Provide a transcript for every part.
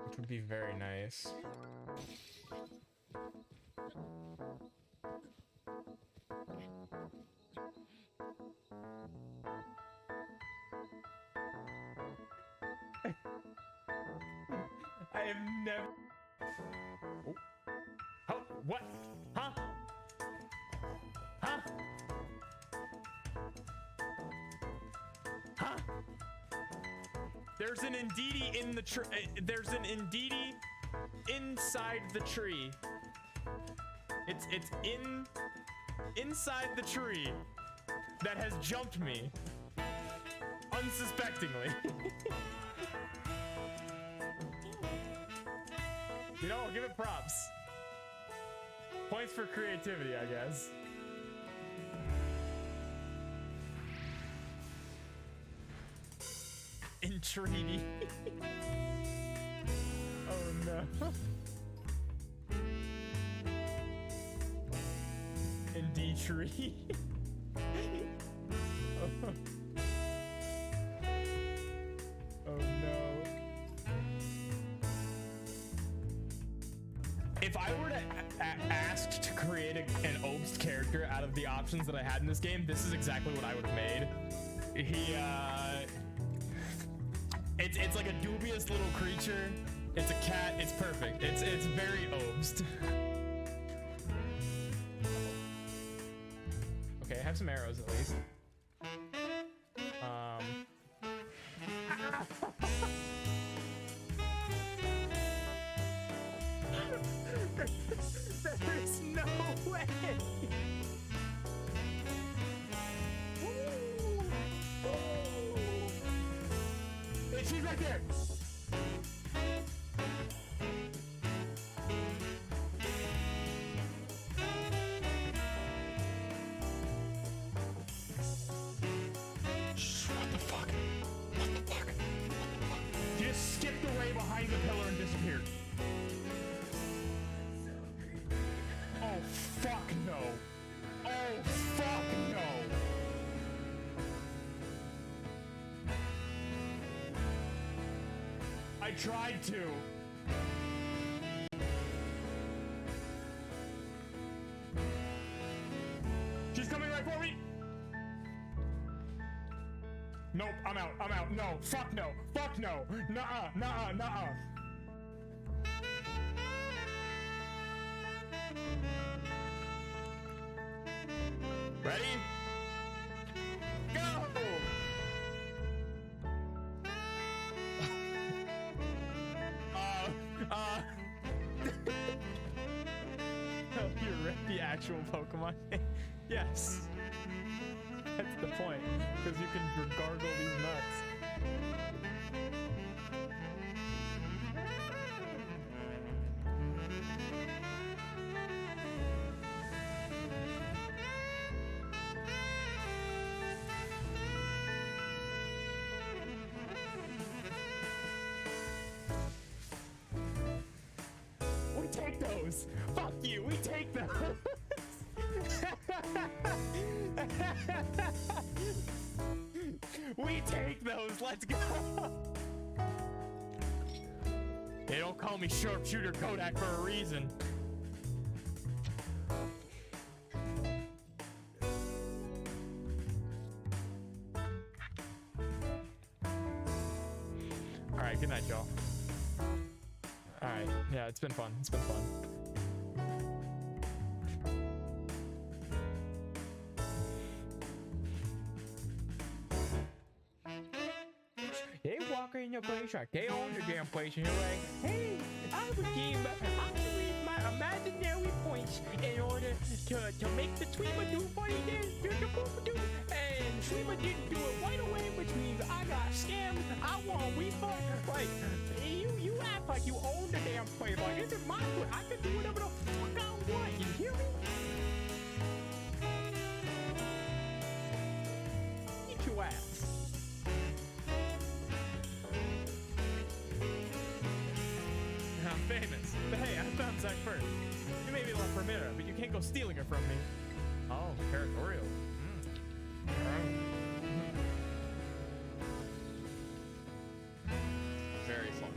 which would be very nice. I have never. Oh. Oh, what? Huh? Huh? Huh? There's an Indeedee in the tree. There's an Indeedee inside the tree. It's inside the tree that has jumped me unsuspectingly. You know, I'll give it props. Points for creativity, I guess. Entreaty. Oh no. Indeed tree. Oh. Oh no. If I were to asked to create an Obst character out of the options that I had in this game, this is exactly what I would have made. It's like a dubious little creature. It's a cat. It's perfect. It's very Obst. Okay, I have some arrows at least. There is no way. She's right there. What the fuck? What the fuck? You just skipped away behind the pillar and disappeared. Oh fuck no. Oh fuck no. I tried to. She's coming right for me. Nope, I'm out. I'm out. No, fuck no. Fuck no. Nuh-uh, nuh-uh, nuh-uh. Ready? Go! You're right, the actual Pokemon. Yes. That's the point. Because you can gargle these nuts. We take those. Fuck you. We take those. We take those. Let's go. They don't call me Sharpshooter Kodak for a reason. All right. Good night, y'all. All right. Yeah, it's been fun. It's been fun. They walk in your place like they own the damn place, and you're like, hey, I redeem my imaginary points in order to make the streamer do what he did to do. And streamer didn't do it right away, which means I got scammed. I want a refund. Like, you act like you own the damn place. Like, this is my place. I can do whatever the fuck I want. You hear me? Eat your ass. I'm famous. But hey, I found Zach first. You may be left for a minute, but you can't go stealing her from me. Oh, territorial. Very fun.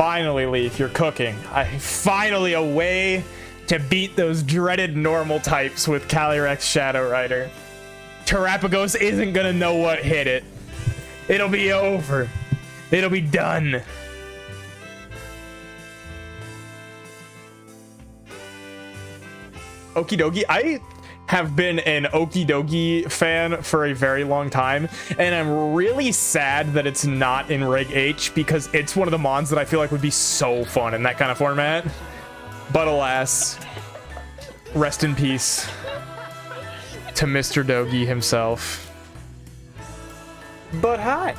Finally, Leaf, you're cooking. Finally a way to beat those dreaded normal types with Calyrex Shadow Rider. Terapagos isn't gonna know what hit it. It'll be over. It'll be done. Okie dokie. I have been an Okie dokie fan for a very long time, and I'm really sad that it's not in Reg H because it's one of the mons that I feel like would be so fun in that kind of format. But alas, rest in peace to Mr. Dogie himself. But hi.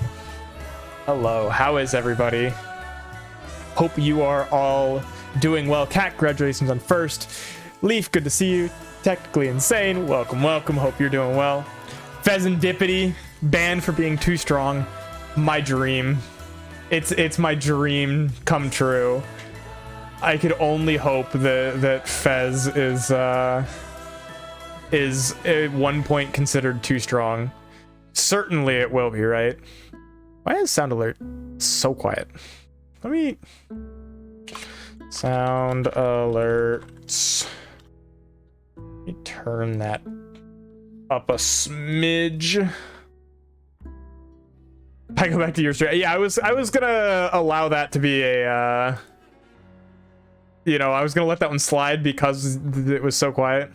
Hello, how is everybody? Hope you are all doing well. Cat, congratulations on first. Leaf, good to see you. Technically Insane, welcome, welcome. Hope you're doing well. Pheasantipity, banned for being too strong. My dream. It's my dream come true. I could only hope that Fez is at one point considered too strong. Certainly it will be, right? Why is sound alert so quiet? Let me... Sound alerts. Let me turn that up a smidge. I go back to your stream. Yeah, I was gonna allow that to be a you know, I was gonna let that one slide because it was so quiet.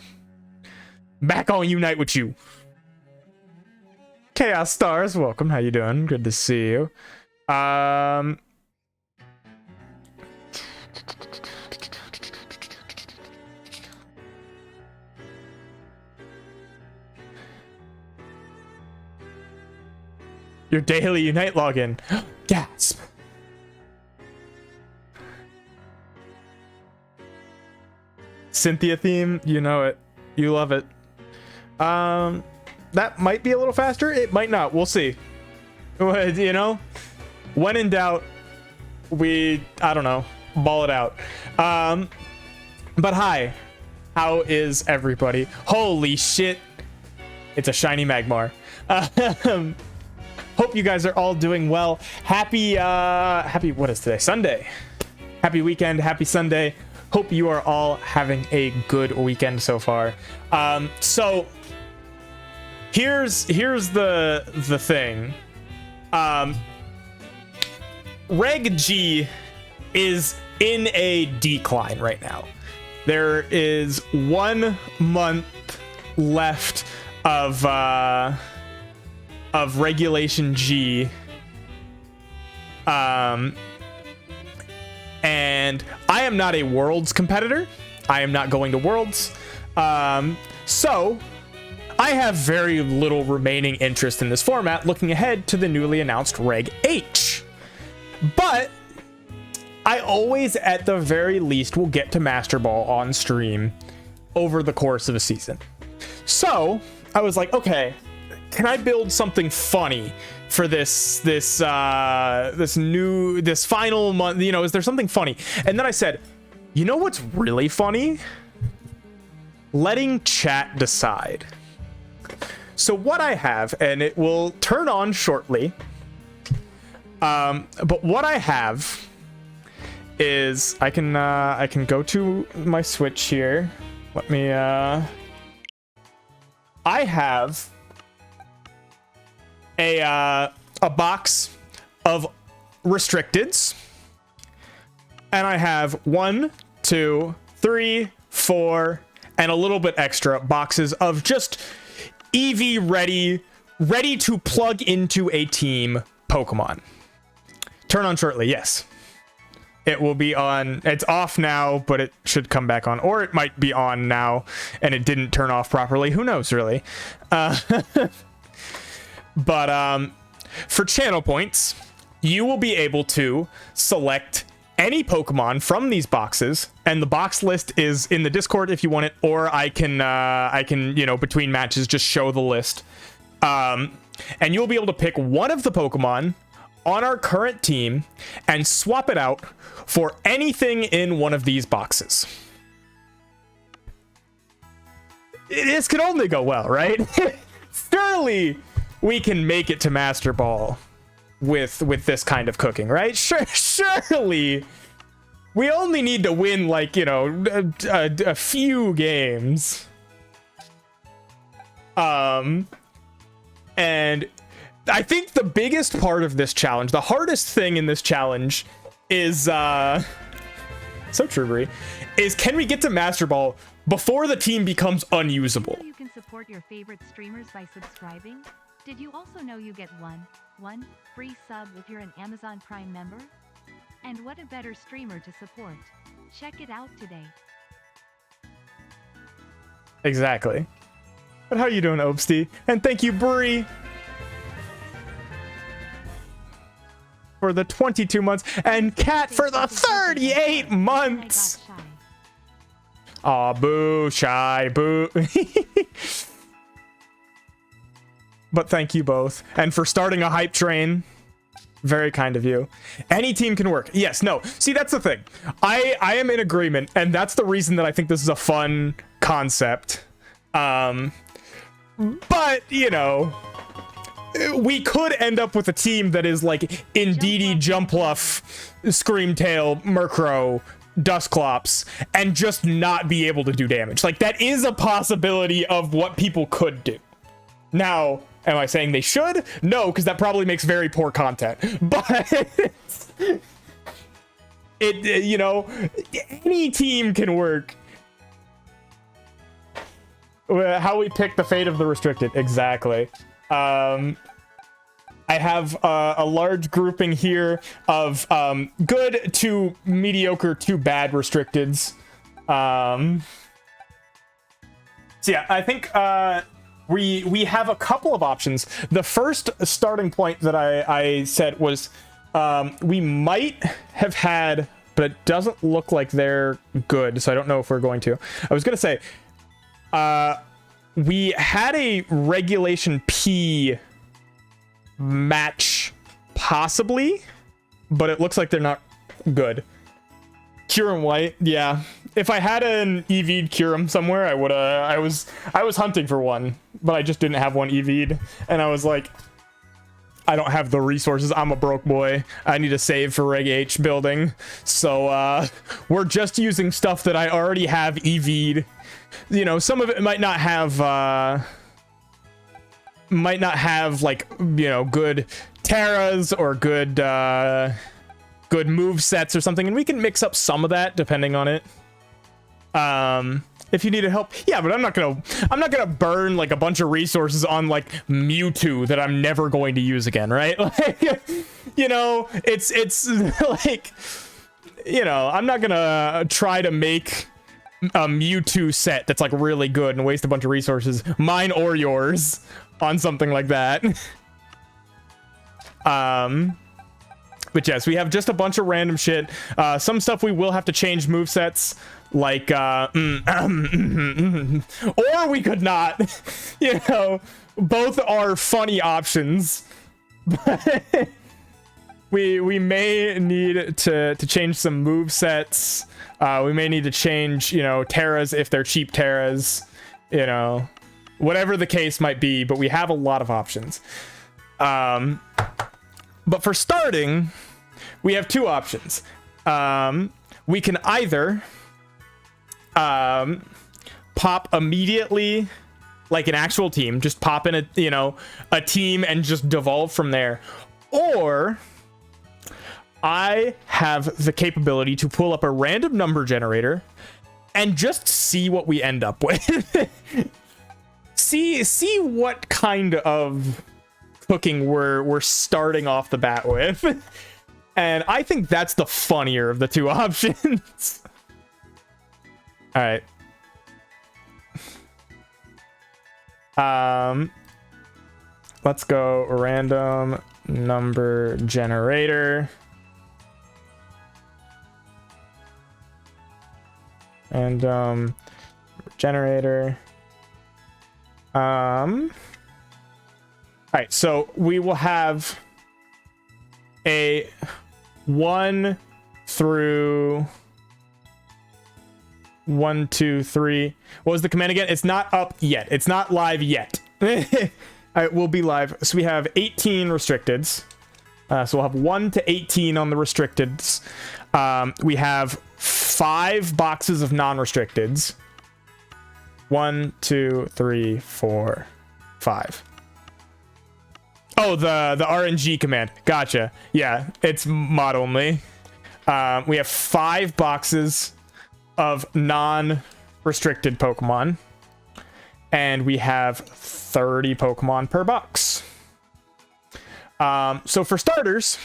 Back on Unite with you. Chaos Stars, welcome. How you doing? Good to see you. Your daily Unite login. Gasp. Cynthia theme, you know it. You love it. That might be a little faster. It might not. We'll see. You know, when in doubt, I don't know, ball it out. But hi, how is everybody? Holy shit. It's a shiny Magmar. Hope you guys are all doing well. Happy, what is today? Sunday. Happy weekend, happy Sunday. Hope you are all having a good weekend so far. So here's the thing. Reg G is in a decline right now. There is 1 month left of Regulation G, and I am not a Worlds competitor. I am not going to Worlds, so I have very little remaining interest in this format looking ahead to the newly announced Reg H. But I always, at the very least, will get to Master Ball on stream over the course of a season. So I was like, okay, can I build something funny for this final month? You know, is there something funny? And then I said, you know what's really funny? Letting chat decide. So what I have, and it will turn on shortly, but what I have is I can go to my Switch here. Let me I have a box of restricteds, and I have 1, 2, 3, 4, and a little bit extra boxes of just EV ready to plug into a team Pokemon. Turn on shortly, yes. It will be on. It's off now, but it should come back on, or it might be on now and it didn't turn off properly. Who knows, really? But for channel points, you will be able to select any Pokemon from these boxes, and the box list is in the Discord if you want it, or I can, you know, between matches just show the list. And you'll be able to pick one of the Pokemon on our current team and swap it out for anything in one of these boxes. This could only go well, right? Surely we can make it to Master Ball with this kind of cooking, right? Surely we only need to win, like, you know, a few games. And I think the biggest part of this challenge, the hardest thing in this challenge is, so true, Brie, is can we get to Master Ball before the team becomes unusable? You can support your favorite streamers by subscribing. Did you also know you get one free sub if you're an Amazon Prime member? And what a better streamer to support. Check it out today. Exactly. But how you doing, Obsty? And thank you, Brie, for the 22 months, and Kat for the 38 months. Aw, boo, shy, boo. But thank you both, and for starting a hype train. Very kind of you. Any team can work. Yes, no. See, that's the thing. I am in agreement, and that's the reason that I think this is a fun concept. But, you know, we could end up with a team that is like Indeedee, Jumpluff, Screamtail, Murkrow, Dusclops, and just not be able to do damage. Like, that is a possibility of what people could do. Now, am I saying they should? No, because that probably makes very poor content. But it, you know, any team can work. How we pick the fate of the restricted, exactly. I have a large grouping here of good to mediocre to bad restricteds. So yeah, I think we have a couple of options. The first starting point that I said was we might have had, but it doesn't look like they're good, so I don't know if we're going to. I was gonna say we had a Regulation P match possibly, but it looks like they're not good. Kyurem White, yeah. If I had an EV'd Kyurem somewhere, I would I was hunting for one, but I just didn't have one EV'd, and I was like, I don't have the resources. I'm a broke boy. I need to save for Reg H building. So we're just using stuff that I already have EV'd. You know, some of it might not have like, you know, good Terras or good good move sets or something, and we can mix up some of that depending on it. If you needed help, yeah, but I'm not gonna burn like a bunch of resources on like Mewtwo that I'm never going to use again, right? Like, you know, it's like, you know, I'm not gonna try to make a Mewtwo set that's like really good and waste a bunch of resources, mine or yours, on something like that. But yes, we have just a bunch of random shit. Some stuff we will have to change movesets, like or we could not. You know, both are funny options. we may need to change some movesets. We may need to change, you know, Terras if they're cheap Terras, you know, whatever the case might be, but we have a lot of options. But for starting, we have two options. We can either pop immediately, like an actual team, just pop in a, you know, a team and just devolve from there, or I have the capability to pull up a random number generator and just see what we end up with. see what kind of cooking we're starting off the bat with. And I think that's the funnier of the two options. All right. Let's go random number generator. Random generator. All right, so we will have a 1 through 1, 2, 3. What was the command again? It's not up yet. It's not live yet. All right, we'll be live. So we have 18 restricteds. So we'll have 1 to 18 on the restricteds. We have 5 boxes of non-restricteds. 1, 2, 3, 4, 5. Oh, the RNG command. Gotcha. Yeah, it's mod only. We have 5 boxes of non-restricted Pokemon. And we have 30 Pokemon per box. So for starters,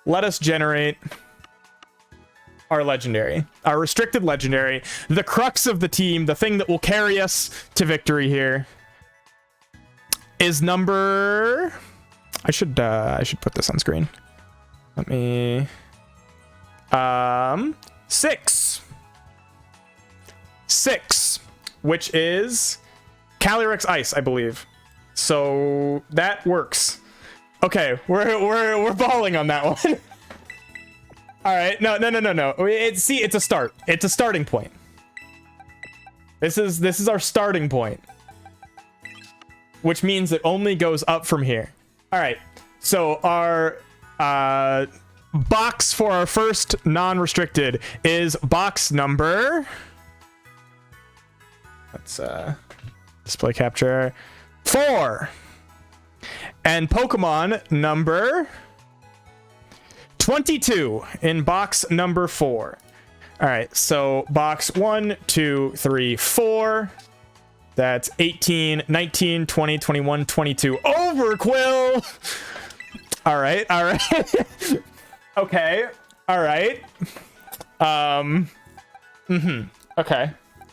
let us generate our legendary, our restricted legendary, the crux of the team, the thing that will carry us to victory here is number... I should put this on screen. Let me... 6. 6, which is Calyrex Ice, I believe. So that works. Okay, we're balling on that one. All right, no. It's a start. It's a starting point. This is our starting point, which means it only goes up from here. All right, so our box for our first non-restricted is box number. Let's display capture 4, and Pokemon number 22 in box number 4. All right, so box 1, 2, 3, 4. That's 18, 19, 20, 21, 22. Overquill! All right. Okay. All right.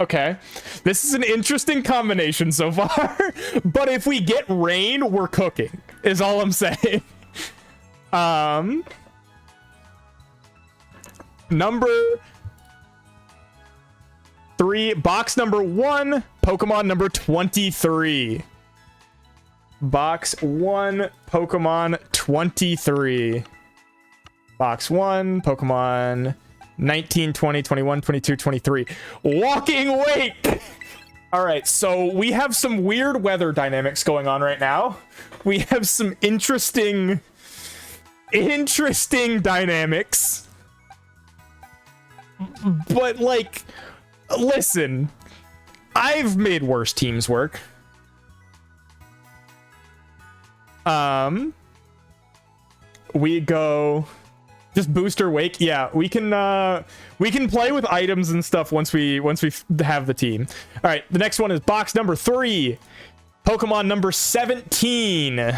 Okay. This is an interesting combination so far, but if we get rain, we're cooking, is all I'm saying. Number 3, box number 1, Pokemon number 23. Box 1, Pokemon 23. Box 1, Pokemon 19, 20, 21, 22, 23. Walking Wake! All right, so we have some weird weather dynamics going on right now. We have some interesting dynamics. But, like, listen, I've made worse teams work. We go just booster wake. Yeah, we can play with items and stuff once we have the team. All right, the next one is box number 3, Pokemon number 17.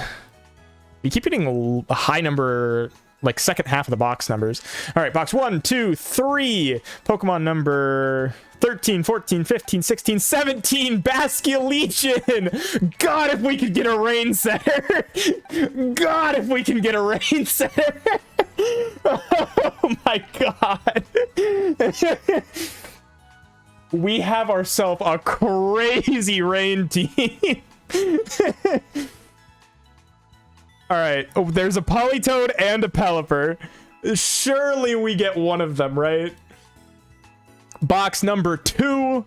We keep getting a high number, like second half of the box numbers. All right, box 1, 2, 3, Pokemon number 13, 14, 15, 16, 17, Basculegion. God, if we could get a rain setter. God, if we can get a rain setter. Oh my God. We have ourselves a crazy rain team. All right, oh, there's a Politoed and a Pelipper. Surely we get one of them, right? Box number 2,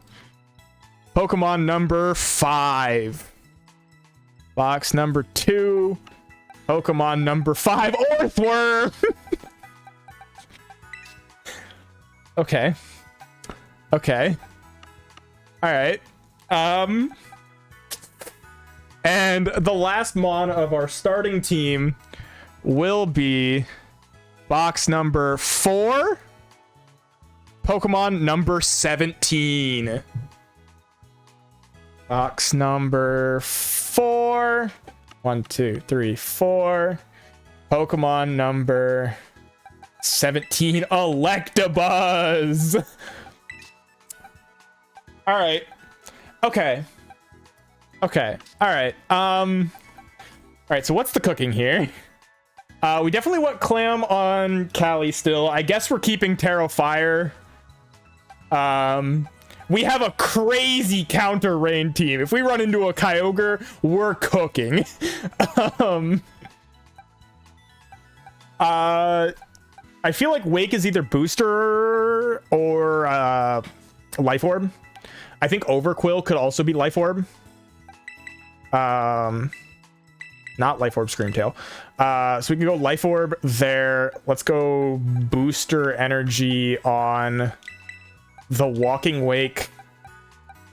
Pokemon number 5. Box number 2, Pokemon number 5, Orthworm. Okay. All right. And the last mon of our starting team will be box number 4, Pokemon number 17. Box number 4. 1, 2, 3, 4. Pokemon number 17, Electabuzz. All right. Okay. All right. All right, so what's the cooking here? We definitely want Clam on Callie still. I guess we're keeping Taro Fire. We have a crazy counter rain team. If we run into a Kyogre, we're cooking. I feel like Wake is either booster or Life Orb. I think Overquill could also be Life Orb. Not Life Orb Screamtail. So we can go Life Orb there. Let's go Booster Energy on the Walking Wake.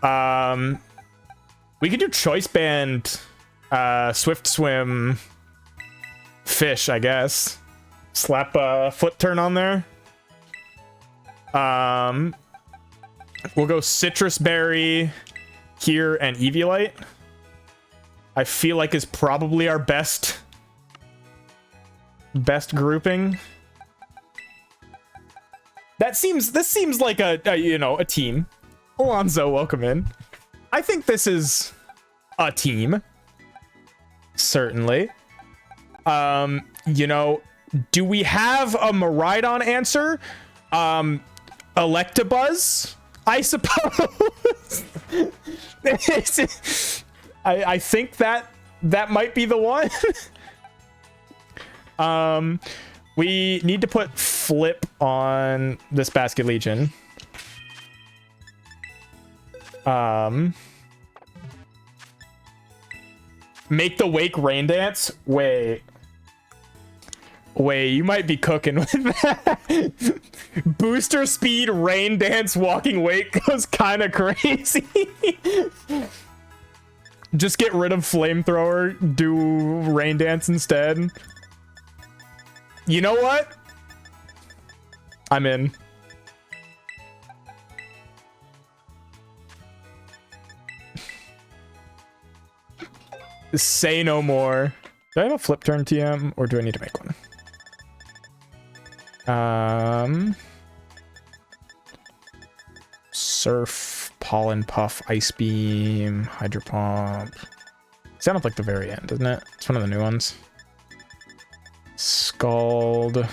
We could do Choice Band, Swift Swim, Fish, I guess. Slap Flip Turn on there. We'll go Citrus Berry here and Eviolite. I feel like is probably our best grouping. This seems like a you know, a team. Alonzo, welcome in. I think this is a team. Certainly. You know, do we have a Miraidon answer? Electabuzz, I suppose. I think that might be the one. We need to put Flip on this Basket Legion. Make the Wake Rain Dance. Wait, you might be cooking with that. Booster Speed Rain Dance Walking Wake goes kind of crazy. Just get rid of Flamethrower, do Rain Dance instead. You know what? I'm in. Say no more. Do I have a Flip Turn TM or do I need to make one? Surf, Pollen Puff, Ice Beam, Hydro Pump. Sounded like the very end, doesn't it? It's one of the new ones. Scald.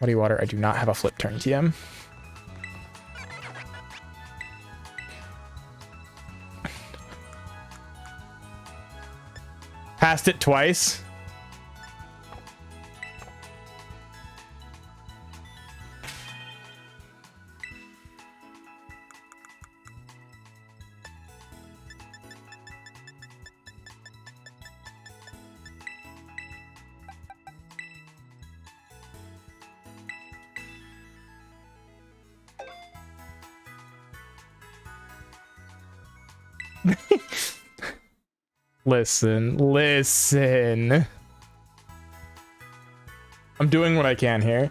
Muddy Water. I do not have a Flip Turn TM. Passed it twice. Listen. I'm doing what I can here.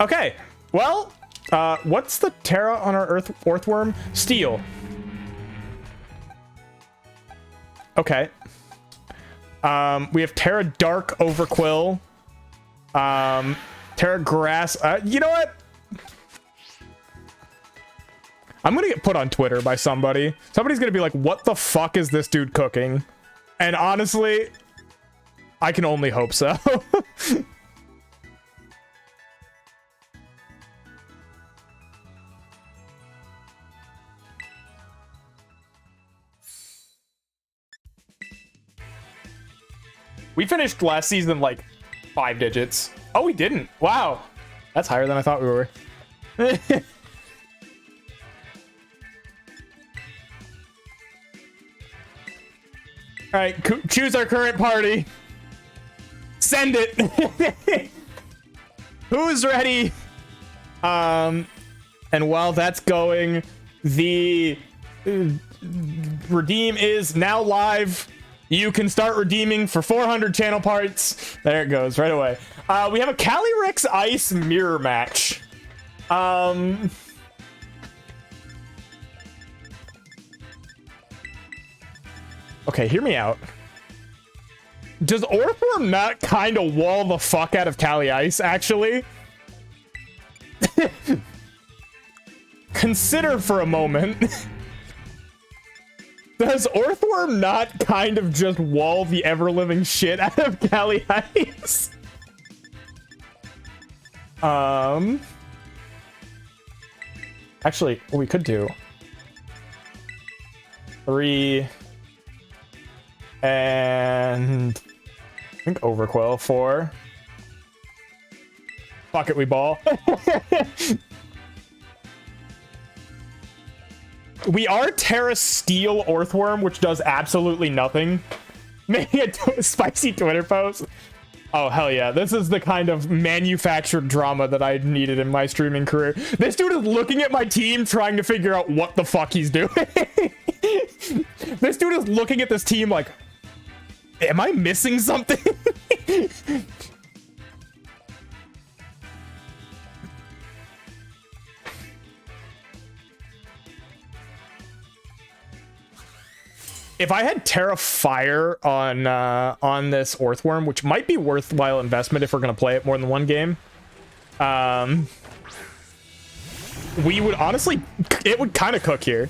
Okay. Well, what's the Terra on our Earthworm? Steel. Okay. We have Terra Dark Overquill. Terra Grass. You know what? I'm gonna get put on Twitter by somebody. Somebody's gonna be like, what the fuck is this dude cooking? And honestly, I can only hope so. We finished last season like 5 digits. Oh, we didn't. Wow. That's higher than I thought we were. All right, choose our current party. Send it. Who's ready? And while that's going, the redeem is now live. You can start redeeming for 400 channel parts. There it goes, right away. We have a Calyrex Ice mirror match. Okay, hear me out. Does Orthworm not kind of wall the fuck out of Cali Ice, actually? Consider for a moment. Does Orthworm not kind of just wall the ever-living shit out of Cali Ice? Actually, what we could do... 3... And I think Overquill 4. Fuck it, we ball. We are Terra Steel Earthworm, which does absolutely nothing. Making a spicy Twitter post. Oh, hell yeah. This is the kind of manufactured drama that I needed in my streaming career. This dude is looking at my team trying to figure out what the fuck he's doing. This dude is looking at this team like, am I missing something? If I had Terra Fire on this Earthworm, which might be worthwhile investment if we're gonna play it more than one game, we would honestly, it would kind of cook here.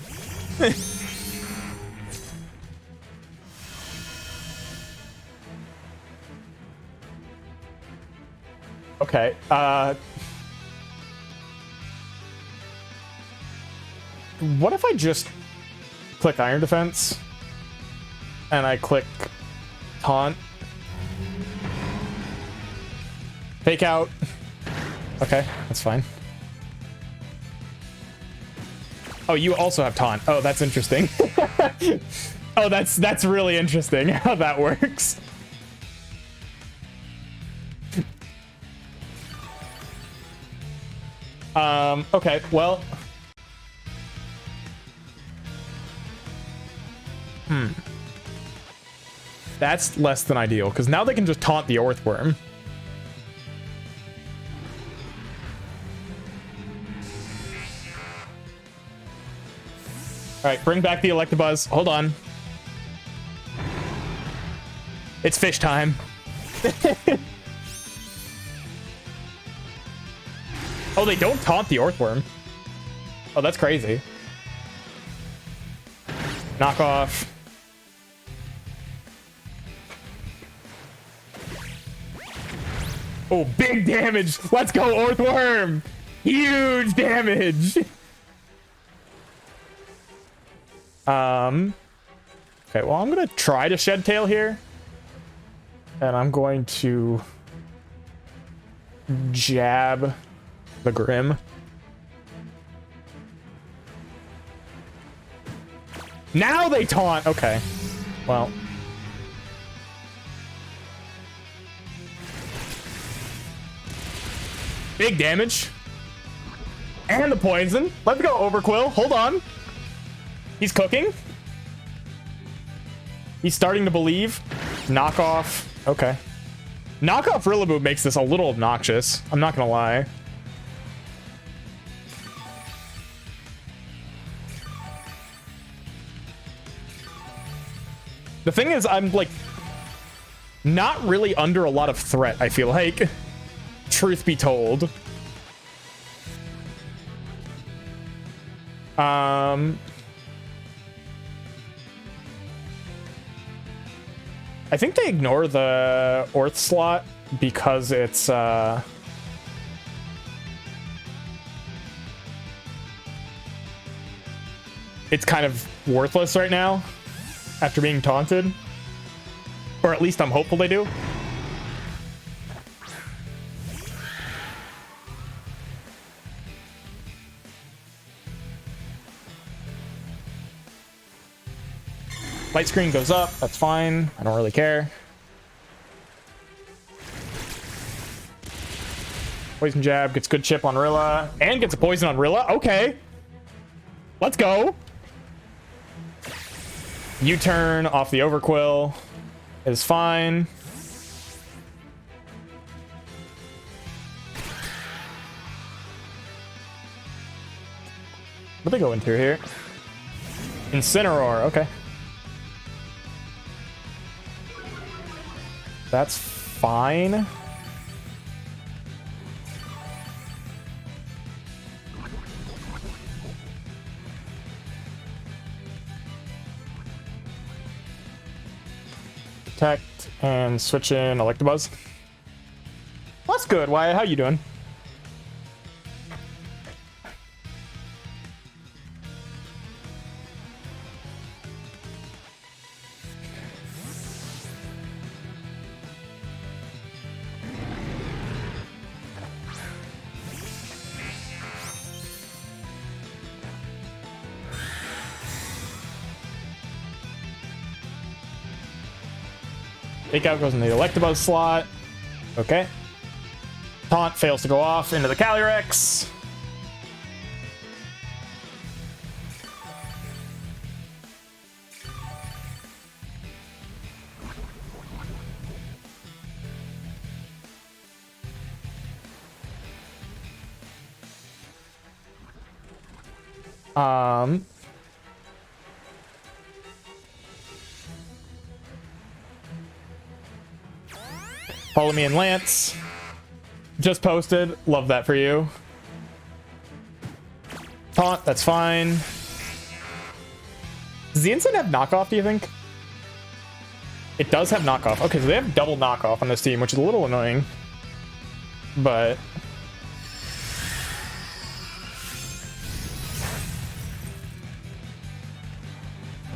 Okay. What if I just click Iron Defense? And I click Taunt. Fake out. Okay, that's fine. Oh, you also have Taunt. Oh, that's interesting. Oh, that's really interesting how that works. Okay, well. That's less than ideal, because now they can just taunt the Earthworm. Alright, bring back the Electabuzz. Hold on. It's fish time. Oh, they don't taunt the Earthworm. Oh, that's crazy. Knock off. Oh, big damage. Let's go, Earthworm. Huge damage. Okay, well, I'm going to try to Shed Tail here. And I'm going to jab the Grim. Now they taunt. Okay. Well. Big damage. And the poison. Let's go, Overquill. Hold on. He's cooking. He's starting to believe. Knockoff. Okay. Knockoff Rillaboom makes this a little obnoxious. I'm not gonna lie. The thing is, I'm like not really under a lot of threat, I feel like. Truth be told. I think they ignore the Orth slot because it's kind of worthless right now after being taunted. Or at least I'm hopeful they do. Light screen goes up. That's fine. I don't really care. Poison jab gets good chip on Rilla and gets a poison on Rilla. Okay. Let's go. U-turn off the Overquill is fine. What do they go into here? Incineroar. Okay. That's fine. Protect and switch in Electabuzz. That's good. Why? How you doing? Takeout goes in the Electabuzz slot. Okay. Taunt fails to go off into the Calyrex. Follow me and Lance. Just posted. Love that for you. Taunt, that's fine. Does the Instant have knockoff, do you think? It does have knockoff. Okay, so they have double knockoff on this team, which is a little annoying. But...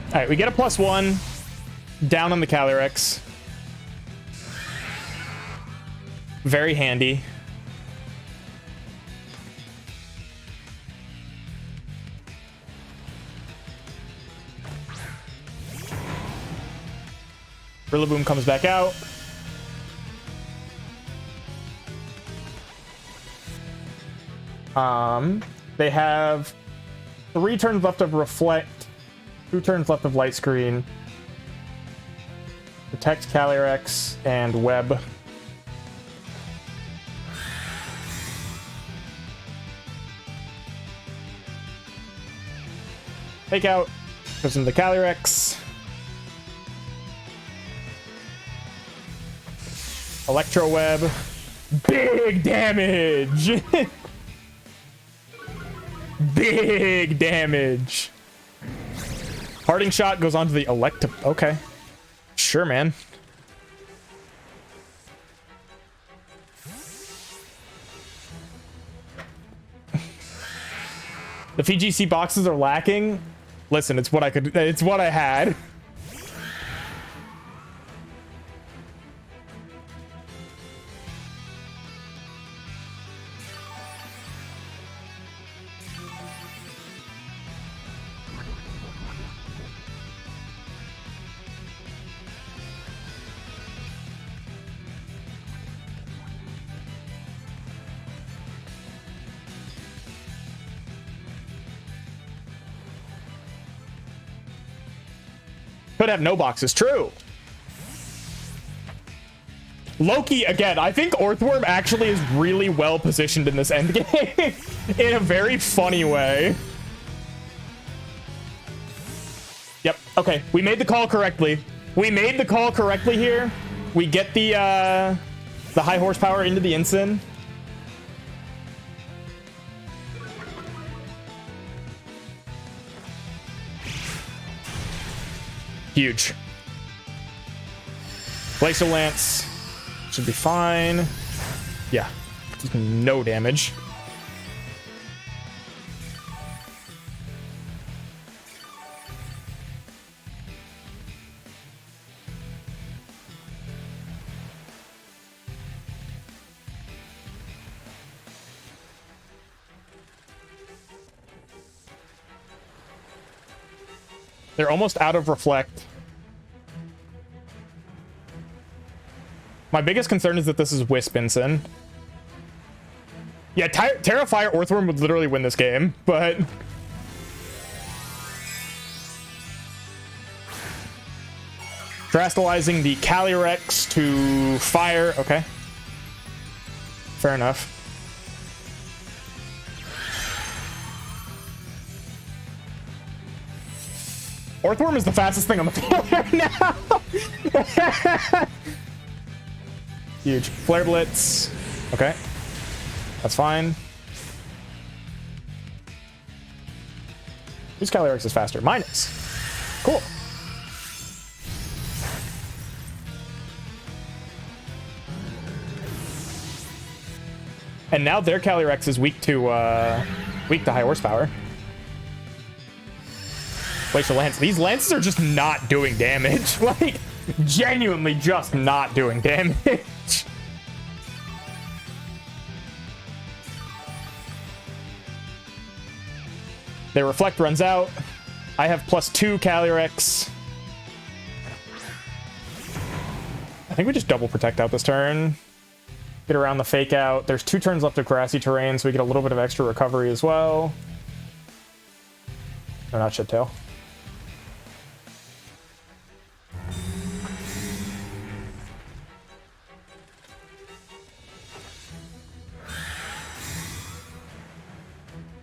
Alright, we get a +1 down on the Calyrex. Very handy. Rillaboom comes back out. They have 3 turns left of Reflect, 2 turns left of Light Screen, Protect Calyrex, and Web. Take out, goes into the Calyrex. Electro Web. Big damage! Big damage. Parting Shot goes onto the Okay. Sure, man. The VGC boxes are lacking. Listen, it's what I had. Could have no boxes. True. Loki, again, I think Orthworm actually is really well positioned in this end game in a very funny way. Yep. Okay. We made the call correctly. We made the call correctly here. We get the high horsepower into the Ensign. Huge. Glacial Lance should be fine. Yeah, no damage. They're almost out of Reflect. My biggest concern is that this is Wisp Ensign. Yeah, Terrifier Orthworm would literally win this game, but... Drastalizing the Calyrex to fire. Okay. Fair enough. Orthworm is the fastest thing on the field right now. Huge. Flare Blitz. Okay. That's fine. Whose Calyrex is faster? Mine is. Cool. And now their Calyrex is weak to high horsepower. Glacial Lance. These lances are just not doing damage. Like, genuinely just not doing damage. Their Reflect runs out. I have +2 Calyrex. I think we just double protect out this turn. Get around the fake out. There's 2 turns left of grassy terrain, so we get a little bit of extra recovery as well. No, not shit tail.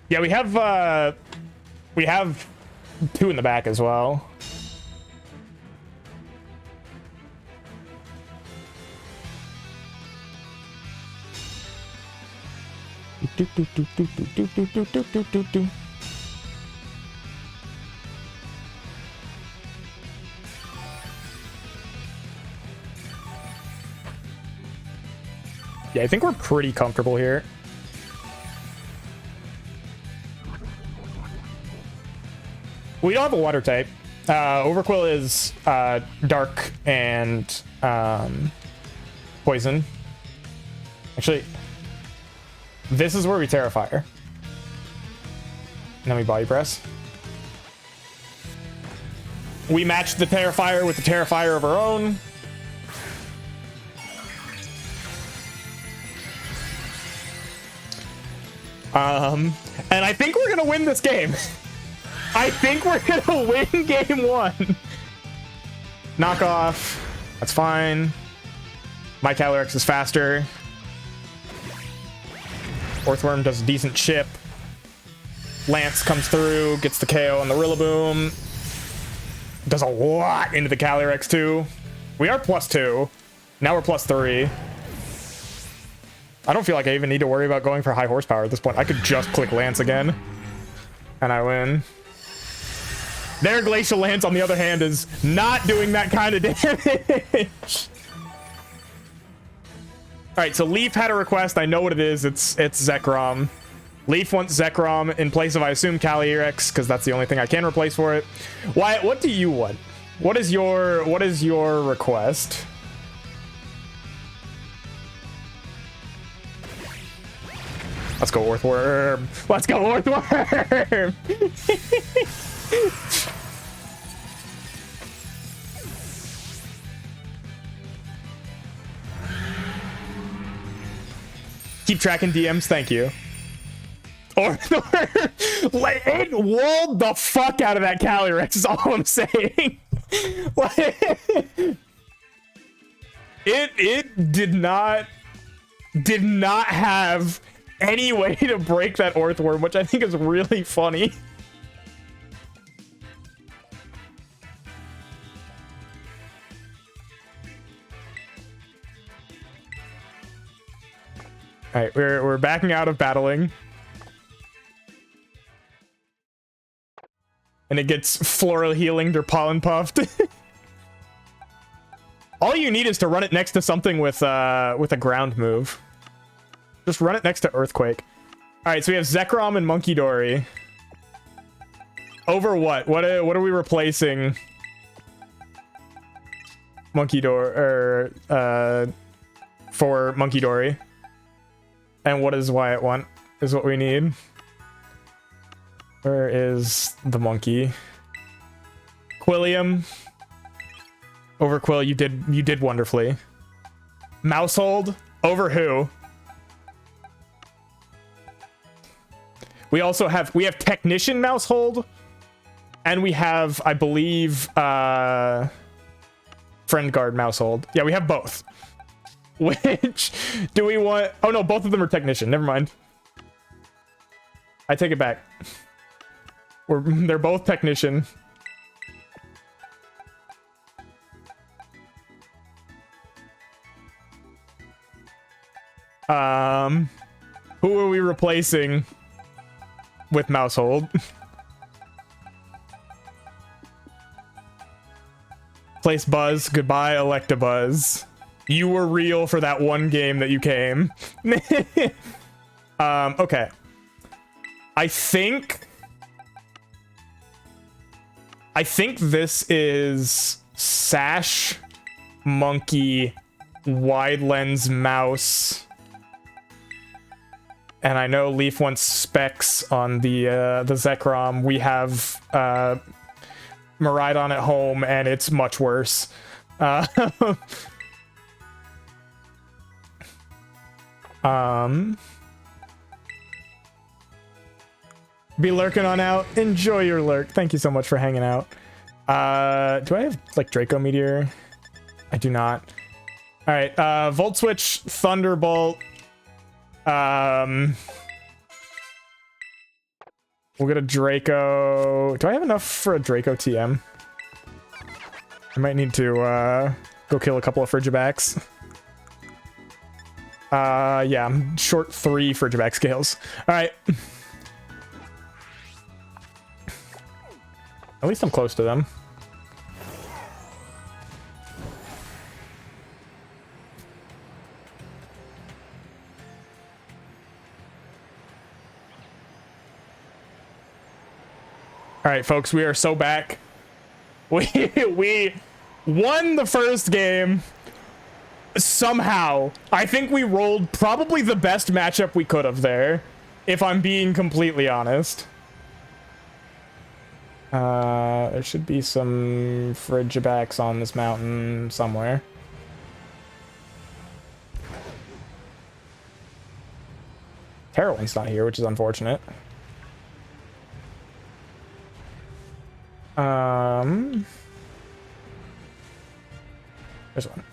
Yeah, we have 2 in the back as well. Yeah, I think we're pretty comfortable here. We don't have a water type. Overquill is dark and poison. Actually, this is where we Terrifier. And then we body press. We match the Terrifier with the Terrifier of our own. And I think we're gonna win this game. I think we're gonna win game 1. Knock off. That's fine. My Calyrex is faster. Orthworm does a decent chip. Lance comes through, gets the KO on the Rillaboom. Does a lot into the Calyrex too. We are +2. Now we're +3. I don't feel like I even need to worry about going for high horsepower at this point. I could just click Lance again. And I win. Their Glacial Lance, on the other hand, is not doing that kind of damage. All right, so Leaf had a request. I know what it is. It's Zekrom. Leaf wants Zekrom in place of, I assume, Calyrex, because that's the only thing I can replace for it. Wyatt, what do you want? What is your request? Let's go Orthworm. Let's go Orthworm. Keep tracking DMs, thank you. Orthworm, it walled the fuck out of that Calyrex is all I'm saying. It did not have any way to break that Orthworm, which I think is really funny. All right, we're backing out of battling. And it gets floral healinged or pollen puffed. All you need is to run it next to something with a ground move. Just run it next to Earthquake. All right, so we have Zekrom and Monkey Dory. Over what? What are we replacing? Monkey Dory for Monkey Dory. And what does Wyatt want? Is what we need. Where is the monkey? Quilliam. Over Quill, you did wonderfully. Mousehold over who? We have Technician Mousehold, and we have, I believe, Friend Guard Mousehold. Yeah, we have both. Which do we want? Oh no, both of them are Technician. Never mind. I take it back. They're both Technician. Who are we replacing with Mousehold? Place Buzz. Goodbye, Electabuzz. You were real for that one game that you came. Okay. I think this is Sash, Monkey, Wide Lens, Mouse. And I know Leaf wants specs on the Zekrom. We have Miraidon at home, and it's much worse. Be lurking on out. Enjoy your lurk. Thank you so much for hanging out. Do I have like Draco Meteor? I do not. All right. Volt Switch, Thunderbolt. We'll get a Draco. Do I have enough for a Draco TM? I might need to go kill a couple of Frigibacks. Yeah, I'm short 3 Frigiback scales. All right. At least I'm close to them. All right, folks, we are so back. We won the first game somehow. I think we rolled probably the best matchup we could have there, if I'm being completely honest. There should be some Frigibacks on this mountain somewhere. Heroine's not here, which is unfortunate. There's one.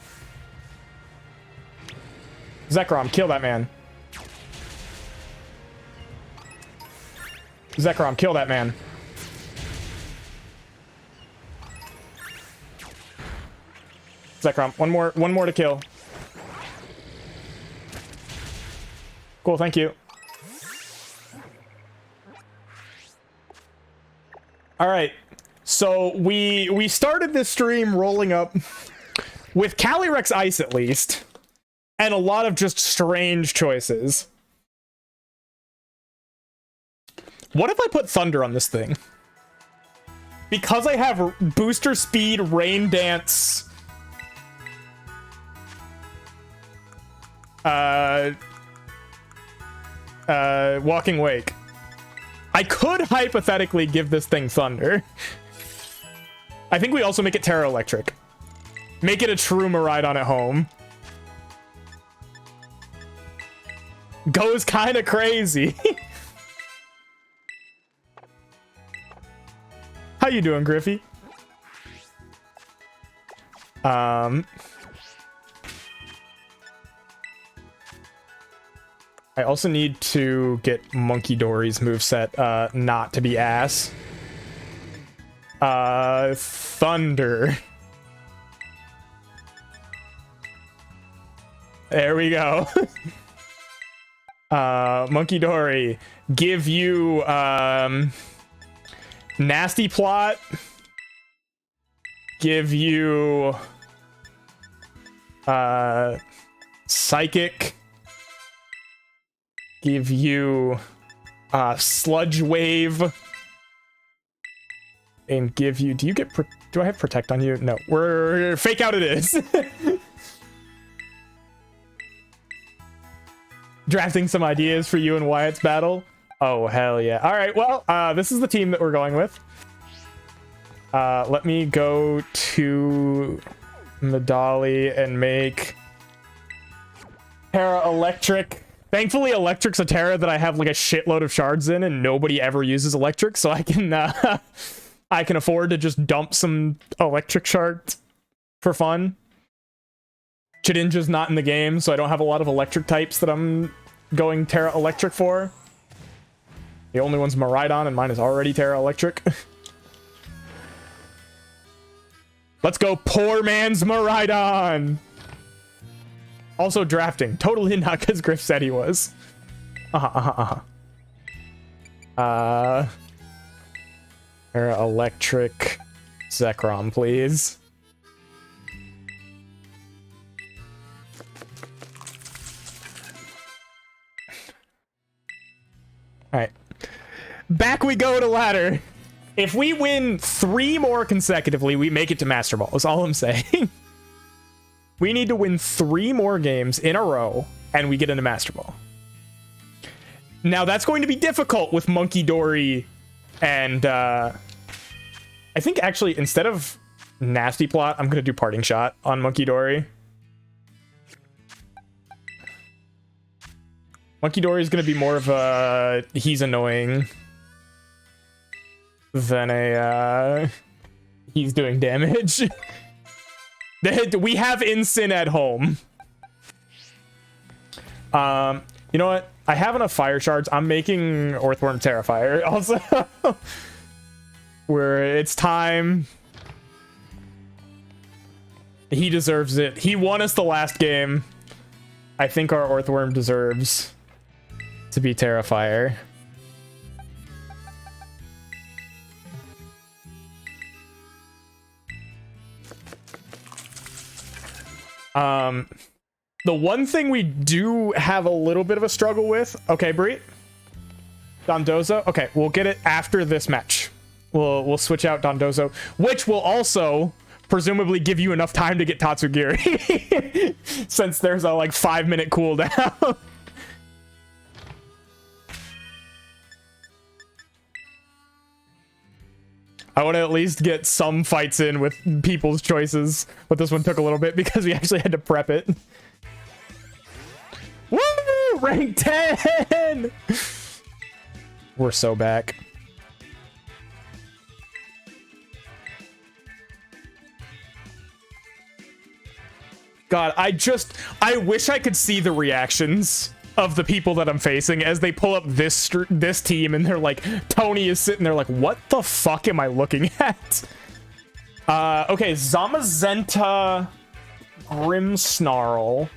Zekrom, kill that man. Zekrom, kill that man. Zekrom, one more to kill. Cool, thank you. All right, so we started this stream rolling up with Calyrex Ice at least, and a lot of just strange choices. What if I put Thunder on this thing? Because I have Booster Speed, Rain Dance, Walking Wake. I could hypothetically give this thing Thunder. I think we also make it Terra Electric. Make it a true Miraidon at home. Goes kind of crazy. How you doing, Griffey? I also need to get Monkey Dory's moveset not to be ass. Thunder. There we go. Monkey Dory, give you Nasty Plot. Give you Psychic. Give you Sludge Wave. And give you, do I have Protect on you? No, we're Fake Out it is. Drafting some ideas for you and Wyatt's battle. Oh, hell yeah. All right, well, this is the team that we're going with. Let me go to Medali and make Terra Electric. Thankfully, Electric's a Terra that I have like a shitload of shards in, and nobody ever uses Electric, so I can I can afford to just dump some Electric shards for fun. Chidinja's not in the game, so I don't have a lot of Electric types that I'm going Terra Electric for. The only one's Miraidon, and mine is already Terra Electric. Let's go, poor man's Miraidon! Also drafting. Totally not because Griff said he was. Terra Electric Zekrom, please. Alright. Back we go to ladder. If we win 3 more consecutively, we make it to Master Ball, is all I'm saying. We need to win 3 more games in a row, and we get into Master Ball. Now, that's going to be difficult with Monkey Dory, and I think, actually, instead of Nasty Plot, I'm going to do Parting Shot on Monkey Dory. Monkey Dory is going to be more of a he's annoying than a he's doing damage. We have Incin at home. You know what? I have enough fire shards. I'm making Earthworm Terrifier also. Where it's time. He deserves it. He won us the last game. I think our Earthworm deserves to be Terrifier. The one thing we do have a little bit of a struggle with. Okay, Brie. Dondozo. Okay, we'll get it after this match. We'll switch out Dondozo, which will also presumably give you enough time to get Tatsugiri. Since there's a like 5-minute cooldown. I want to at least get some fights in with people's choices, but this one took a little bit because we actually had to prep it. Woo! Rank 10! We're so back. God, I wish I could see the reactions of the people that I'm facing as they pull up this team and they're like, Tony is sitting there like, what the fuck am I looking at? Okay, Zamazenta, Grimmsnarl,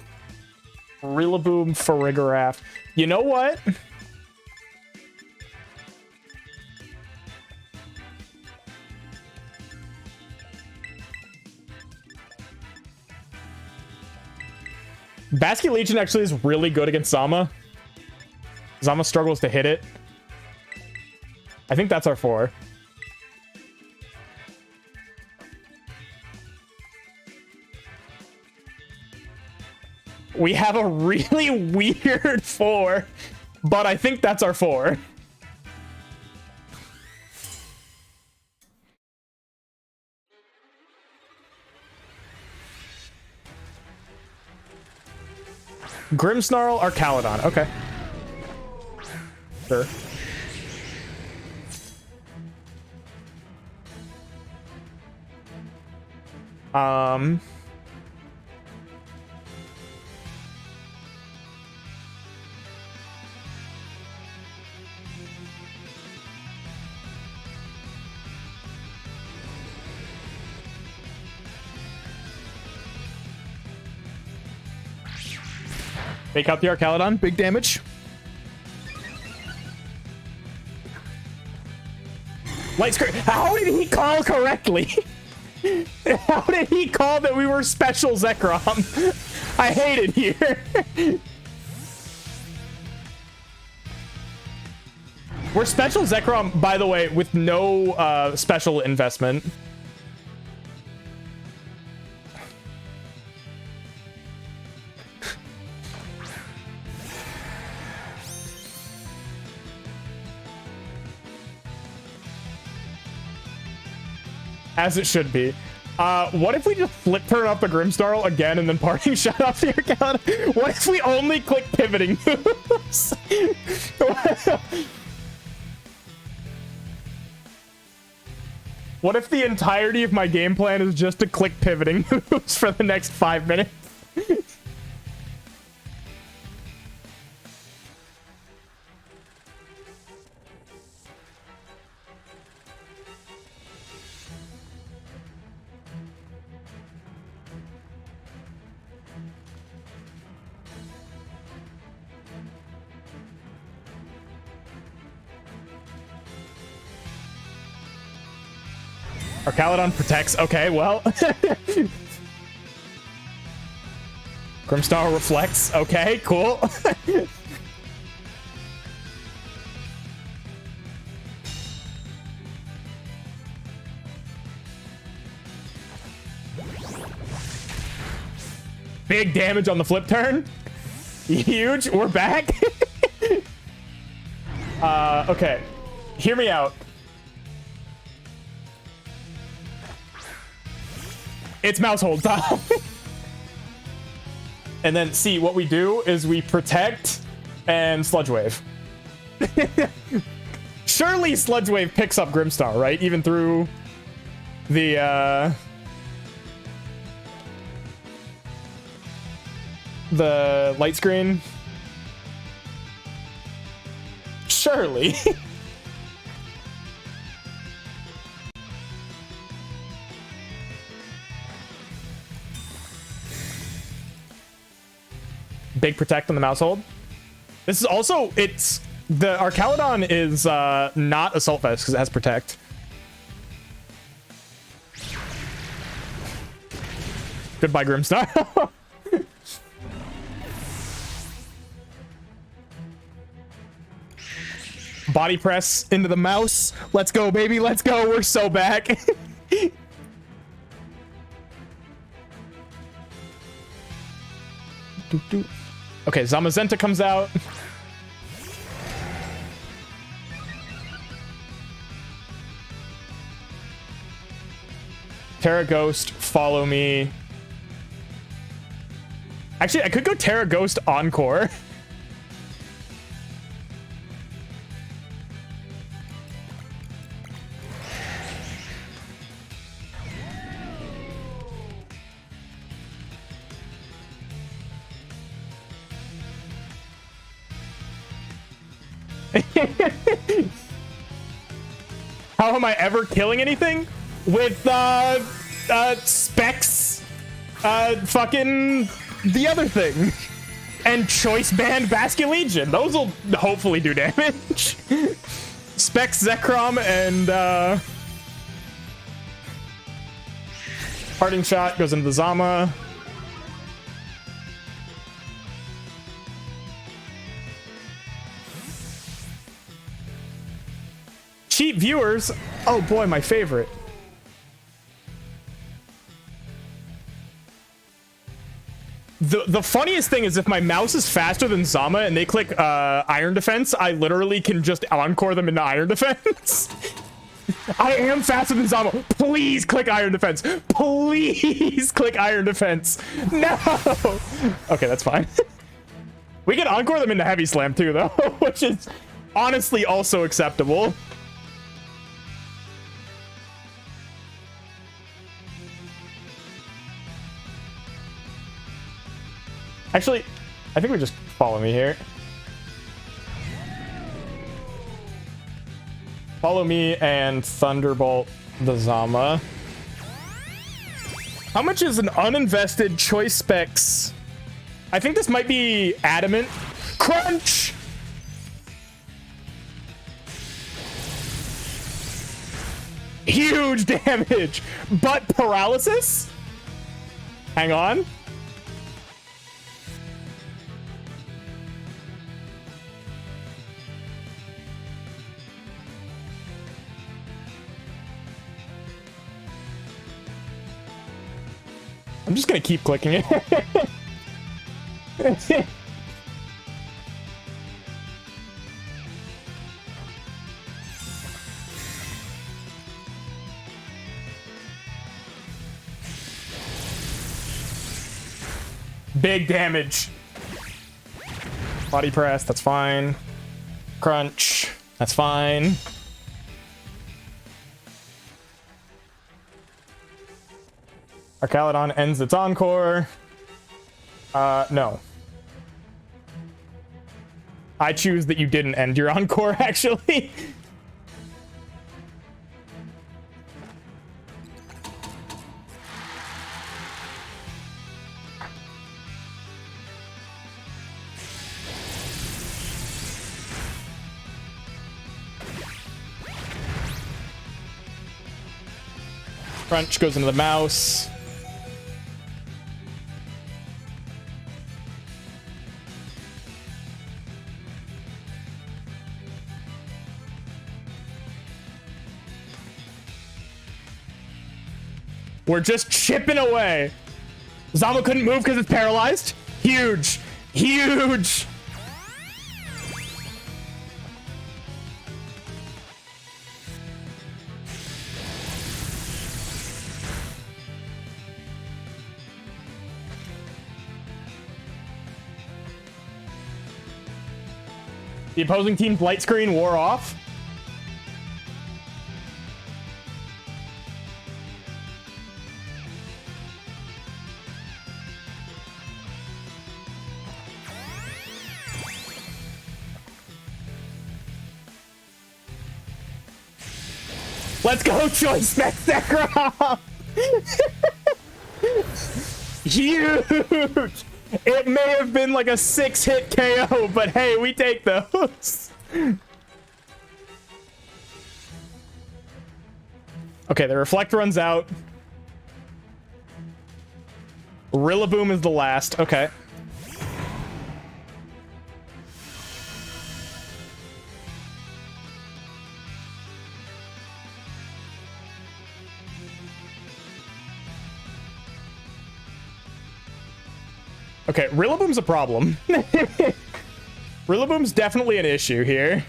Rillaboom, Farigiraf. You know what? Basket Legion actually is really good against Zama. Zama struggles to hit it. I think that's our 4. We have a really weird 4, but I think that's our 4. Grimmsnarl or Caledon. Okay. Sure. Fake out the Arcalodon. Big damage. Light Skirt. How did he call correctly? How did he call that we were special Zekrom? I hate it here. We're special Zekrom, by the way, with no special investment. As it should be. What if we just flip turn off the Grimmsnarl again and then parting shot off the Arcalodon? What if we only click pivoting moves? What if the entirety of my game plan is just to click pivoting moves for the next 5 minutes? Arcalodon protects. Okay, well. Grimmsnarl reflects. Okay, cool. Big damage on the flip turn. Huge. We're back. Okay. Hear me out. It's mouse hold time. And then see what we do is we protect and Sludge Wave. Surely Sludge Wave picks up Grimstar, right? Even through the light screen. Surely. Big protect on the Mousehold. This is also, it's, the Archaludon is not Assault Vest because it has protect. Goodbye, Grimstar. Body press into the mouse. Let's go, baby. Let's go. We're so back. Okay, Zamazenta comes out. Terra Ghost, follow me. Actually, I could go Terra Ghost Encore. How am I ever killing anything? With Specs, fucking the other thing, and Choice Band Basket Legion. Those will hopefully do damage. Specs, Zekrom, and Parting Shot goes into the Zama. Cheap viewers. Oh boy, my favorite. The funniest thing is if my mouse is faster than Zama and they click Iron Defense, I literally can just encore them into Iron Defense. I am faster than Zama. Please click Iron Defense. Please click Iron Defense. No. Okay, that's fine. We can encore them into Heavy Slam too, though, which is honestly also acceptable. Actually, I think we just follow me here. Follow me and Thunderbolt the Zama. How much is an uninvested Choice Specs? I think this might be Adamant. Crunch! Huge damage, but paralysis? Hang on. I'm just gonna keep clicking it. Big damage. Body press, that's fine. Crunch, that's fine. Archaludon ends its encore. No. I choose that you didn't end your encore, actually. Crunch goes into the mouse. We're just chipping away. Zama couldn't move because it's paralyzed. Huge. Huge. The opposing team's light screen wore off. Let's go, Choice Specs Zekrom! Huge! It may have been like a 6-hit KO, but hey, we take those. Okay, the Reflect runs out. Rillaboom is the last. Okay. Okay, Rillaboom's a problem. Rillaboom's definitely an issue here.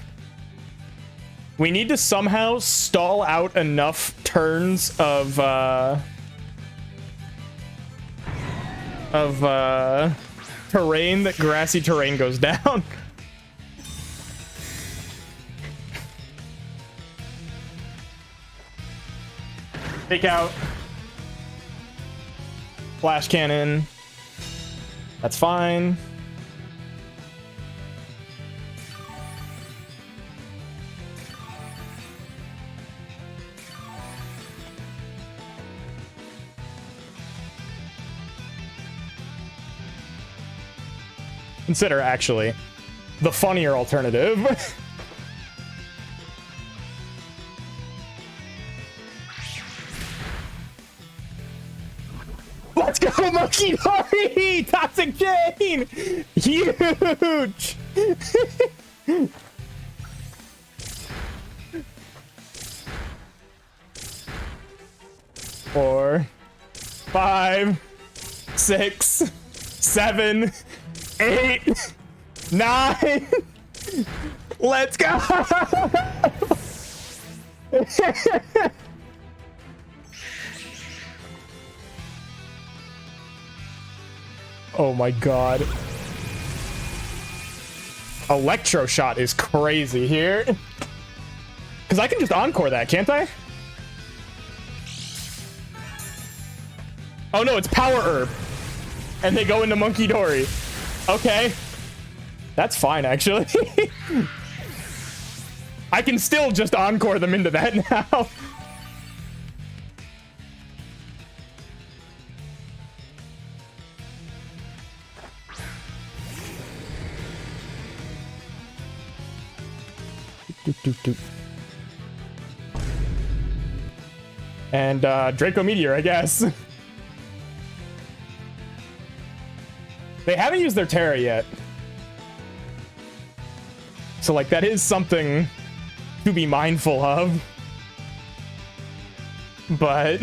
We need to somehow stall out enough turns of terrain that grassy terrain goes down. Take out. Flash cannon. That's fine. Consider, actually, the funnier alternative. Let's go, Monkey Dory! Toxic Chain! Huge! 4, 5, 6, 7, 8, 9. Let's go! Oh my god. Electro Shot is crazy here. Because I can just Encore that, can't I? Oh no, it's Power Herb. And they go into Monkey Dory. Okay. That's fine, actually. I can still just Encore them into that now. And Draco Meteor, I guess. They haven't used their Terra yet. So, like, that is something to be mindful of. But...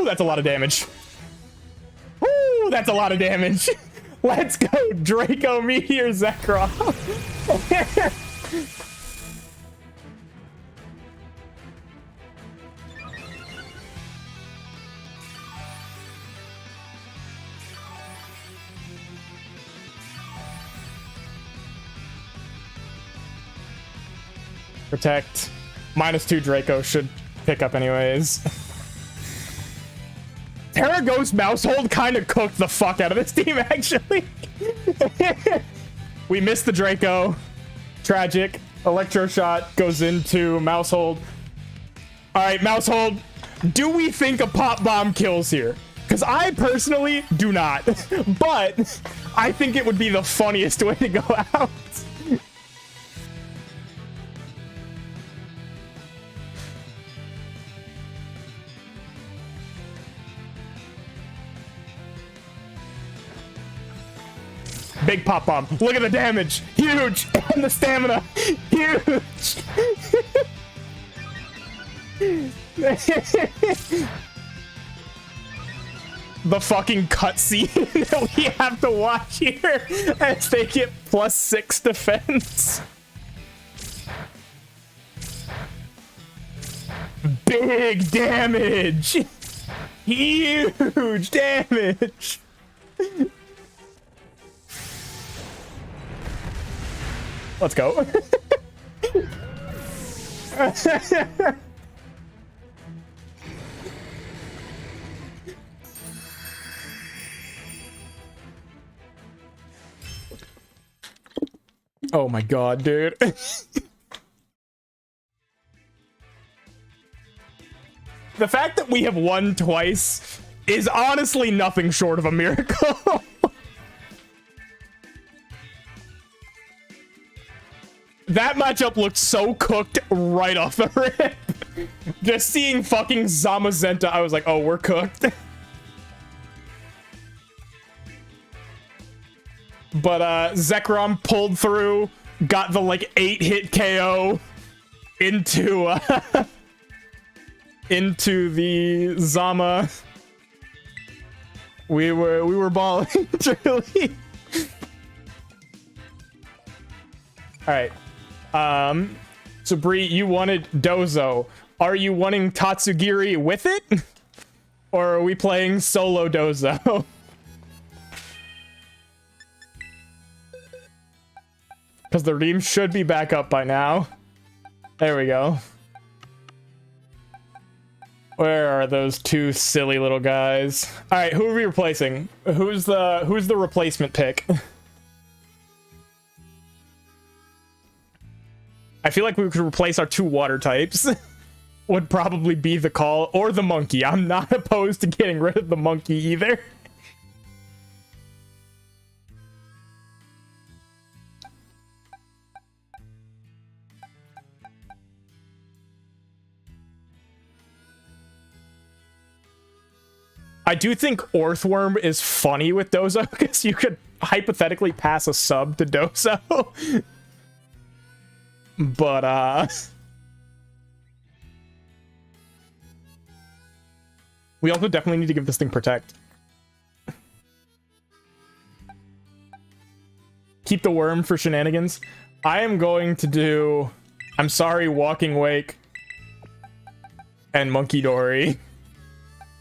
that's a lot of damage. Woo, that's a lot of damage. Let's go, Draco Meteor Zekrom. Protect. -2 Draco should pick up anyways. Terra Ghost Mousehold kind of cooked the fuck out of this team, actually. We missed the Draco. Tragic. Electro Shot goes into Mousehold. Alright, Mousehold. Do we think a Pop Bomb kills here? Because I personally do not. But I think it would be the funniest way to go out. Big Pop Bomb. Look at the damage. Huge. And the stamina. Huge. the fucking cutscene that we have to watch here as they get +6 defense. Big damage. Huge damage. Let's go. Oh my god, dude. The fact that we have won twice is honestly nothing short of a miracle. That matchup looked so cooked right off the rip. Just seeing fucking Zamazenta, I was like, oh, we're cooked. But Zekrom pulled through, got the like 8-hit KO into into the Zama. We were balling, truly. All right. So Bree, you wanted Dozo. Are you wanting Tatsugiri with it? Or are we playing solo Dozo? Because the ream should be back up by now. There we go. Where are those two silly little guys? All right, who are we replacing? Who's the replacement pick? I feel like we could replace our 2 water types. Would probably be the call, or the monkey. I'm not opposed to getting rid of the monkey either. I do think Orthworm is funny with Dozo, because you could hypothetically pass a sub to Dozo. But, we also definitely need to give this thing Protect. Keep the worm for shenanigans. I am going to do... I'm sorry, Walking Wake and Monkey Dory.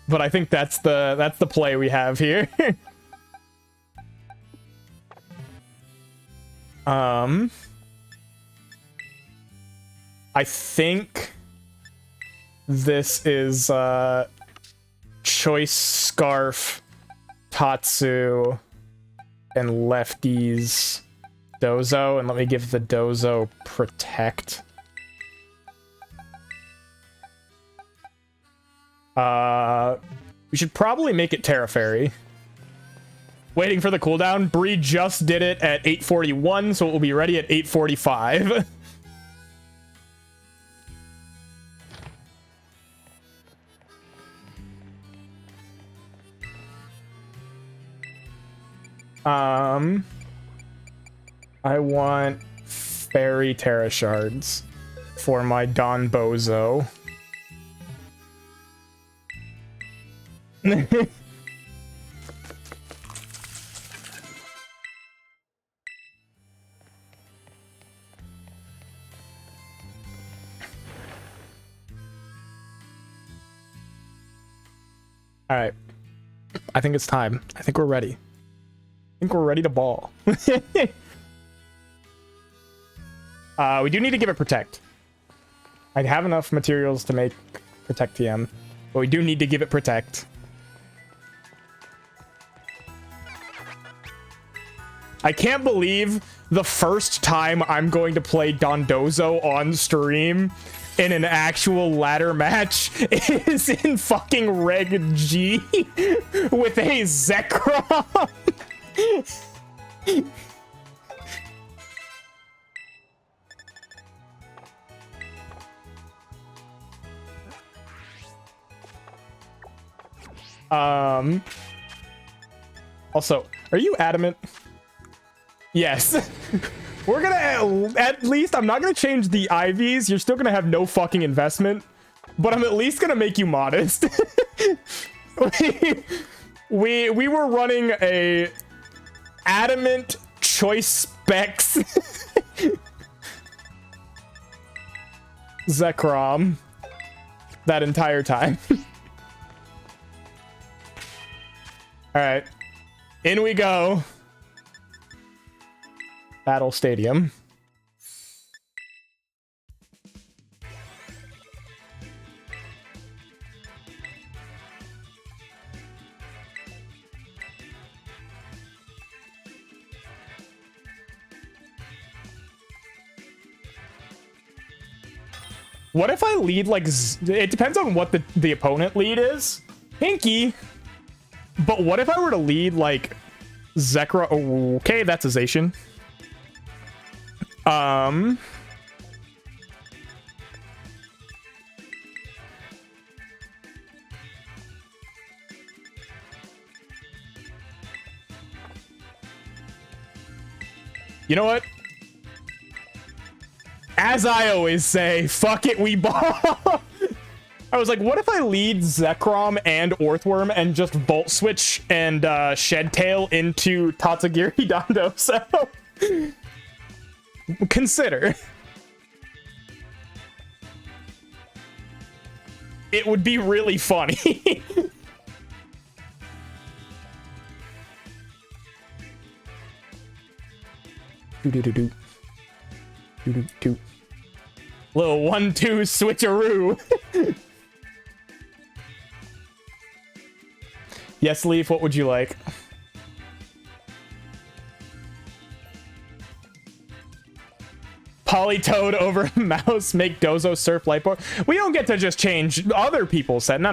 But I think that's the play we have here. I think this is Choice Scarf, Tatsu, and Lefty's Dozo, and let me give the Dozo Protect. We should probably make it Terra Fairy. Waiting for the cooldown. Bree just did it at 8:41, so it will be ready at 8:45. I want Fairy Terra Shards for my Don Bozo. All right. I think it's time. I think we're ready. I think we're ready to ball. We do need to give it Protect. I have enough materials to make Protect TM, but we do need to give it Protect. I can't believe the first time I'm going to play Dondozo on stream in an actual ladder match is in fucking Reg G with a Zekrom. Also, are you adamant? Yes. We're gonna, at least, I'm not gonna change the IVs. You're still gonna have no fucking investment, but I'm at least gonna make you modest. We were running a adamant choice specs Zekrom that entire time. All right, in we go. Battle Stadium. What if I lead like it depends on what the opponent lead is. Pinky. But what if I were to lead like Zekrom? Oh, okay, that's a Zacian. You know what? As I always say, fuck it, we ball. I was like, what if I lead Zekrom and Orthworm and just Volt Switch and Shed Tail into Tatsugiri Dondoso? Consider. It would be really funny. Do-do-do-do. Do-do-do. Little 1-2 switcheroo. Yes, Leaf, what would you like? Polytoad over mouse, make Dozo surf lightboard. We don't get to just change other people's set. No.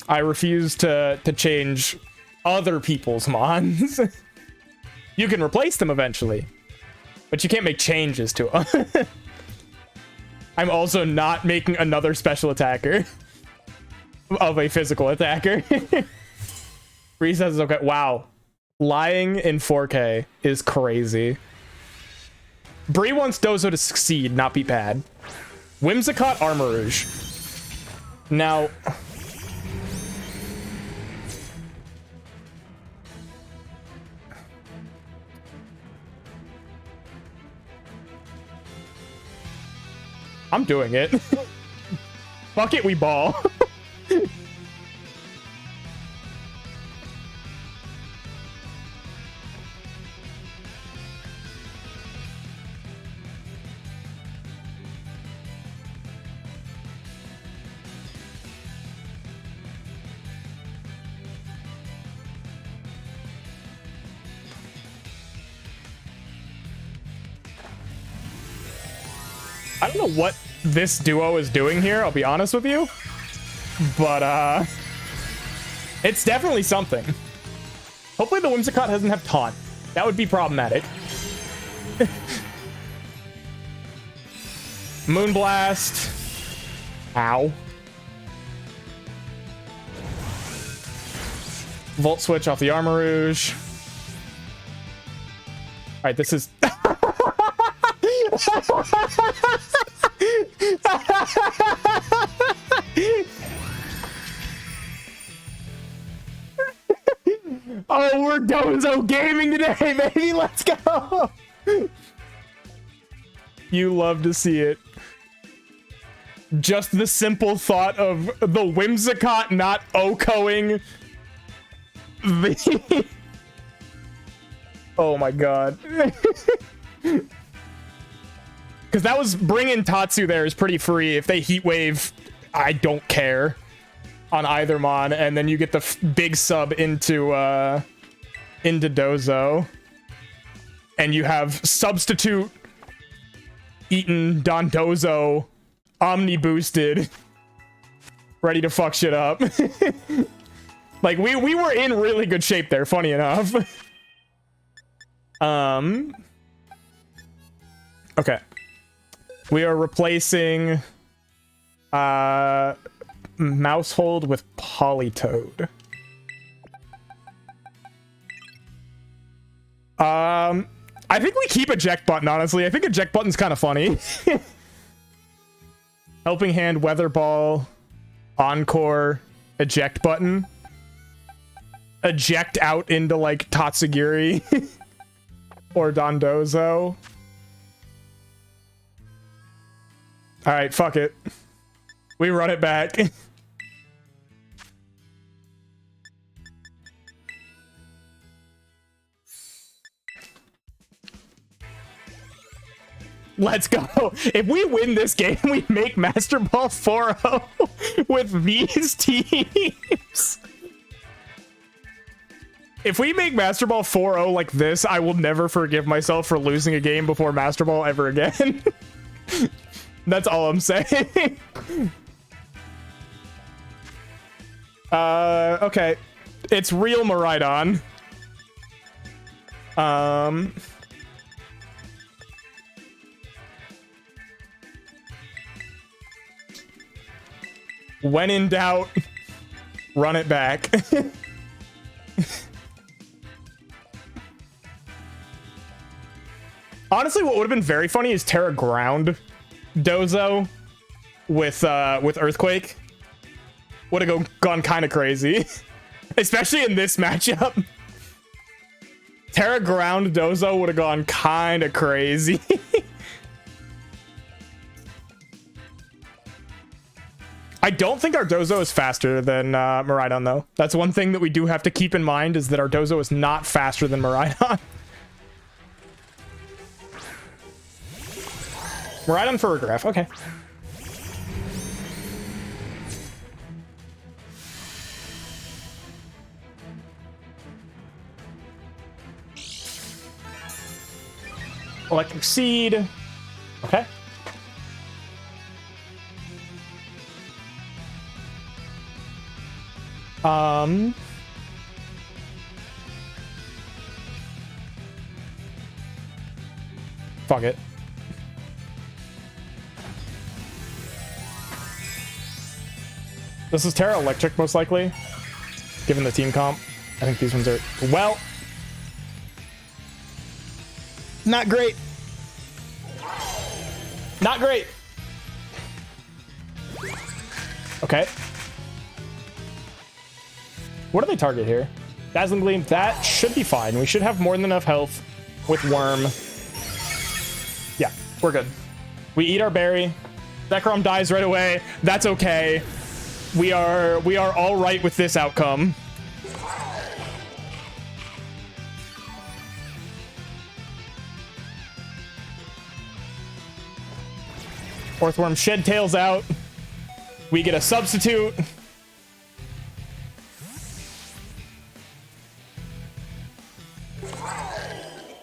I refuse to change other people's mons. You can replace them eventually, but you can't make changes to them. I'm also not making another special attacker of a physical attacker. Recess is okay. Wow. Lying in 4K is crazy. Bree wants Dozo to succeed, not be bad. Whimsicott Armourouge. Now... I'm doing it. Fuck it, we ball. I don't know what this duo is doing here, I'll be honest with you. But, it's definitely something. Hopefully the Whimsicott doesn't have Taunt. That would be problematic. Moonblast. Ow. Volt Switch off the Armourouge. Alright, this is... Oh, we're Dozo gaming today, baby. Let's go. You love to see it. Just the simple thought of the Whimsicott not OHKOing the... Oh my god. Because that was bringing Tatsu there is pretty free. If they Heat Wave, I don't care on either mon, and then you get the big sub into Dozo, and you have substitute Eaton Dondozo Omni boosted, ready to fuck shit up. Like we were in really good shape there. Funny enough. Okay. We are replacing Mousehold with Polytoad. I think we keep eject button, honestly. I think eject button's kind of funny. Helping Hand, Weather Ball, Encore, eject button. Eject out into like Tatsugiri or Dondozo. All right, fuck it. We run it back. Let's go. If we win this game, we make Master Ball 4-0 with these teams. If we make Master Ball 4-0 like this, I will never forgive myself for losing a game before Master Ball ever again. That's all I'm saying. Okay. It's real Miraidon. When in doubt, run it back. Honestly, what would have been very funny is Terra Ground Dozo with Earthquake. Would have gone kind of crazy. Especially in this matchup. Terra Ground Dozo would have gone kind of crazy. I don't think our Dozo is faster than Miraidon, though. That's one thing that we do have to keep in mind, is that our Dozo is not faster than Miraidon. Miraidon for Regraph, okay. Electric Seed. Okay. Fuck it. This is Terra Electric, most likely, given the team comp. I think these ones are, well, not great. Not great. Okay. What do they target here? Dazzling Gleam. That should be fine. We should have more than enough health with Worm. Yeah, we're good. We eat our berry. Zekrom dies right away. That's okay. We are all right with this outcome. Earthworm Shed Tails out. We get a substitute.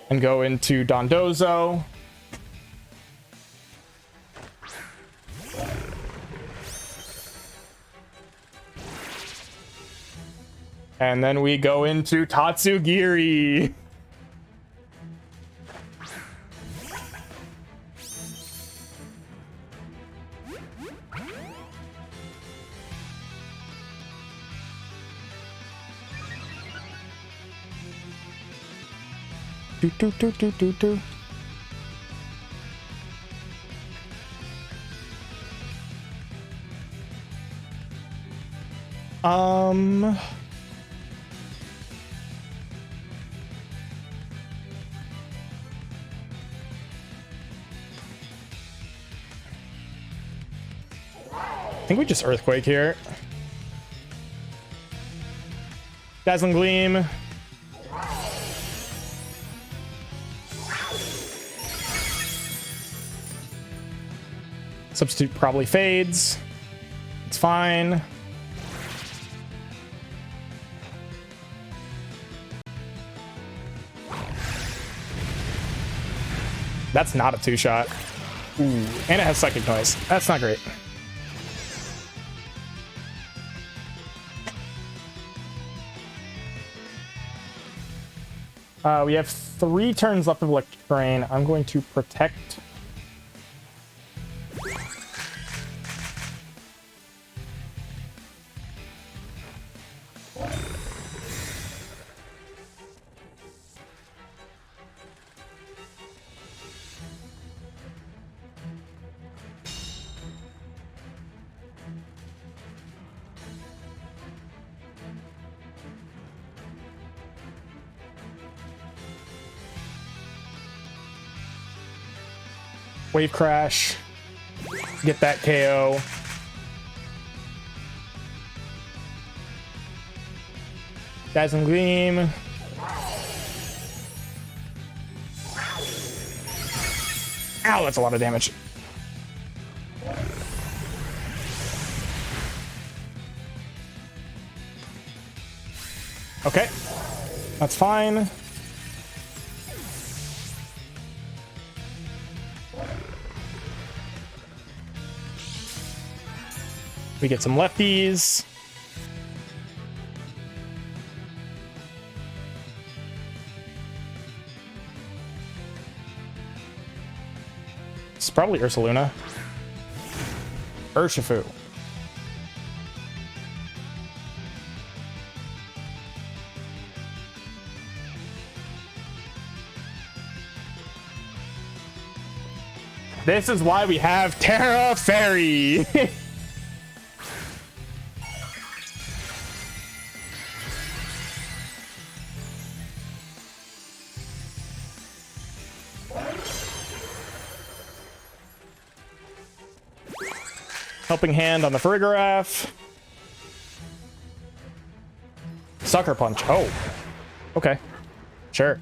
And go into Dondozo. And then we go into Tatsugiri. Do, do, do, do, do, do. I think we just Earthquake here. Dazzling Gleam. Substitute probably fades. It's fine. That's not a two-shot. Ooh, and it has Psychic Noise. That's not great. We have 3 turns left of Electric Terrain. I'm going to protect. Wave Crash. Get that KO. Dazzling Gleam. Ow, that's a lot of damage. Okay. That's fine. We get some lefties. It's probably Ursaluna. Urshifu. This is why we have Terra Fairy. Helping Hand on the Farigiraf. Sucker Punch. Oh. Okay. Sure.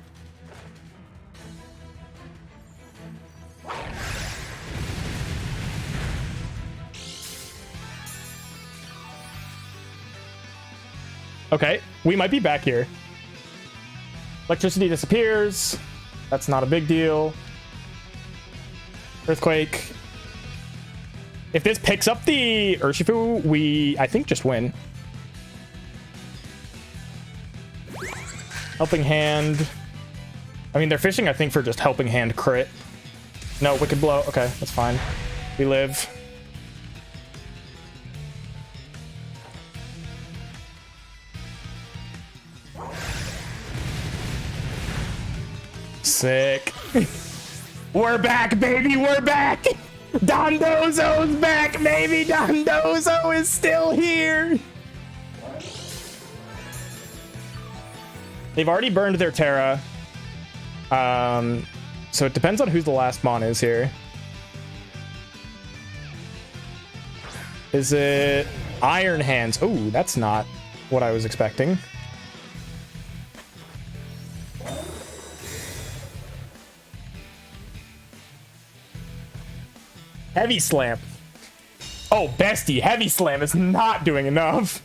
Okay. We might be back here. Electricity disappears. That's not a big deal. Earthquake. If this picks up the Urshifu, we, I think, just win. Helping Hand. I mean, they're fishing, I think, for just Helping Hand crit. No, Wicked Blow. Okay, that's fine. We live. Sick. We're back, baby. We're back. Dondozo's back, baby! Dondozo is still here! They've already burned their Terra. So it depends on who the last Mon is here. Is it Iron Hands? Oh, that's not what I was expecting. Heavy Slam. Oh, bestie, Heavy Slam is not doing enough.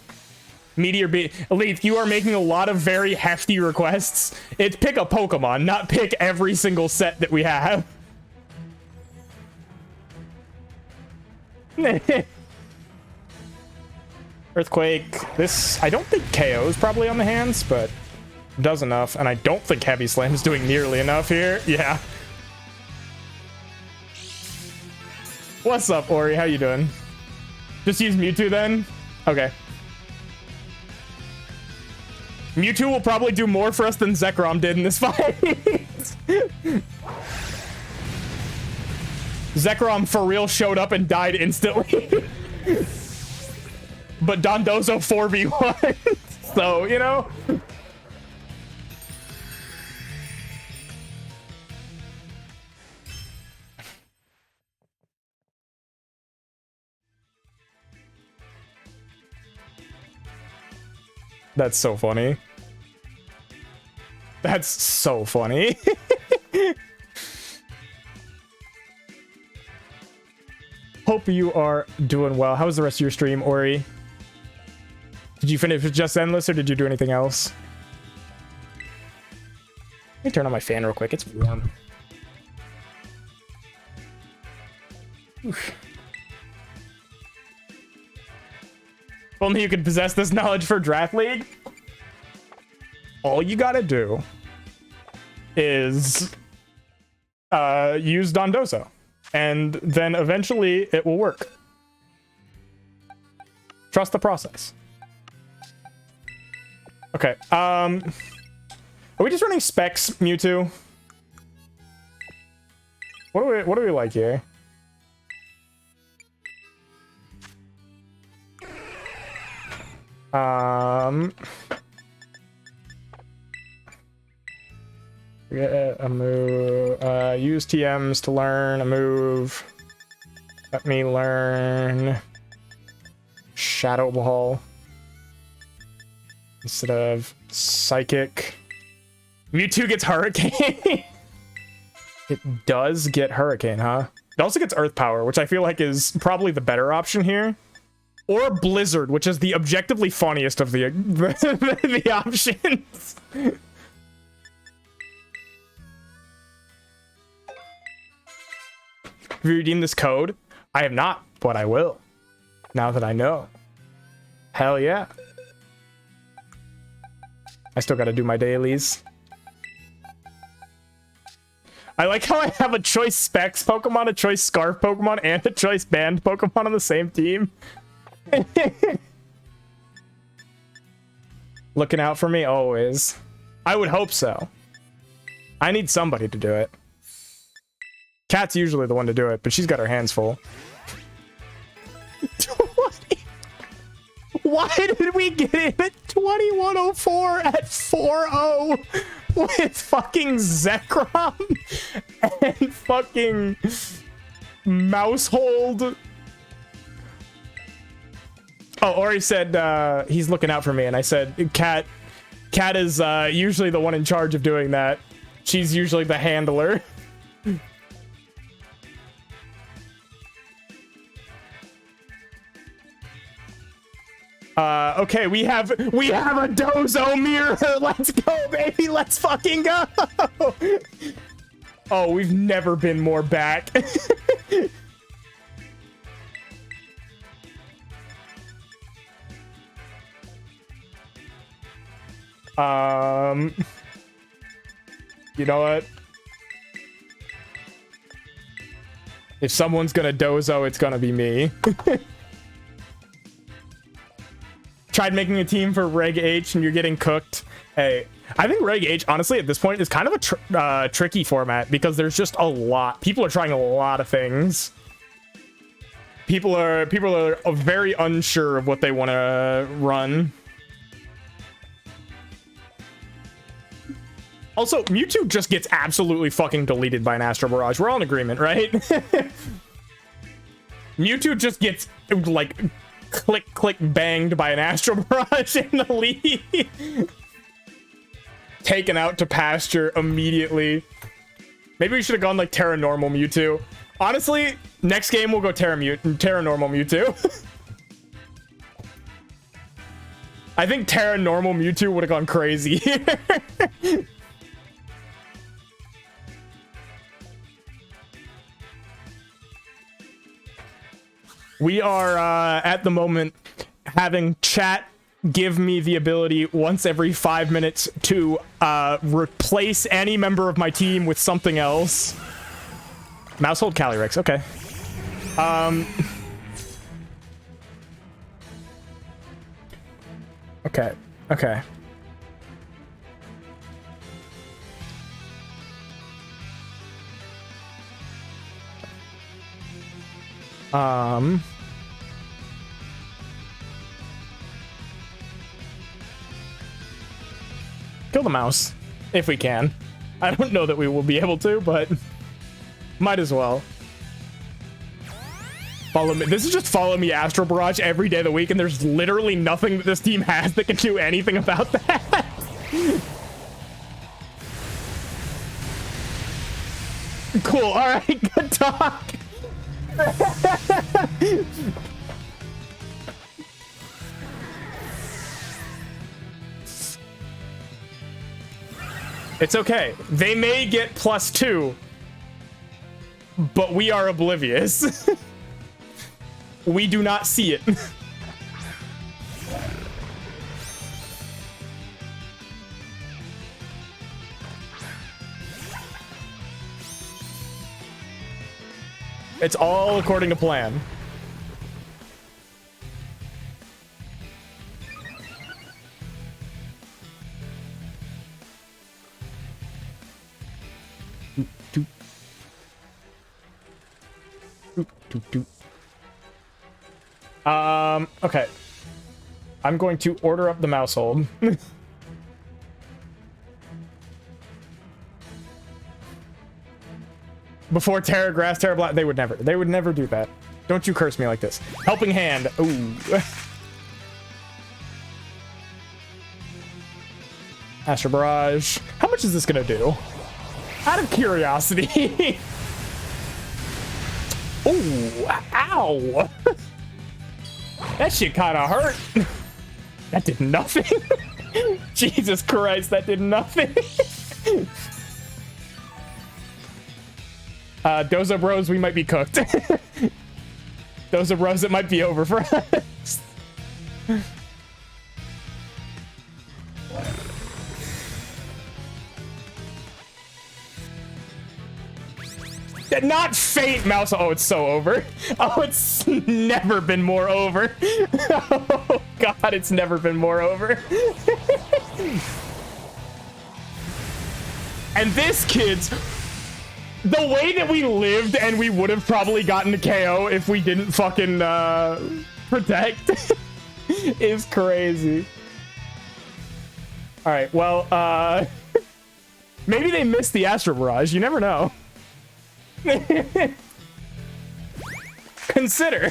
Meteor Beam. Elite, you are making a lot of very hefty requests. It's pick a Pokemon, not pick every single set that we have. Earthquake. This, I don't think KO is probably on the hands, but does enough. And I don't think Heavy Slam is doing nearly enough here. Yeah. What's up, Ori? How you doing? Just use Mewtwo then? Okay. Mewtwo will probably do more for us than Zekrom did in this fight. Zekrom for real showed up and died instantly. But Dondozo 4v1. So, you know. That's so funny. That's so funny. Hope you are doing well. How was the rest of your stream, Ori? Did you finish with Just Endless or did you do anything else? Let me turn on my fan real quick. It's warm. Oof. If only you could possess this knowledge for Draft League. All you gotta do is use Dondozo, and then eventually it will work. Trust the process. Okay. Are we just running Specs Mewtwo? What do we like here? A move. Use TMs to learn a move. Let me learn Shadow Ball instead of Psychic. Mewtwo gets Hurricane. It does get Hurricane, huh? It also gets Earth Power, which I feel like is probably the better option here. Or Blizzard, which is the objectively funniest of the the options. Have you redeemed this code? I have not, but I will. Now that I know. Hell yeah. I still gotta do my dailies. I like how I have a choice Specs Pokemon, a choice Scarf Pokemon, and a choice Band Pokemon on the same team. Looking out for me always. I would hope so. I need somebody to do it. Kat's usually the one to do it, but she's got her hands full. Why did we get in at 2104 at 4-0 with fucking Zekrom and fucking Mousehold? Oh, Ori said he's looking out for me, and I said Kat is usually the one in charge of doing that. She's usually the handler. Okay, we have a Dozo mirror. Let's go, baby. Let's fucking go. Oh, we've never been more back. You know what? If someone's gonna Dozo, it's gonna be me. Tried making a team for Reg H and you're getting cooked. Hey, I think Reg H, honestly, at this point is kind of a tricky format because there's just a lot. People are trying a lot of things. People are very unsure of what they want to run. Also, Mewtwo just gets absolutely fucking deleted by an Astro Barrage. We're all in agreement, right? Mewtwo just gets, like, click banged by an Astro Barrage in the lead. Taken out to pasture immediately. Maybe we should have gone like Terra Normal Mewtwo. Honestly, next game we'll go Terra Normal Mewtwo. I think Terra Normal Mewtwo would have gone crazy here. We are, at the moment, having chat give me the ability once every 5 minutes to replace any member of my team with something else. Mousehold Calyrex, okay. Okay. Kill the mouse, if we can. I don't know that we will be able to, but might as well. Follow me. This is just follow me Astro Barrage every day of the week, and there's literally nothing that this team has that can do anything about that. Cool. All right. Good talk. It's okay. They may get +2, but we are oblivious. We do not see it. It's all according to plan. Okay. I'm going to order up the Mousehold. Before Terra Grass, Terra Black, they would never do that. Don't you curse me like this. Helping Hand. Ooh. Astro Barrage. How much is this gonna do? Out of curiosity. Ooh, ow. That shit kind of hurt. That did nothing. Jesus Christ, that did nothing. Dozo Bros, we might be cooked. Dozo Bros, it might be over for us. Not Fate Mouse. Oh, it's so over. Oh, it's never been more over. Oh, God, it's never been more over. And this, kids, the way that we lived and we would have probably gotten to KO if we didn't fucking protect is crazy. All right, well, maybe they missed the Astro Barrage. You never know. Consider.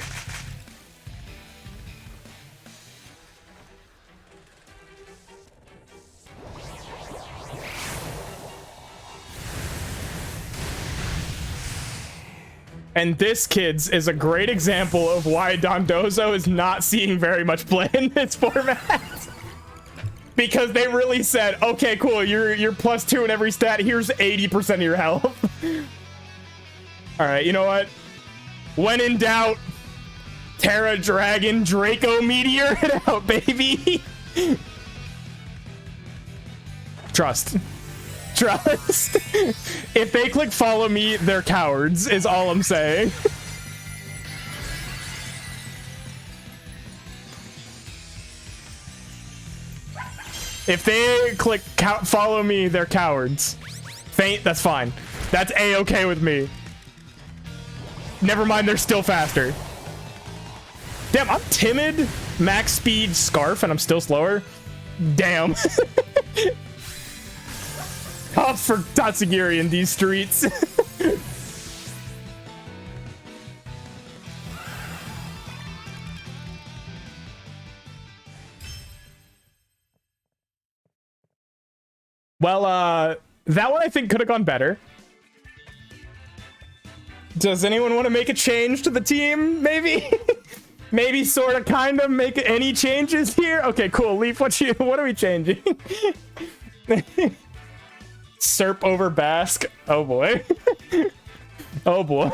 And this, kids, is a great example of why Dondozo is not seeing very much play in this format. Because they really said, okay, cool, you're +2 in every stat. Here's 80% of your health. All right, you know what? When in doubt, Terra Dragon Draco Meteor it out, baby. Trust. Trust. If they click follow me, they're cowards, is all I'm saying. If they click follow me, they're cowards. Faint, that's fine. That's A-okay with me. Never mind, they're still faster. Damn, I'm timid, max speed, Scarf, and I'm still slower. Damn. Tough for Tatsugiri in these streets. Well, that one I think could have gone better. Does anyone want to make a change to the team? Maybe? Maybe sort of kind of make any changes here? Okay, cool. Leaf, what are we changing? Serp over Bask. Oh boy. Oh boy.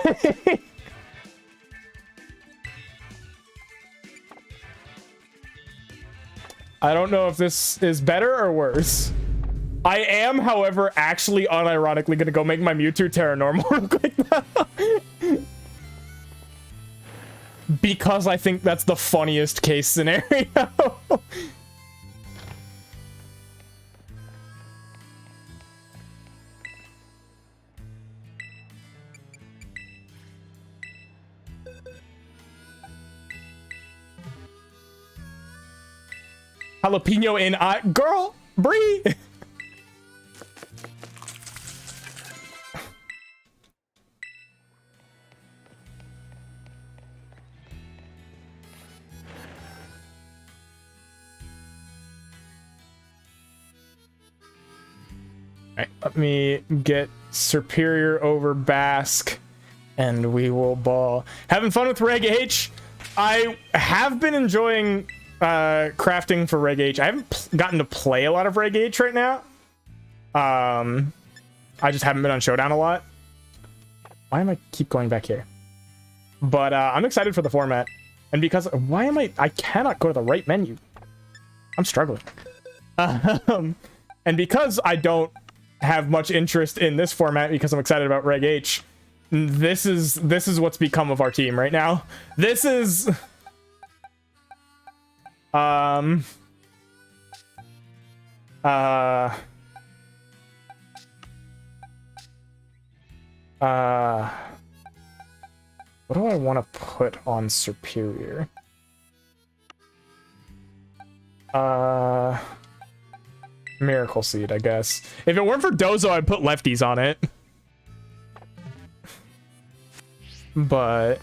I don't know if this is better or worse. I am, however, actually unironically gonna go make my Mewtwo Terra Normal real quick now. Because I think that's the funniest case scenario. Jalapeno in girl, Bree. Alright, let me get Superior over Bask, and we will ball. Having fun with Reg H. I have been enjoying crafting for Reg H. I haven't gotten to play a lot of Reg H right now. I just haven't been on Showdown a lot. Why am I keep going back here? But I'm excited for the format. And because I cannot go to the right menu. I'm struggling. And because I don't have much interest in this format because I'm excited about Reg H, this is what's become of our team right now. This is what do I want to put on Superior? Miracle Seed, I guess. If it weren't for Dozo, I'd put lefties on it. but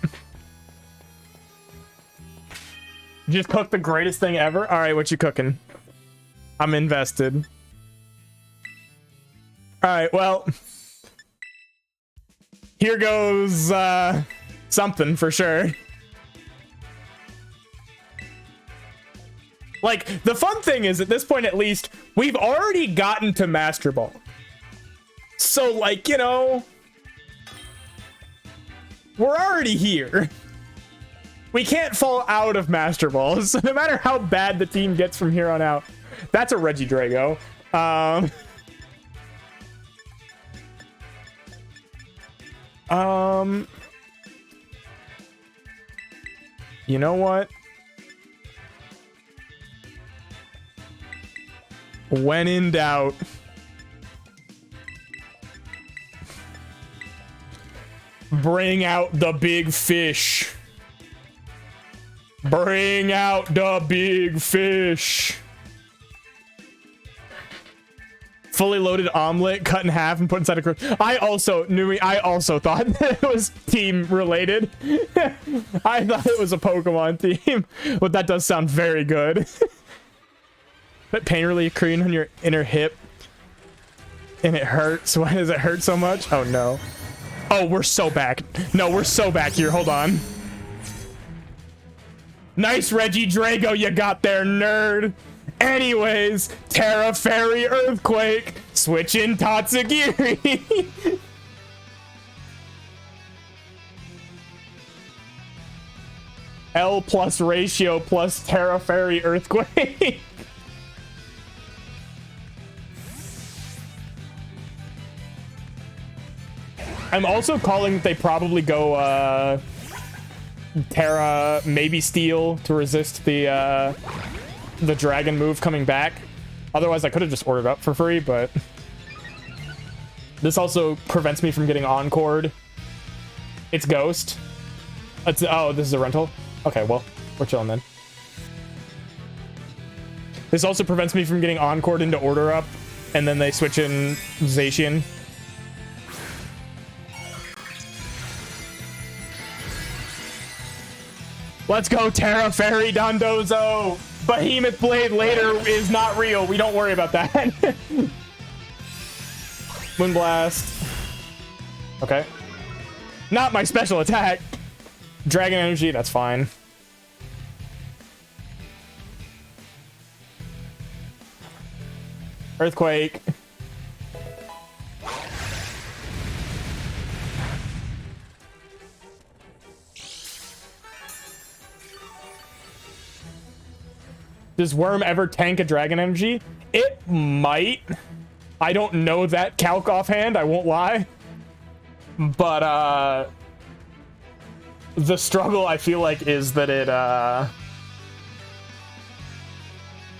just cooked the greatest thing ever. All right, what you cooking? I'm invested. All right, well, here goes something for sure. Like, the fun thing is, at this point at least, we've already gotten to Master Ball. So, like, you know, we're already here. We can't fall out of Master Balls, so no matter how bad the team gets from here on out. That's a Regidrago. You know what? When in doubt, bring out the big fish. Bring out the big fish. Fully loaded omelet, cut in half and put inside a crook. I also thought that it was team related. I thought it was a Pokemon team, but that does sound very good. That pain relief cream on your inner hip, and it hurts. Why does it hurt so much? Oh no. Oh, we're so back. No, we're so back here. Hold on. Nice Regidrago you got there, nerd. Anyways, Terra Fairy Earthquake, switching Tatsugiri. L plus ratio plus Terra Fairy Earthquake. I'm also calling that they probably go Terra, maybe Steel to resist the dragon move coming back. Otherwise, I could have just ordered up for free, but this also prevents me from getting encored. It's Ghost. Oh, this is a rental? Okay, well, we're chilling then. This also prevents me from getting encored into order up, and then they switch in Zacian. Let's go, Terra Fairy Dondozo! Behemoth Blade later is not real. We don't worry about that. Moonblast. Okay. Not my special attack. Dragon Energy, that's fine. Earthquake. Does Worm ever tank a Dragon Energy? It might. I don't know that calc offhand, I won't lie. But, the struggle, I feel like, is that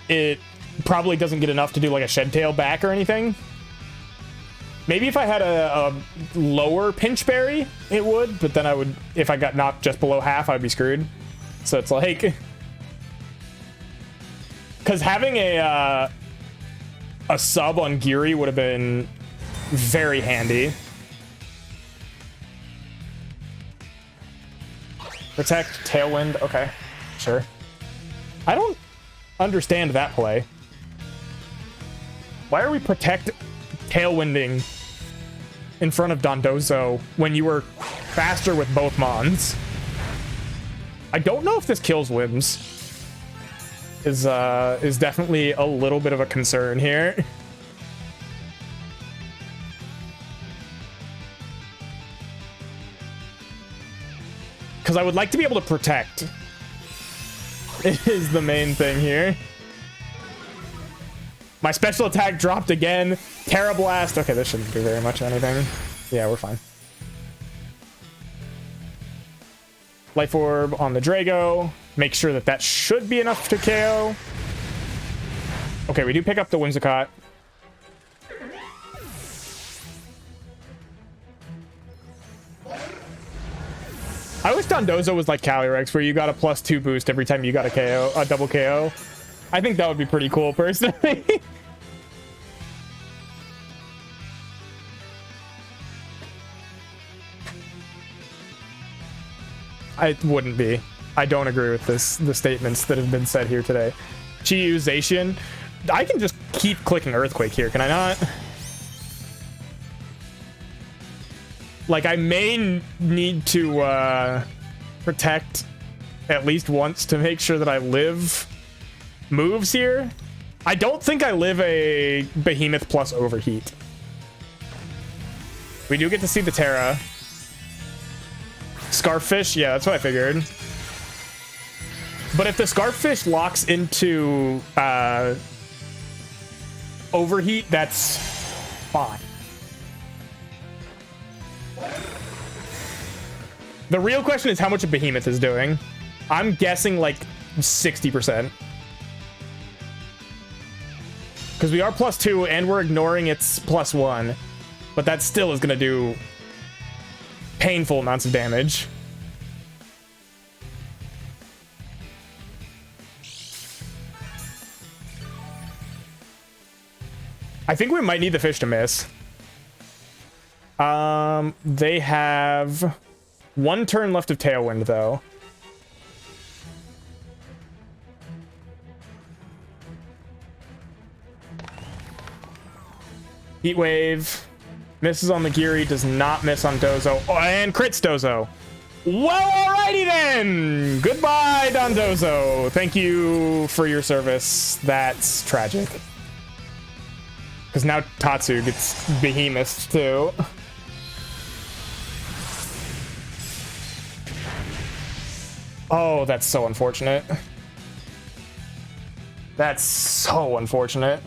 it probably doesn't get enough to do, like, a Shed Tail back or anything. Maybe if I had a lower Pinch Berry, it would, but then I would, if I got knocked just below half, I'd be screwed. So it's like... Because having a sub on Geary would have been very handy. Protect, Tailwind, okay, sure. I don't understand that play. Why are we Protect Tailwinding in front of Dondozo when you were faster with both Mons? I don't know if this kills Wims. Is definitely a little bit of a concern here. Because I would like to be able to protect. It is the main thing here. My special attack dropped again. Terra Blast. Okay, this shouldn't do very much of anything. Yeah, we're fine. Life Orb on the Drago. Make sure that that should be enough to KO. Okay, we do pick up the Whimsicott. I wish Dondozo was like Calyrex, where you got a +2 boost every time you got a KO, a double KO. I think that would be pretty cool, personally. I wouldn't be. I don't agree with the statements that have been said here today. Chiyu Zacian. I can just keep clicking Earthquake here, can I not? Like, I may need to protect at least once to make sure that I live moves here. I don't think I live a Behemoth plus Overheat. We do get to see the Terra. Scarfish, yeah, that's what I figured. But if the Scarfish locks into Overheat, that's fine. The real question is how much a Behemoth is doing. I'm guessing like 60%. Because we are +2 and we're ignoring its +1. But that still is going to do painful amounts of damage. I think we might need the fish to miss. They have 1 turn left of Tailwind, though. Heat Wave. Misses on the Geary, does not miss on Dozo. Oh, and crits Dozo. Well, alrighty then. Goodbye, Don Dozo. Thank you for your service. That's tragic. Because now Tatsu gets Behemoth, too. Oh, that's so unfortunate. That's so unfortunate.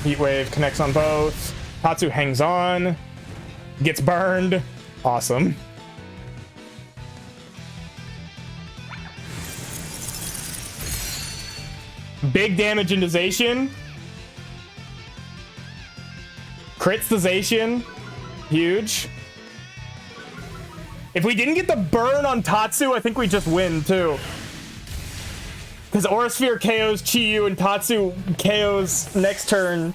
Heat Wave connects on both. Tatsu hangs on. Gets burned. Awesome. Big damage into Zacian. Crits the Zacian. Huge. If we didn't get the burn on Tatsu, I think we just win, too. Because Aura Sphere KOs Chiyu and Tatsu KOs next turn.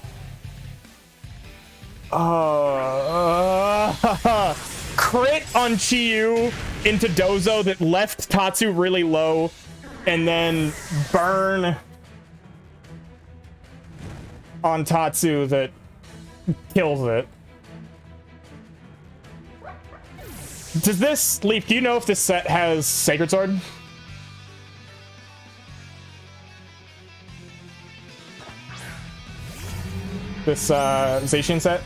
Crit on Chiyu into Dozo that left Tatsu really low. And then burn on Tatsu that kills it. Does this, Leaf, do you know if this set has Sacred Sword? This Zacian set?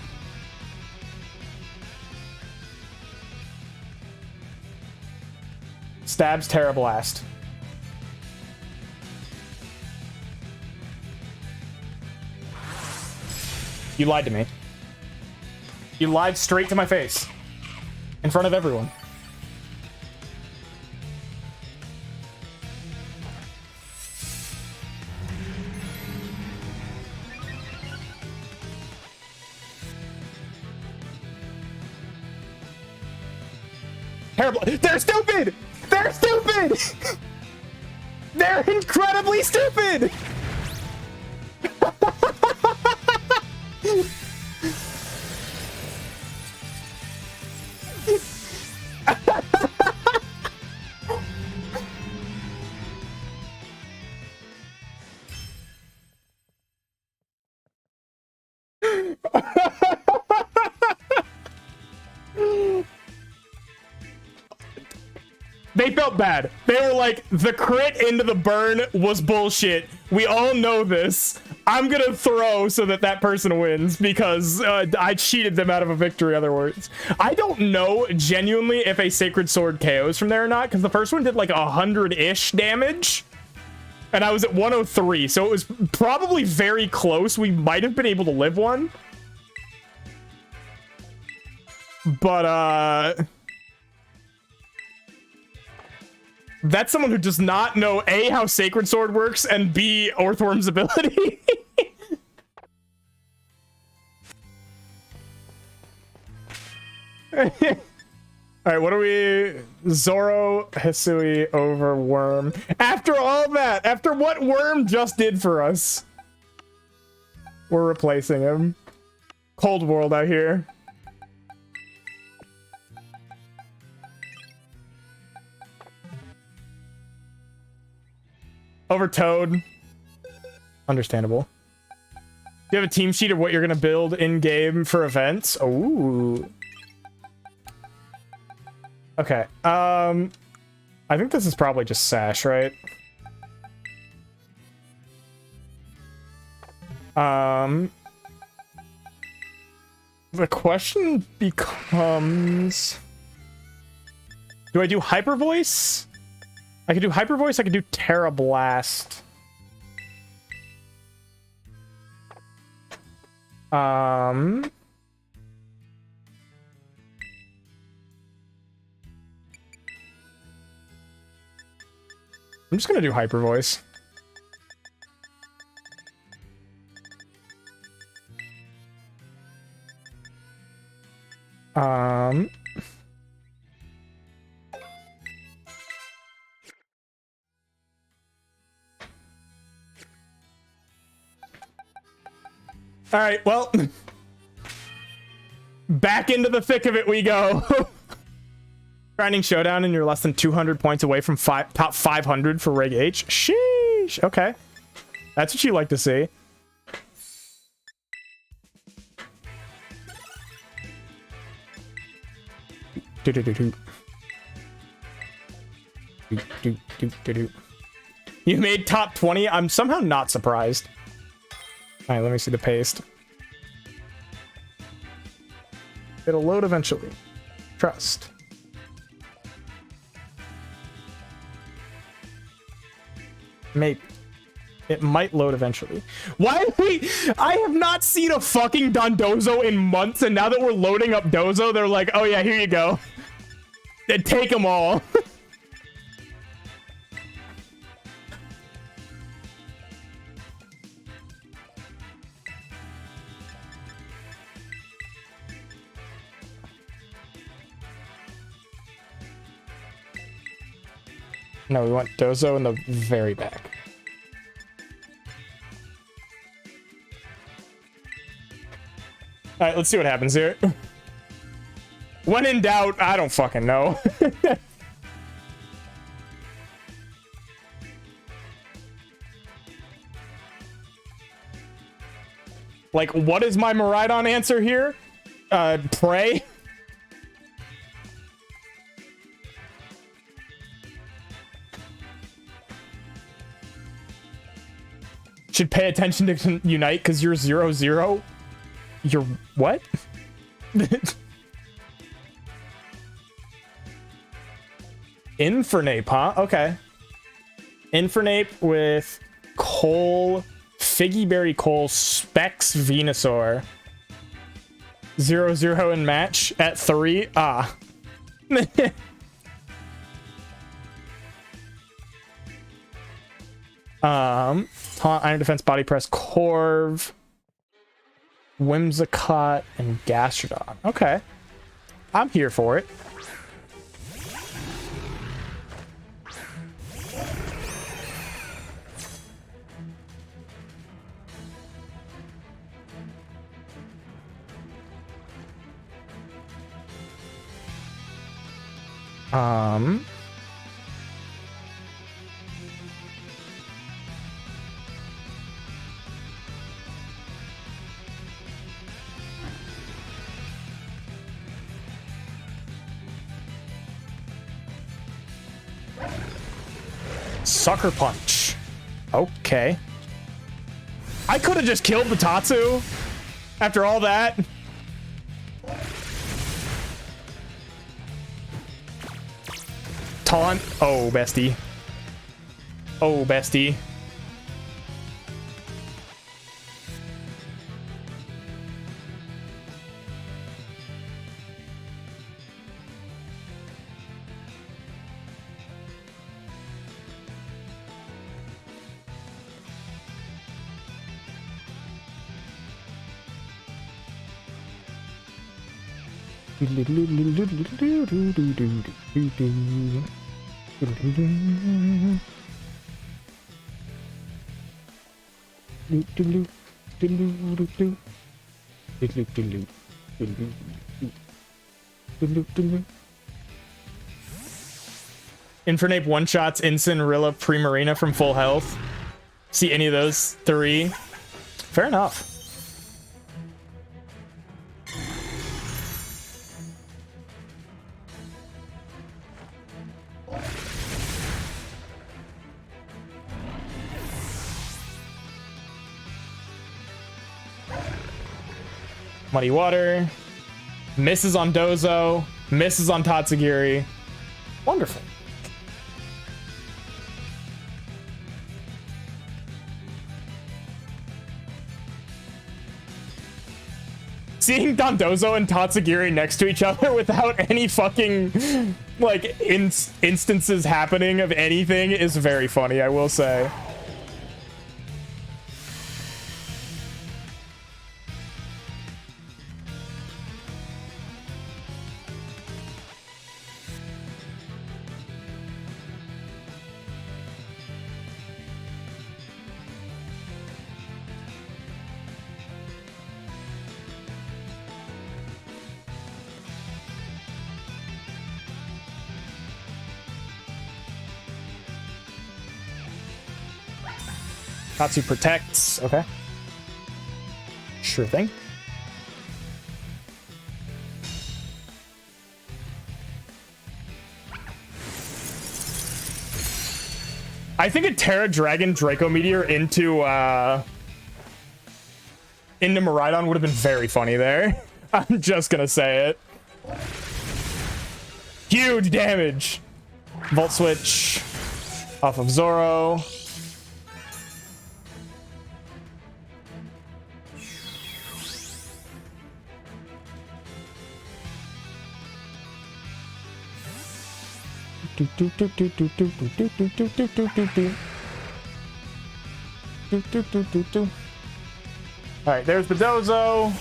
Stabs Terra Blast. You lied to me. You lied straight to my face. In front of everyone. Terrible. They're stupid! They're stupid! They're incredibly stupid! They felt bad. They were like, the crit into the burn was bullshit. We all know this. I'm gonna throw so that that person wins because I cheated them out of a victory otherwise. I don't know genuinely if a Sacred Sword KOs from there or not, because the first one did like 100-ish damage. And I was at 103, so it was probably very close. We might have been able to live one. But, that's someone who does not know A, how Sacred Sword works, and B, Orthworm's ability. All right, what are we? Zoro Hisui over Worm. After all that, after what Worm just did for us, we're replacing him. Cold World out here. Over Toad. Understandable. Do you have a team sheet of what you're gonna build in game for events? Ooh. Okay. I think this is probably just Sash, right? The question becomes, do I do Hyper Voice? I could do Hyper Voice, I could do Terra Blast. I'm just gonna do Hyper Voice. All right, well, back into the thick of it we go. Grinding Showdown and you're less than 200 points away from top 500 for Reg H. Sheesh. Okay. That's what you like to see. You made top 20? I'm somehow not surprised. All right, let me see the paste. It'll load eventually. Trust. Maybe. It might load eventually. Why? Wait, I have not seen a fucking Dondozo in months, and now that we're loading up Dozo, they're like, oh yeah, here you go. Then take them all. No, we want Dozo in the very back. All right, let's see what happens here. When in doubt, I don't fucking know. Like, what is my Miraidon answer here? Pray? Should pay attention to Unite because you're 0-0. You're what? Infernape, huh? Okay. Infernape with Coal, Figgy Berry Coal, Specs Venusaur. 0-0 in match at 3. Ah. Taunt, Iron Defense, Body Press, Corv, Whimsicott, and Gastrodon. Okay. I'm here for it. Sucker Punch. Okay. I could have just killed the Tatsu after all that. Taunt. Oh, bestie. Oh, bestie. Infernape one-shots Ensign, Rilla, Primarina from full health. See any of those three? Fair enough. Muddy Water. Misses on Dozo. Misses on Tatsugiri. Wonderful. Seeing Dondozo and Tatsugiri next to each other without any fucking, like, instances happening of anything is very funny, I will say. Tatsu protects. Okay. Sure thing. I think a Terra Dragon Draco Meteor into Miraidon would have been very funny there. I'm just gonna say it. Huge damage. Volt Switch off of Zoro. Alright, there's the Dozo.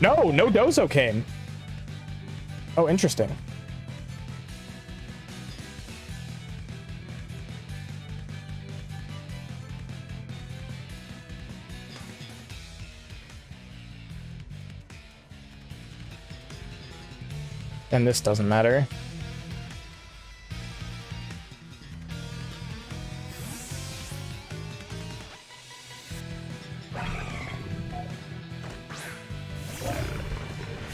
No Dozo came. Oh, interesting. And this doesn't matter.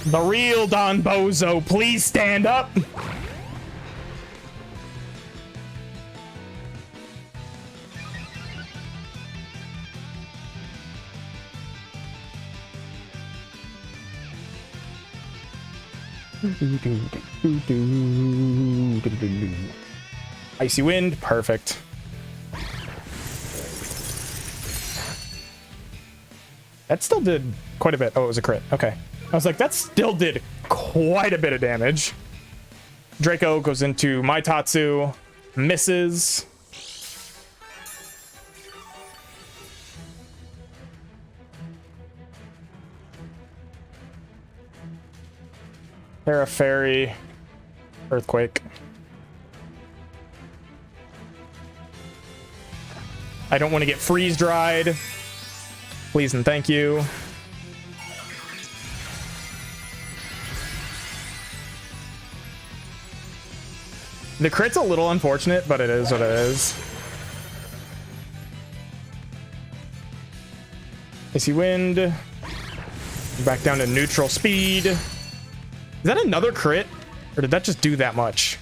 The real Don Bozo, please stand up. Icy Wind, perfect. That still did quite a bit. Oh, it was a crit. Okay. I was like, that still did quite a bit of damage. Draco goes into my Tatsu, misses. Terra Fairy, Earthquake. I don't want to get freeze dried. Please and thank you. The crit's a little unfortunate, but it is what it is. Icy Wind. Back down to neutral speed. Is that another crit? Or did that just do that much?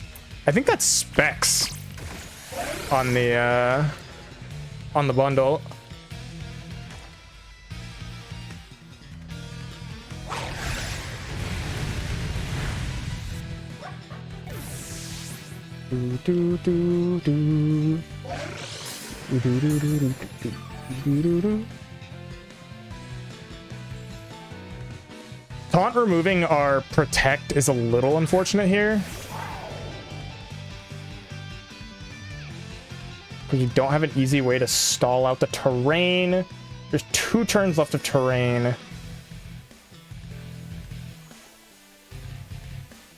I think that's specs on the bundle. Taunt removing our protect is a little unfortunate here. Because you don't have an easy way to stall out the terrain. There's 2 turns left of terrain.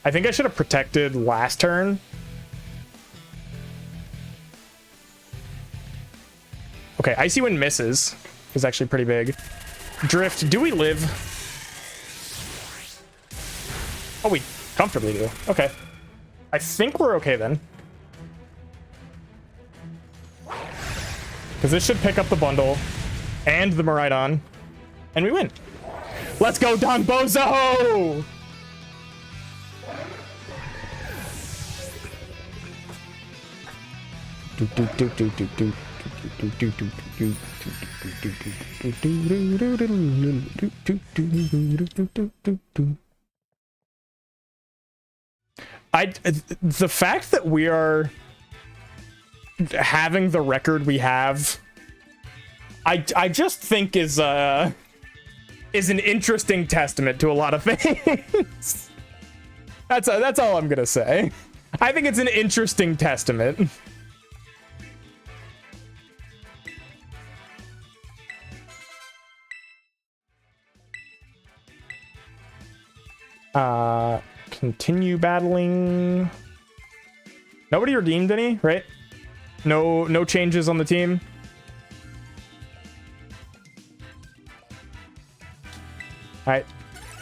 I think I should have protected last turn. Okay, Icy Wind misses. Is actually pretty big. Drift, do we live? Oh, we comfortably do. Okay. I think we're okay then. Because this should pick up the bundle and the Miraidon. And we win. Let's go, Don Bozo! The fact that we are having the record we have, I just think is an interesting testament to a lot of things. That's all I'm gonna say. I think it's an interesting testament. Continue battling. Nobody redeemed any, right? No changes on the team. All right,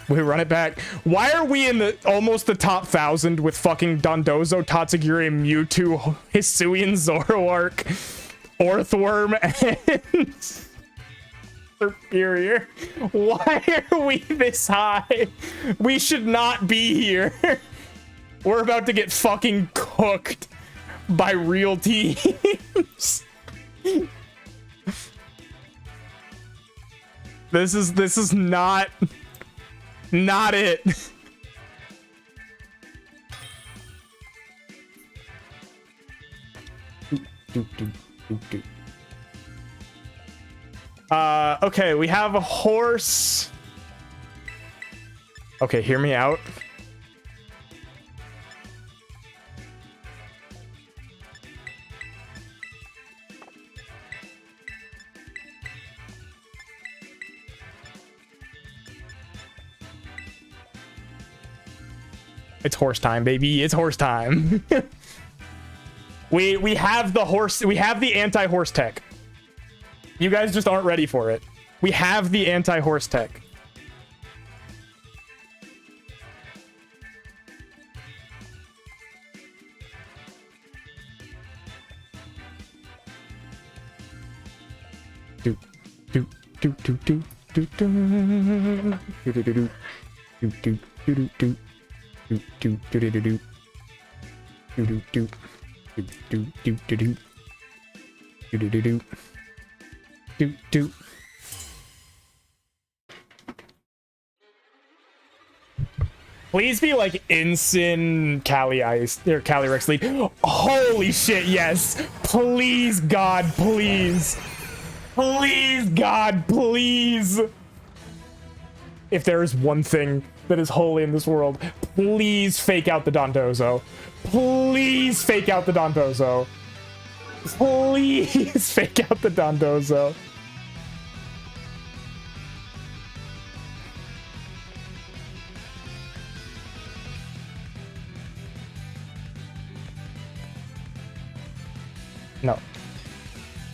we run it back. Why are we in the almost the top 1,000 with fucking Dondozo, Tatsugiri, Mewtwo, Hisuian, Zoroark, Orthworm, and Superior? Why are we this high? We should not be here. We're about to get fucking cooked by real teams. This is not it. Okay, we have a horse. Okay, hear me out. It's horse time, baby. It's horse time. we have the horse. We have the anti-horse tech. You guys just aren't ready for it. We have the anti-horse tech. Do do do do do do do do do do do do do do do. Do do do do do do do do do do do do do do do do do do. Please be like Ensign Cali Ice or Calyrex lead. Holy shit, yes. Please, God, please. Please, God, please. If there is one thing that is holy in this world, please fake out the Dondozo. Please fake out the Dondozo. Please fake out the Dondozo. No.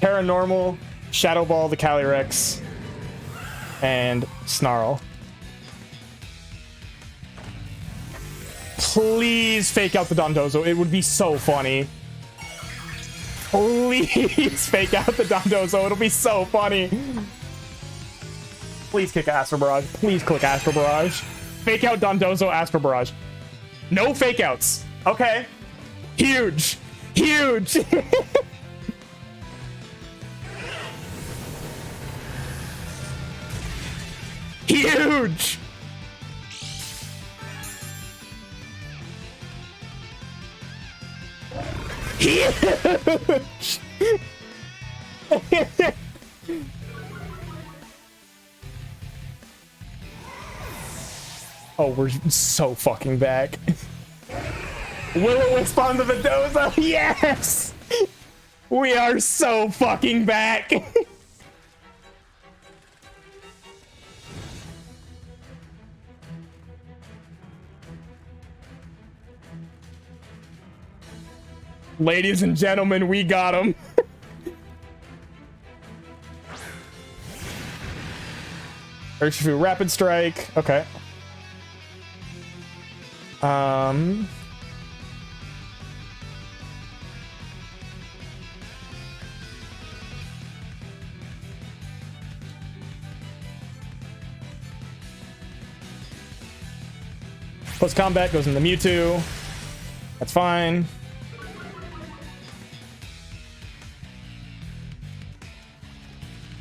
Paranormal, Shadow Ball the Calyrex, and Snarl. Please fake out the Dondozo. It would be so funny. Please fake out the Dondozo. It'll be so funny. Please kick Astro Barrage. Please click Astro Barrage. Fake out Dondozo, Astro Barrage. No fake outs. Okay. Huge. Huge. Huge. Huge. Oh, we're so fucking back. Will-O-Wisp on the Mendoza. Yes! We are so fucking back. Ladies and gentlemen, we got him. Urshifu Rapid Strike. Okay. Post combat goes into Mewtwo. That's fine.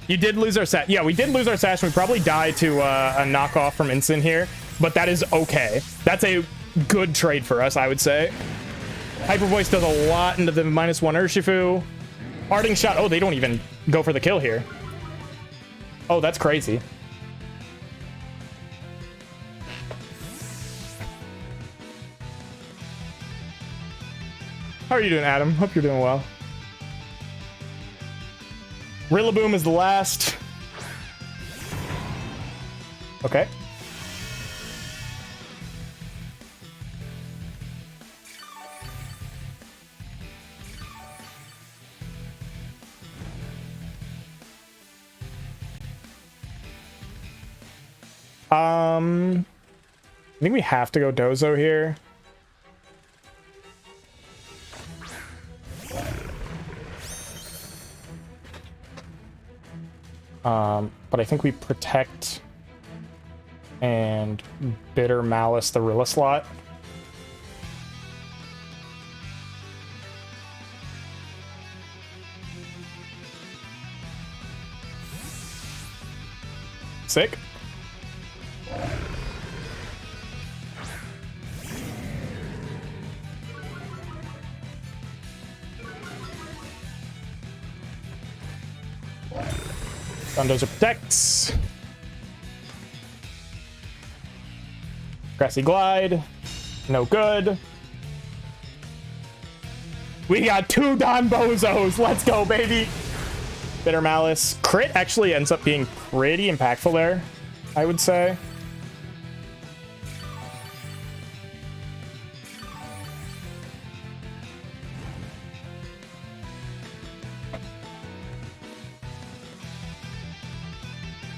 You did lose our sash. Yeah, we did lose our sash. We probably died to a knockoff from Instant here, but that is okay. That's a good trade for us, I would say. Hyper Voice does a lot into the -1 Urshifu. Parting Shot. Oh, they don't even go for the kill here. Oh, that's crazy. How are you doing, Adam? Hope you're doing well. Rillaboom is the last. Okay. I think we have to go Dozo here. But I think we protect and Bitter Malice the Rilla slot. Sick. Gundozer protects. Grassy Glide. No good. We got 2 Don Bozos. Let's go, baby. Bitter Malice. Crit actually ends up being pretty impactful there, I would say.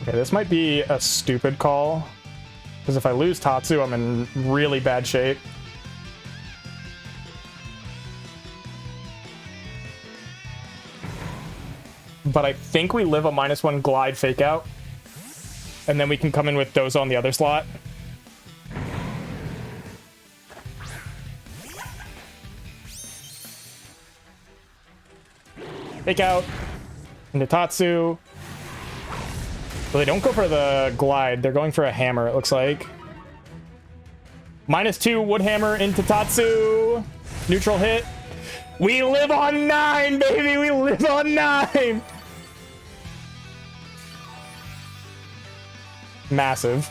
Okay, this might be a stupid call, because if I lose Tatsu, I'm in really bad shape. But I think we live a -1 Glide Fake Out, and then we can come in with Dozo on the other slot. Fake Out into Tatsu. So they don't go for the Glide. They're going for a Hammer, it looks like. -2 Wood Hammer into Tatsu. Neutral hit. We live on 9, baby! We live on 9! Massive.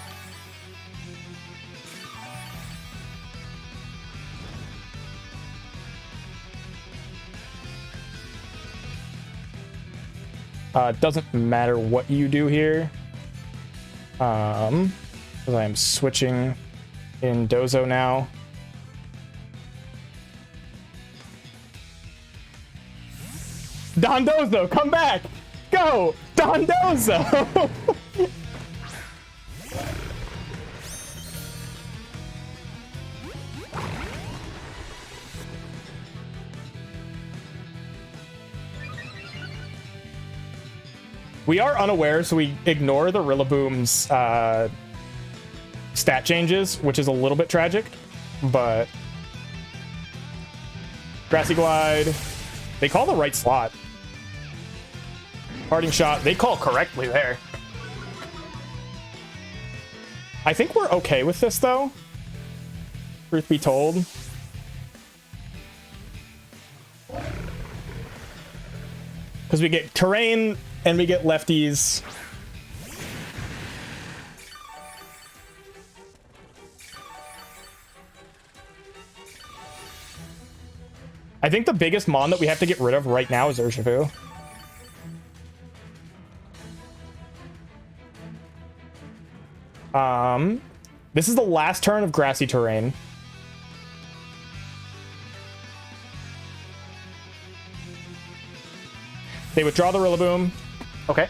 It doesn't matter what you do here. Because I am switching in Dozo now. Don Dozo, come back! Go! Don Dozo! We are unaware, so we ignore the Rillaboom's stat changes, which is a little bit tragic, but... Grassy Glide. They call the right slot. Parting Shot. They call correctly there. I think we're okay with this, though. Truth be told. Because we get terrain... and we get lefties. I think the biggest mon that we have to get rid of right now is Urshifu. This is the last turn of Grassy Terrain. They withdraw the Rillaboom. Okay.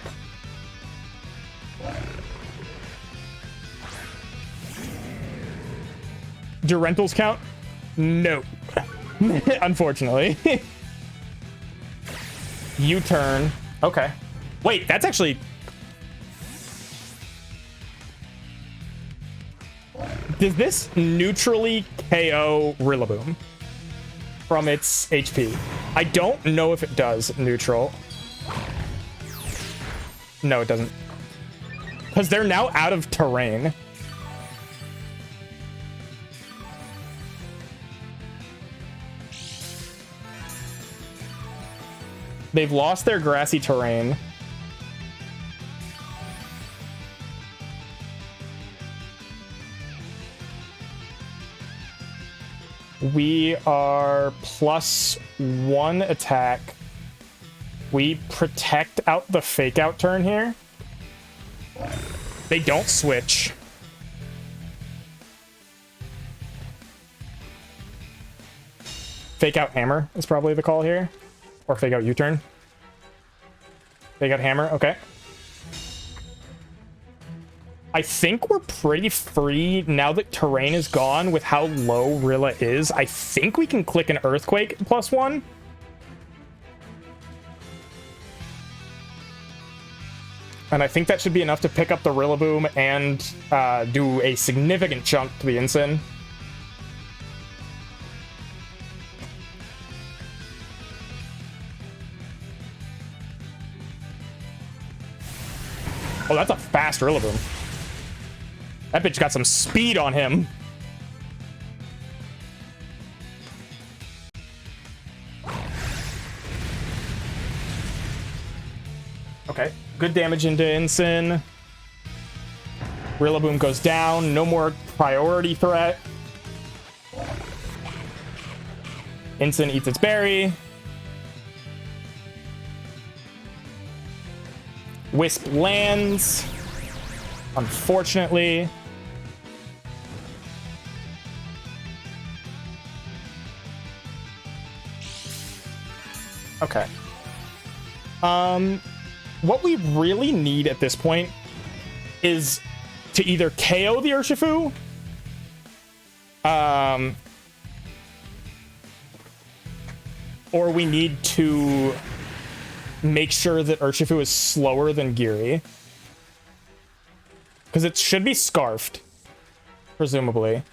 Do rentals count? No. Unfortunately. U-turn. Okay. Wait, that's actually... Does this neutrally KO Rillaboom from its HP? I don't know if it does neutral. No, it doesn't. Because they're now out of terrain. They've lost their grassy terrain. We are +1 attack. We protect out the fake out turn here. They don't switch. Fake out hammer is probably the call here. Or fake out U-turn. Fake out hammer, okay. I think we're pretty free now that terrain is gone with how low Rilla is. I think we can click an earthquake +1. And I think that should be enough to pick up the Rillaboom and do a significant chunk to the Ensign. Oh, that's a fast Rillaboom. That bitch got some speed on him. Okay, good damage into Ensign. Rillaboom goes down. No more priority threat. Ensign eats its berry. Wisp lands. Unfortunately. Okay. What we really need at this point is to either KO the Urshifu, or we need to make sure that Urshifu is slower than Geary. Because it should be Scarfed, presumably.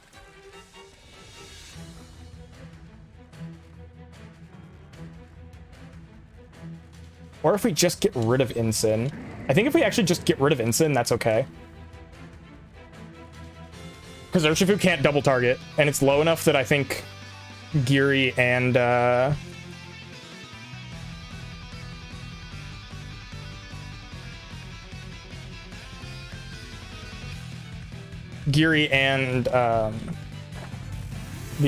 Or if we just get rid of Ensign. I think if we actually just get rid of Ensign, that's okay. Because Urshifu can't double target, and it's low enough that I think Geary and the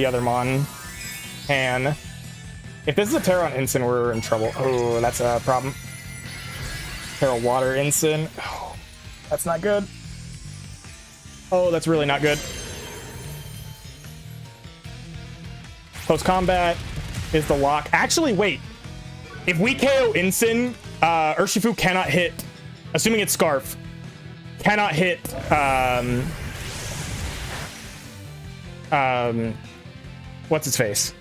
other Mon can. If this is a Terra on Ensign, we're in trouble. Oh, that's a problem. Terra Water Ensign. Oh, that's not good. Oh, that's really not good. Close combat is the lock. Actually, wait. If we KO Ensign, Urshifu cannot hit, assuming it's Scarf, cannot hit what's his face?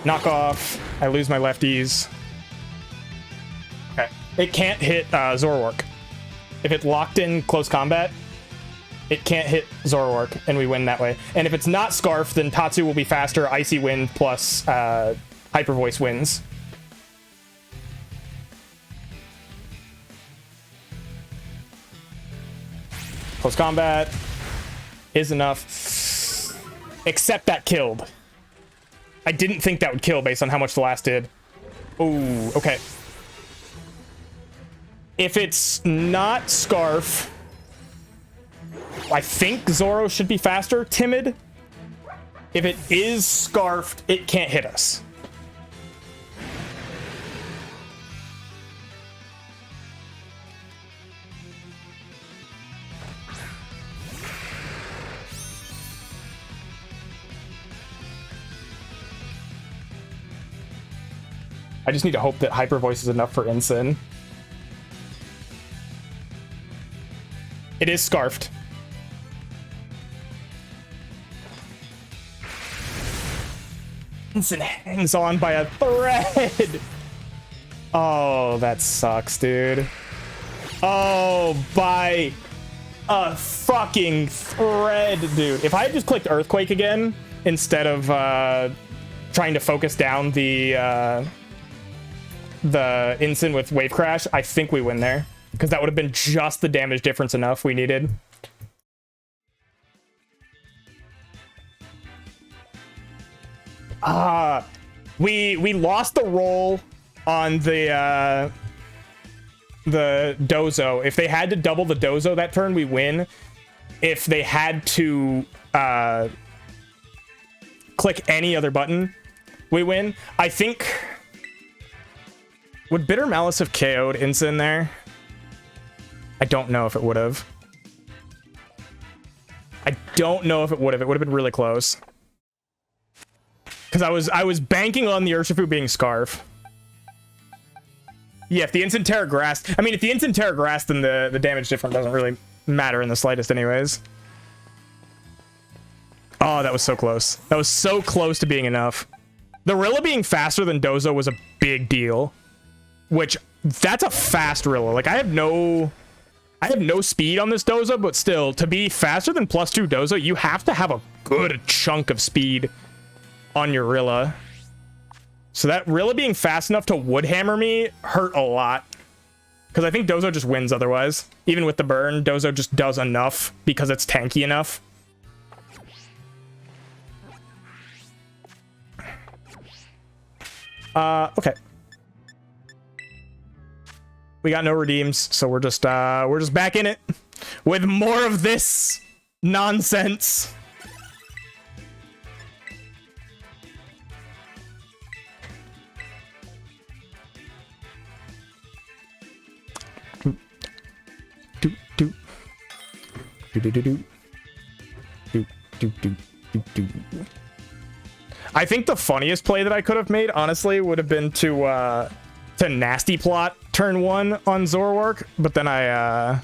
Knock off. I lose my lefties. Okay. It can't hit Zoroark. If it's locked in close combat, it can't hit Zoroark, and we win that way. And if it's not Scarf, then Tatsu will be faster. Icy Wind plus Hyper Voice wins. Close combat is enough. Except that killed. I didn't think that would kill based on how much the last did. Oh, okay. If it's not Scarf, I think Zoro should be faster. Timid. If it is Scarfed, it can't hit us. I just need to hope that Hyper Voice is enough for Ensign. It is scarfed. Ensign hangs on by a thread. Oh, that sucks, dude. Oh, by a fucking thread, dude. If I had just clicked Earthquake again instead of trying to focus down the Ensign with Wave Crash, I think we win there. Because that would have been just the damage difference enough we needed. We lost the roll on the Dozo. If they had to double the Dozo that turn, we win. If they had to click any other button, we win. I think... Would Bitter Malice have KO'd Ensign there? I don't know if it would have. I don't know if it would have. It would have been really close. Because I was banking on the Urshifu being Scarf. Yeah, if the Ensign Terra Grass... I mean, if the Ensign Terra Grass, then the damage difference doesn't really matter in the slightest anyways. Oh, that was so close. That was so close to being enough. The Rilla being faster than Dozo was a big deal. Which, that's a fast Rilla. Like, I have no speed on this Dozo, but still, to be faster than +2 Dozo, you have to have a good chunk of speed on your Rilla. So that Rilla being fast enough to Woodhammer me hurt a lot. Because I think Dozo just wins otherwise. Even with the burn, Dozo just does enough because it's tanky enough. Okay. We got no redeems, so we're just back in it with more of this nonsense. I think the funniest play that I could have made, honestly, would have been to Nasty Plot turn 1 on Zoroark, but then I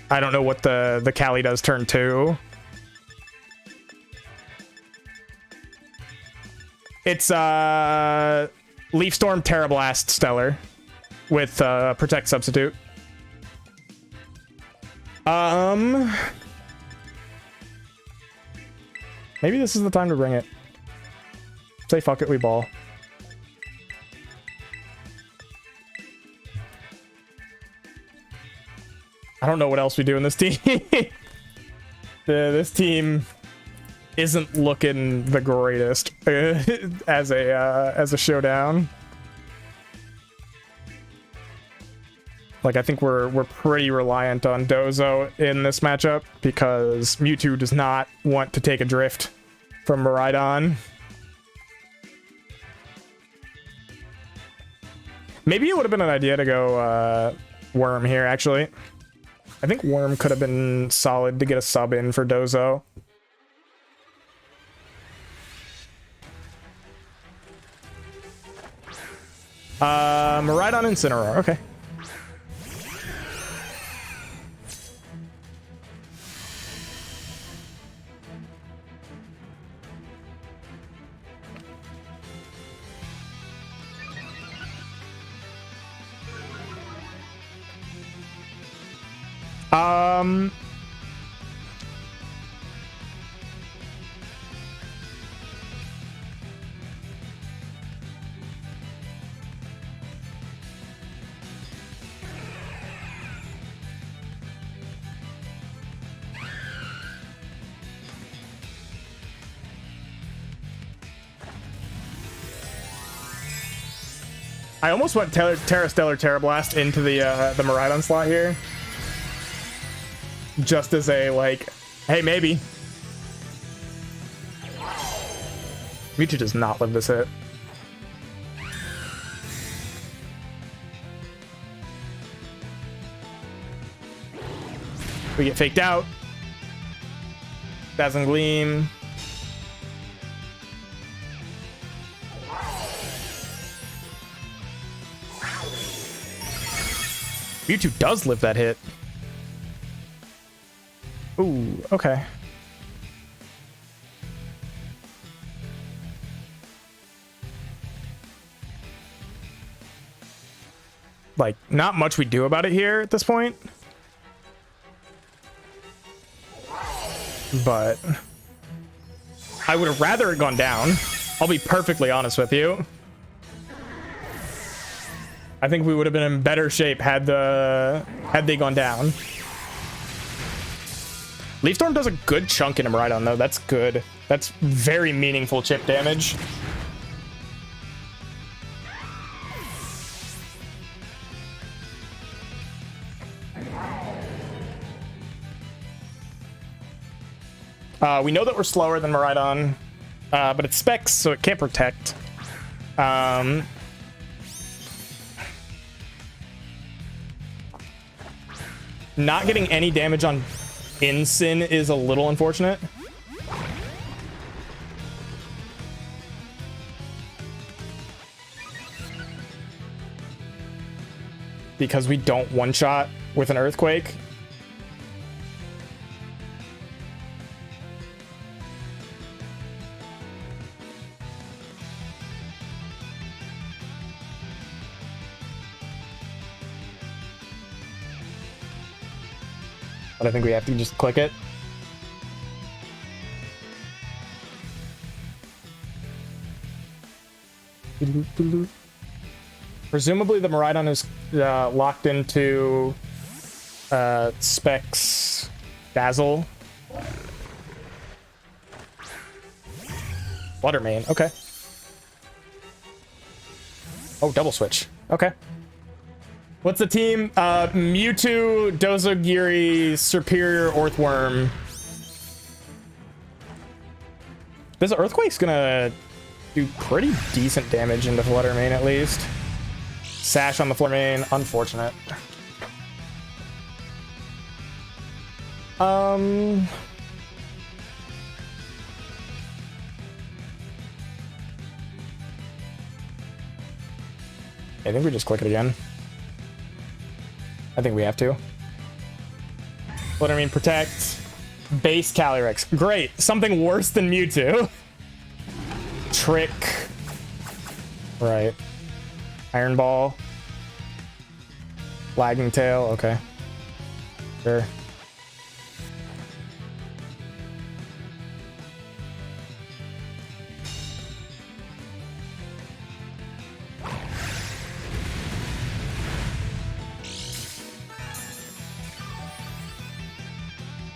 don't know what the Cali does turn 2. It's Leaf Storm, Terra Blast, Stellar with Protect Substitute. Maybe this is the time to bring it. Say fuck it, we ball. I don't know what else we do in this team. This team isn't looking the greatest as a showdown. Like, I think we're pretty reliant on Dozo in this matchup because Mewtwo does not want to take a drift from Miraidon. Maybe it would have been an idea to go Worm here, actually. I think Worm could have been solid to get a sub in for Dozo. Miraidon Incineroar, okay. I almost went Terra Stellar Terra Blast into the Miraidon slot here. Just as a, like, hey, maybe. Mewtwo does not live this hit. We get faked out. Dazzling Gleam. Mewtwo does live that hit. Ooh, okay. Like, not much we do about it here at this point. But I would have rather it gone down. I'll be perfectly honest with you. I think we would have been in better shape had they gone down. Leaf Storm does a good chunk in Miraidon though. That's good. That's very meaningful chip damage. We know that we're slower than Miraidon, but it's Specs, so it can't protect. Not getting any damage on Incin is a little unfortunate. Because we don't one-shot with an Earthquake. But I think we have to just click it. Presumably the Miraidon is locked into Specs Dazzle. Water Main, okay. Oh, double switch. Okay. What's the team? Mewtwo, Dozogiri, Superior, Earthworm. This Earthquake's gonna do pretty decent damage into Flutter Main at least. Sash on the Flutter Main, unfortunate. I think we just click it again. I think we have to. What I mean, protect. Base Calyrex. Great. Something worse than Mewtwo. Trick. Right. Iron Ball. Lagging Tail. Okay. Sure.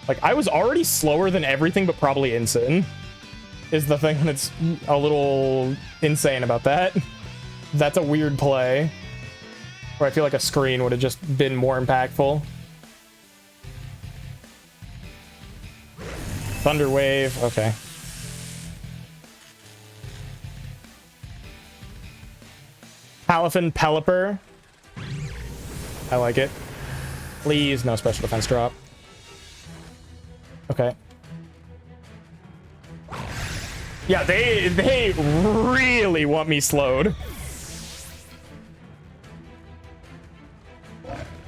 Like, I was already slower than everything, but probably Incin is the thing that's a little insane about that. That's a weird play. Where I feel like a screen would have just been more impactful. Thunder Wave, okay. Palafin Pelipper. I like it. Please, no special defense drop. Okay. Yeah, they really want me slowed.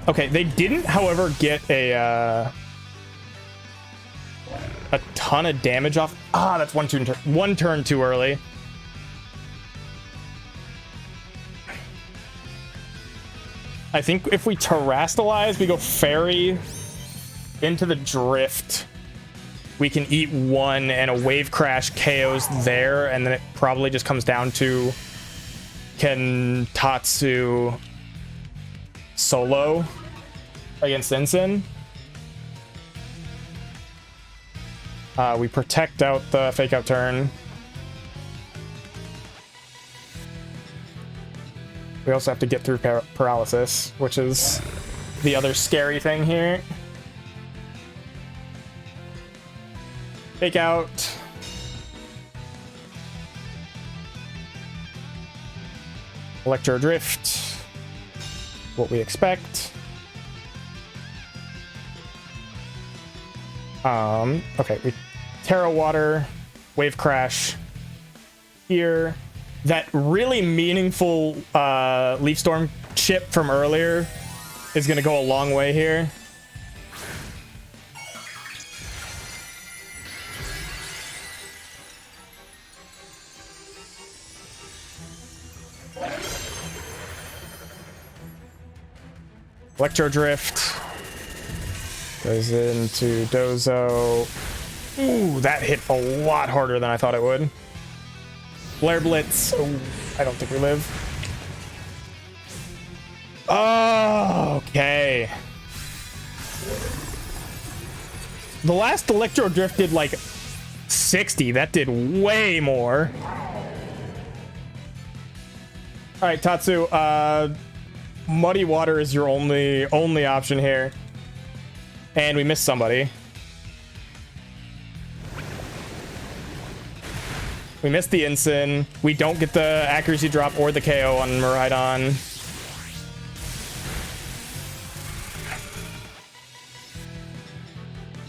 Okay, they didn't, however, get a ton of damage off. Ah, that's one turn too early. I think if we terrastalize, we go fairy into the drift. We can eat one and a wave crash KOs there, and then it probably just comes down to can Tatsu solo against Incin. We protect out the fake out turn. We also have to get through paralysis, which is the other scary thing here. Fake out. Electro Drift. What we expect. Okay, we Terra Water, Wave Crash here. That really meaningful Leaf Storm chip from earlier is going to go a long way here. Electro Drift goes into Dozo. Ooh, that hit a lot harder than I thought it would. Flare Blitz. Ooh, I don't think we live. Oh, okay. The last Electro Drift did like 60. That did way more. All right, Tatsu. Muddy Water is your only option here. And we missed somebody. We missed the Ensign. We don't get the accuracy drop or the KO on Miraidon.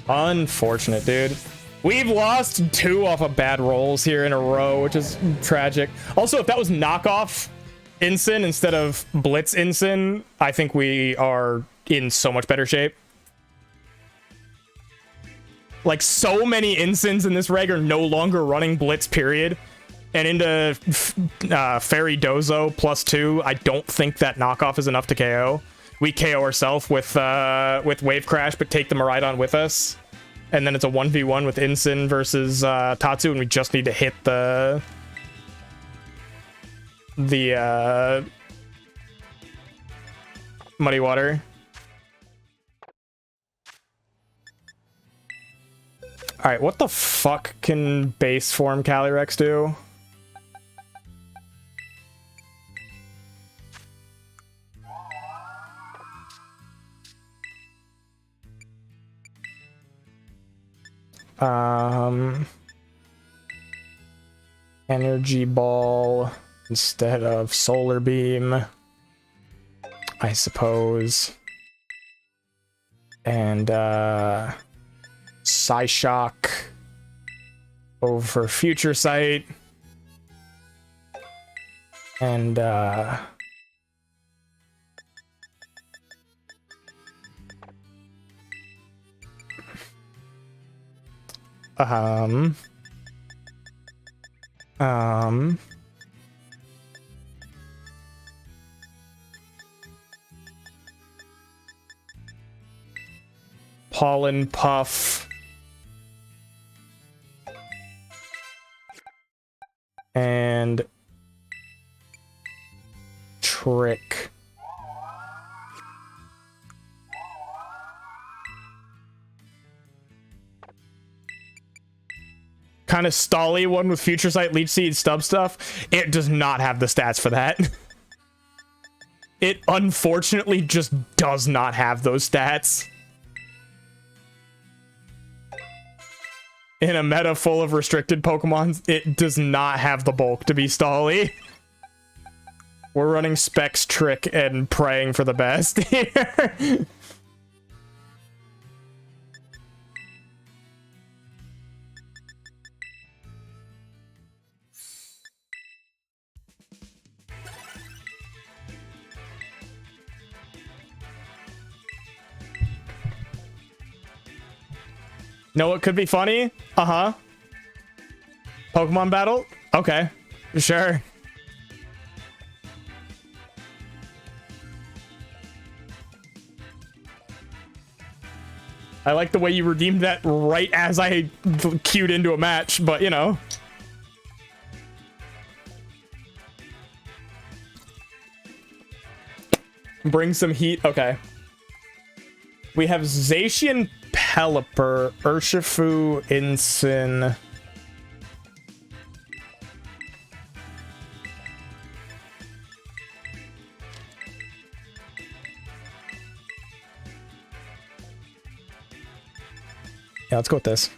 Unfortunate, dude. We've lost 2 off of bad rolls here in a row, which is tragic. Also, if that was knockoff Ensign instead of Blitz Ensign, I think we are in so much better shape. Like, so many Ensigns in this reg are no longer running Blitz, period. And into Fairy Dozo +2, I don't think that knockoff is enough to KO. We KO ourselves with Wave Crash, but take the Miraidon with us. And then it's a 1v1 with Ensign versus Tatsu, and we just need to hit the Muddy Water. All right, what the fuck can base form Calyrex do? Energy Ball instead of Solar Beam, I suppose. And Psyshock over Future Sight. And Pollen Puff and Trick. Kind of stally one with Future Sight, Leech Seed, Stub Stuff. It does not have the stats for that. It unfortunately just does not have those stats. In a meta full of restricted Pokemon, it does not have the bulk to be stally. We're running Specs, Trick, and praying for the best here. Know what could be funny? Uh-huh. Pokemon battle? Okay. Sure. I like the way you redeemed that right as I queued into a match, but you know. Bring some heat. Okay. We have Zacian, Pelipper, Urshifu, Ensign. Yeah, let's go with this.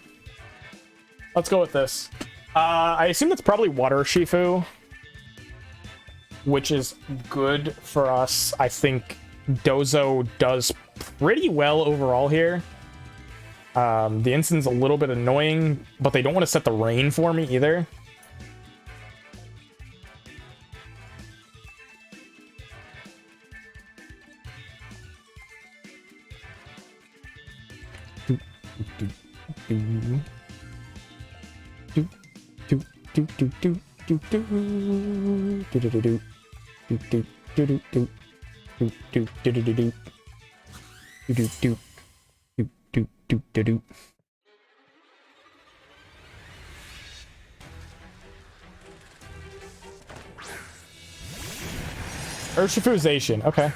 Let's go with this. I assume that's probably Water Shifu, which is good for us. I think Dozo does pretty well overall here. The Ensign's a little bit annoying, but they don't want to set the rain for me either. Urshifuzation, okay.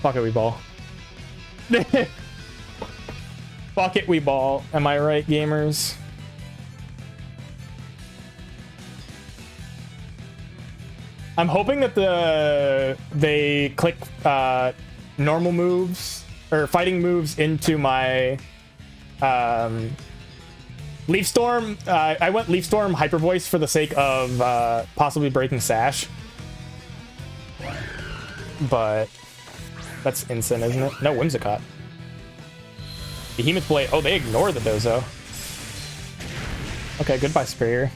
Fuck it, we ball. Fuck it, we ball. Am I right, gamers? I'm hoping that they click normal moves or fighting moves into my Leaf Storm. I went Leaf Storm Hyper Voice for the sake of possibly breaking Sash, but that's instant, isn't it? No, Whimsicott. Behemoth Blade. Oh, they ignore the Dozo. Okay, goodbye, Superior.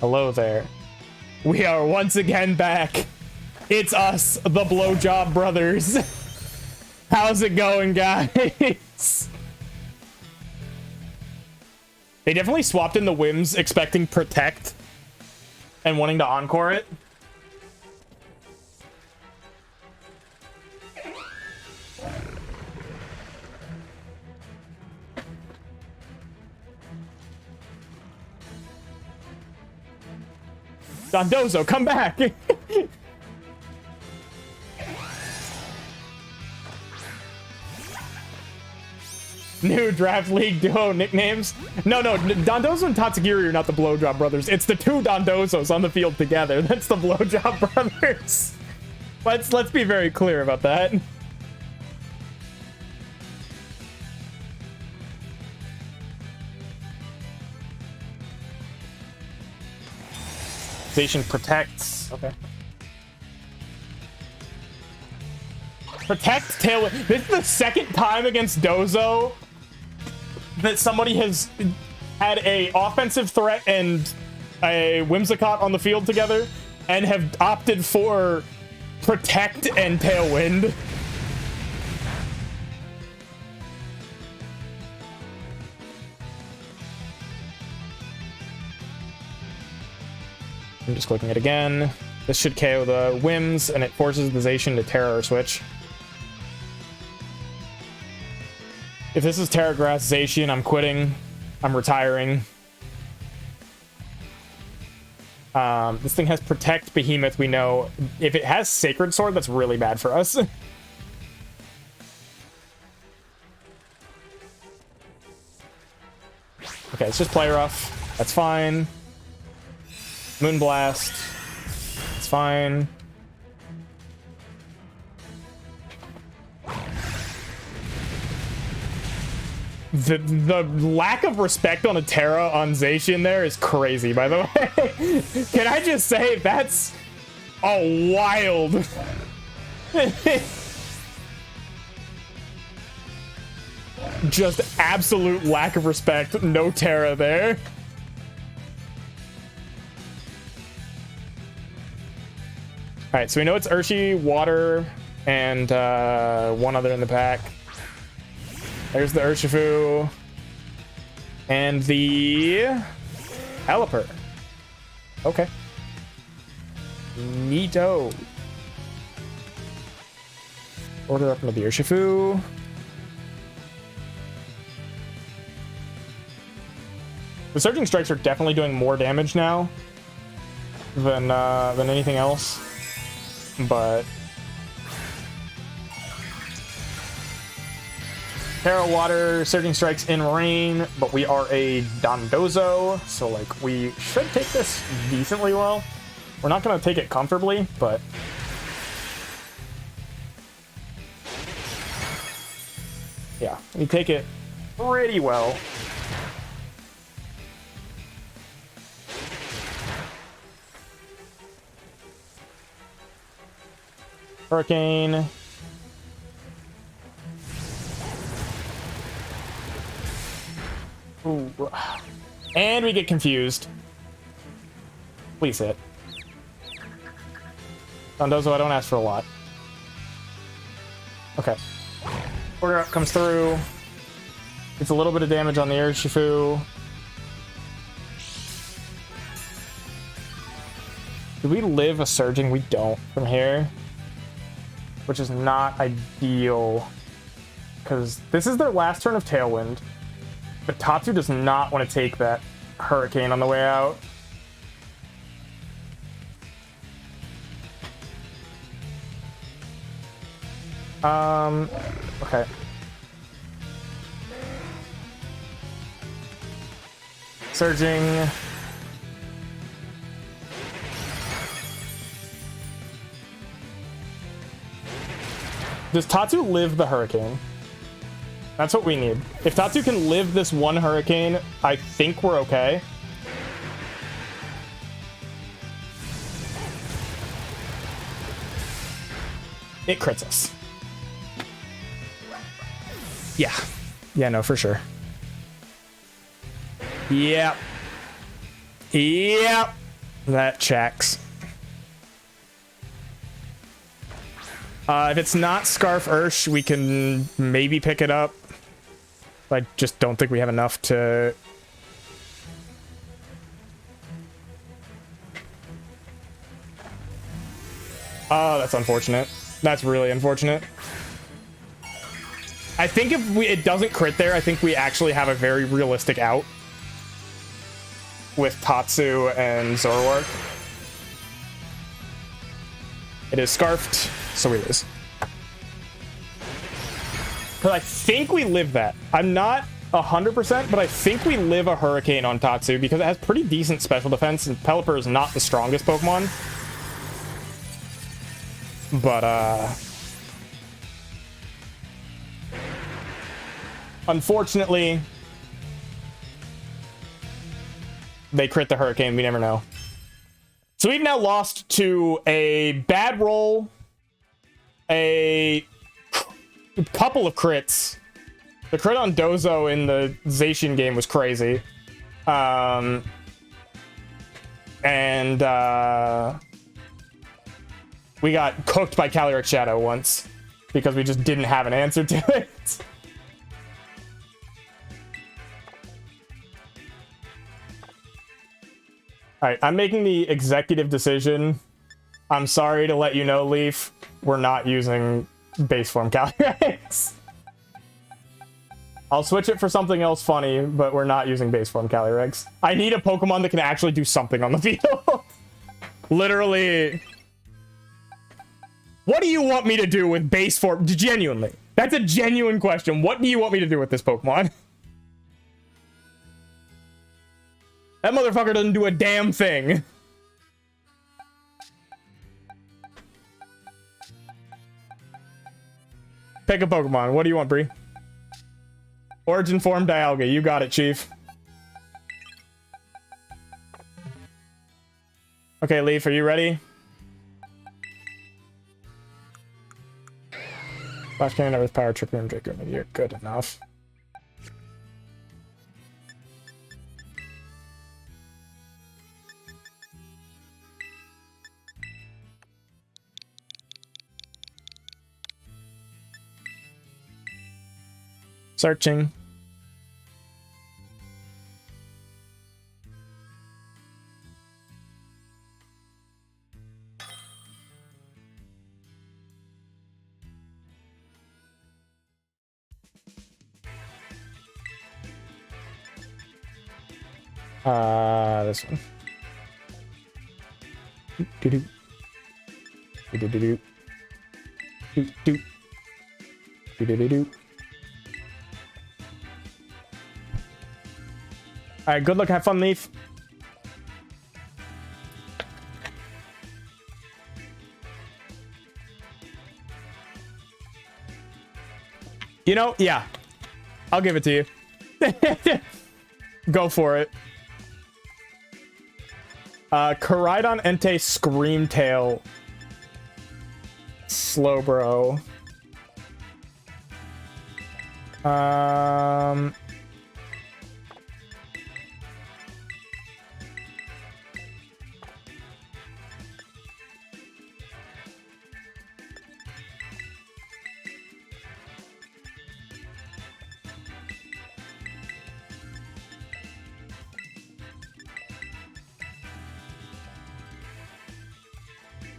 Hello there. We are once again back. It's us, the Blowjob Brothers. How's it going, guys? They definitely swapped in the whims, expecting Protect and wanting to encore it. Dondozo, come back! New Draft League duo nicknames? No, Dondozo and Tatsugiri are not the Blowjob Brothers. It's the two Dondozos on the field together. That's the Blowjob Brothers. Let's be very clear about that. Station protects. Okay. Protect Tailwind. This is the second time against Dozo that somebody has had a offensive threat and a Whimsicott on the field together and have opted for Protect and Tailwind. I'm just clicking it again. This should KO the Whims, and it forces the Zacian to Terror Switch. If this is Terra Grass Zacian, I'm quitting. I'm retiring. This thing has Protect Behemoth, we know. If it has Sacred Sword, that's really bad for us. Okay, let's just play rough. That's fine. Moonblast. It's fine. The lack of respect on a Terra on Zacian there is crazy, by the way. Can I just say that's a wild. Just absolute lack of respect. No Terra there. All right, so we know it's Urshi, Water, and one other in the pack. There's the Urshifu. And the Pelipper. Okay. Neato. Order up into the Urshifu. The Surging Strikes are definitely doing more damage now than anything else. But Terra Water, Surging Strikes in Rain, but we are a Dondozo, so like we should take this decently well. We're not gonna take it comfortably, but Yeah, we take it pretty well. Hurricane. Ooh. And we get confused. Please hit. Dondozo, I don't ask for a lot. Okay. Order up comes through. It's a little bit of damage on the Urshifu. Do we live a surging? We don't from here. Which is not ideal. Because this is their last turn of Tailwind. But Tatsu does not want to take that Hurricane on the way out. Okay. Surging. Does Tatsu live the Hurricane? That's what we need. If Tatsu can live this one Hurricane, I think we're okay. It crits us. Yeah. Yeah, no, for sure. Yep. Yep. That checks. If it's not Scarf Ursh, we can maybe pick it up. I just don't think we have enough to... Oh, that's unfortunate. That's really unfortunate. I think if it doesn't crit there, I think we actually have a very realistic out with Tatsu and Zoroark. It is scarfed, so we lose. Because I think we live that. I'm not 100%, but I think we live a Hurricane on Tatsu because it has pretty decent special defense, and Pelipper is not the strongest Pokemon. But, unfortunately, they crit the Hurricane. We never know. So we've now lost to a bad roll, a couple of crits. The crit on Dozo in the Zacian game was crazy. We got cooked by Calyrex Shadow once because we just didn't have an answer to it. All right, I'm making the executive decision. I'm sorry to let you know, Leaf. We're not using base form Calyrex. I'll switch it for something else funny, but we're not using base form Calyrex. I need a Pokemon that can actually do something on the field. Literally. What do you want me to do with base form? Genuinely. That's a genuine question. What do you want me to do with this Pokemon? That motherfucker doesn't do a damn thing. Pick a Pokemon. What do you want, Bree? Origin form Dialga. You got it, Chief. Okay, Leaf, are you ready? Flash Cannon with Power Trick Room, Draco Meteor. Good enough. Searching. This one. Do do do do do do do do do do do. All right, good luck. Have fun, Leaf. You know, yeah. I'll give it to you. Go for it. Koraidon Entei Screamtail. Slowbro.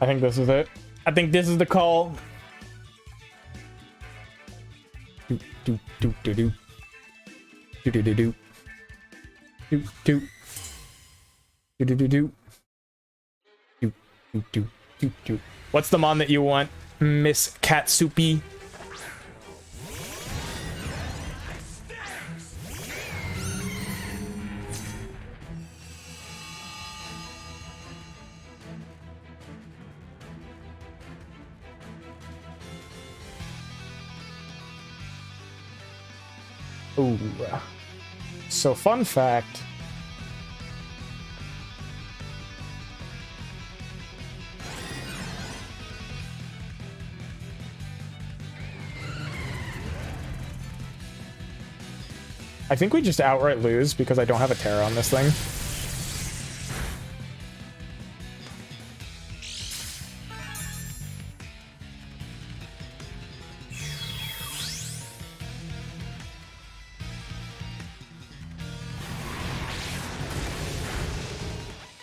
I think this is it. I think this is the call. Do do do do do do do do do do do do do do do do do do do. What's the mon that you want, Miss Katsupi? Ooh. So fun fact. I think we just outright lose because I don't have a Terra on this thing.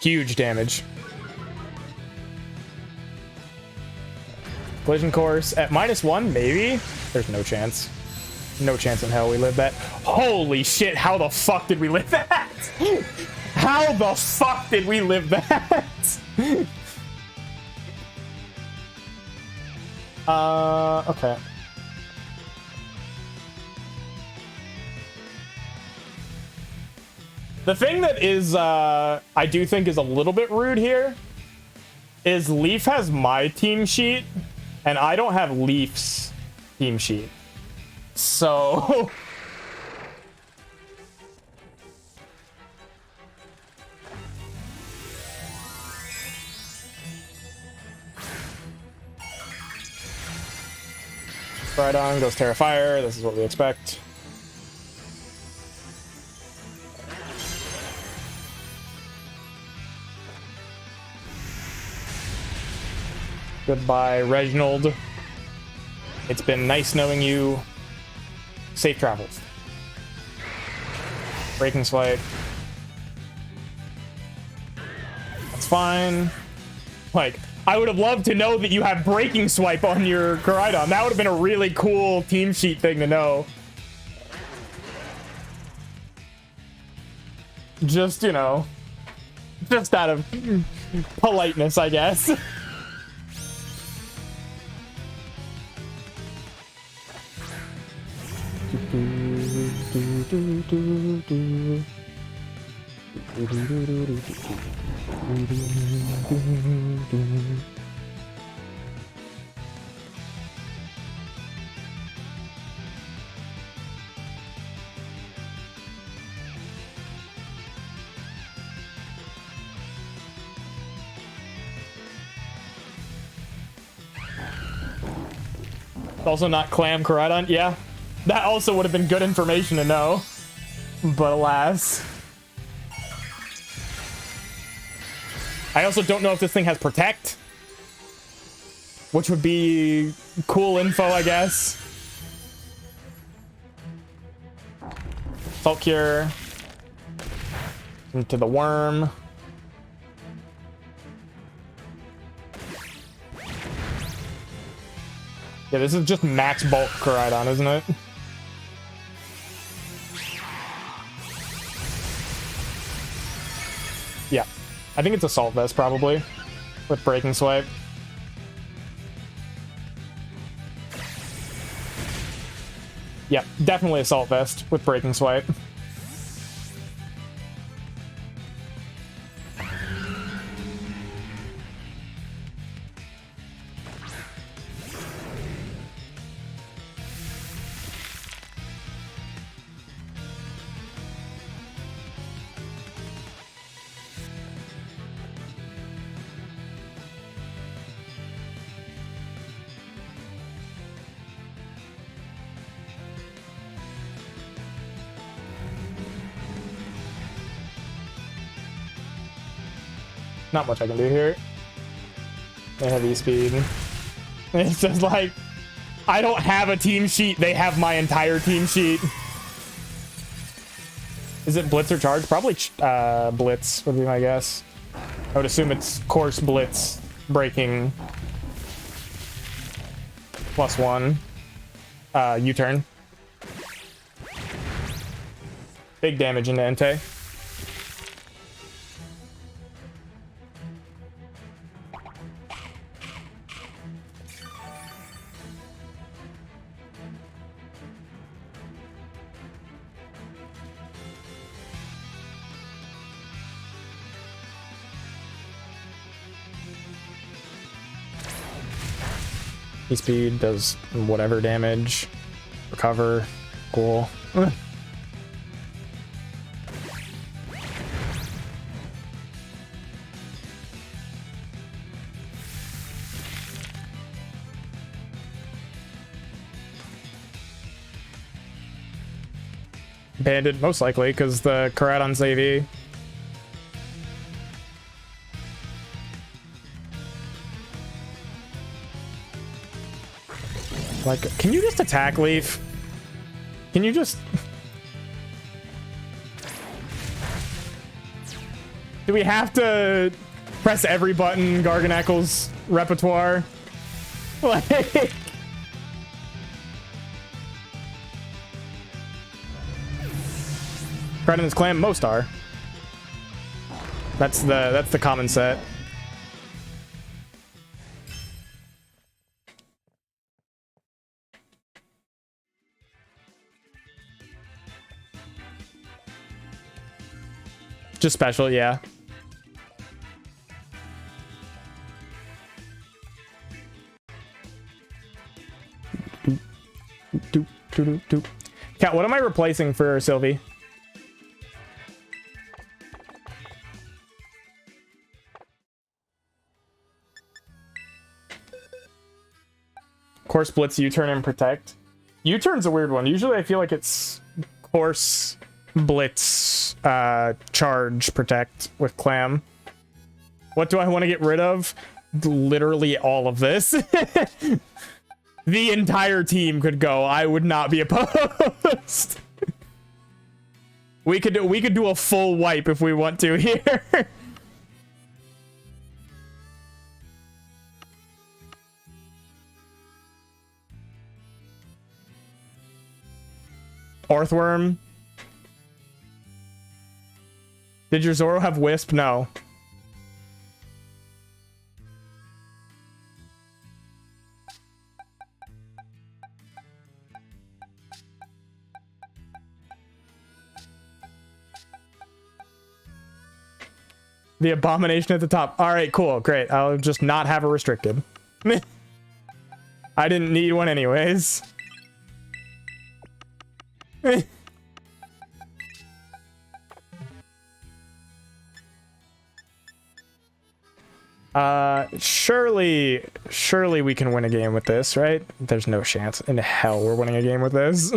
Huge damage. Collision course at -1, maybe? There's no chance. No chance in hell we live that. Holy shit, how the fuck did we live that? How the fuck did we live that? Okay. The thing that is, I do think is a little bit rude here is Leaf has my team sheet, and I don't have Leaf's team sheet. So... Right on, goes Terrifier. This is what we expect. Goodbye, Reginald. It's been nice knowing you. Safe travels. Breaking Swipe. That's fine. Like, I would have loved to know that you have Breaking Swipe on your Koraidon. That would have been a really cool team sheet thing to know. Just, you know, just out of politeness, I guess. Also not Clam Koraidon. Yeah, that also would have been good information to know. But alas. I also don't know if this thing has Protect, which would be cool info, I guess. Salt Cure. Into the Worm. Yeah, this is just max bulk Koraidon, isn't it? Yeah. I think it's Assault Vest, probably. With Breaking Swipe. Yeah, definitely Assault Vest with Breaking Swipe. Not much I can do here. They have E-speed. It's just like, I don't have a team sheet. They have my entire team sheet. Is it Blitz or Charge? Probably Blitz would be my guess. I would assume it's Course Blitz breaking +1. U-turn. Big damage into Entei. E-speed does whatever damage. Recover. Cool. Banded, most likely, because the Karadon's AV. Like, can you just attack Leaf? Can you just... Do we have to press every button Garganacle's repertoire? Like... Credence Clam, most are. That's the common set. Just special, yeah. Cat, what am I replacing for Sylvie? Course Blitz, U-turn, and Protect. U-turn's a weird one. Usually I feel like it's Course Blitz, Charge, Protect with Clam. What do I want to get rid of? Literally all of this. The entire team could go. I would not be opposed. We could do a full wipe if we want to here. Orthworm. Did your Zoro have Wisp? No. The Abomination at the top. All right, cool, great. I'll just not have a restricted. I didn't need one anyways. Surely we can win a game with this, right? There's no chance in hell we're winning a game with this.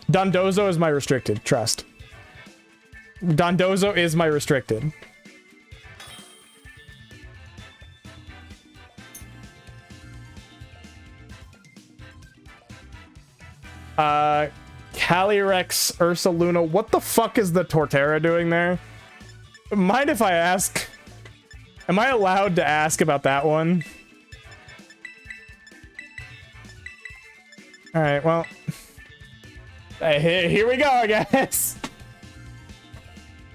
Dondozo is my restricted, trust. Dondozo is my restricted. Calyrex, Ursaluna. What the fuck is the Torterra doing there? Mind if I ask? Am I allowed to ask about that one? Alright, well. Here we go, I guess.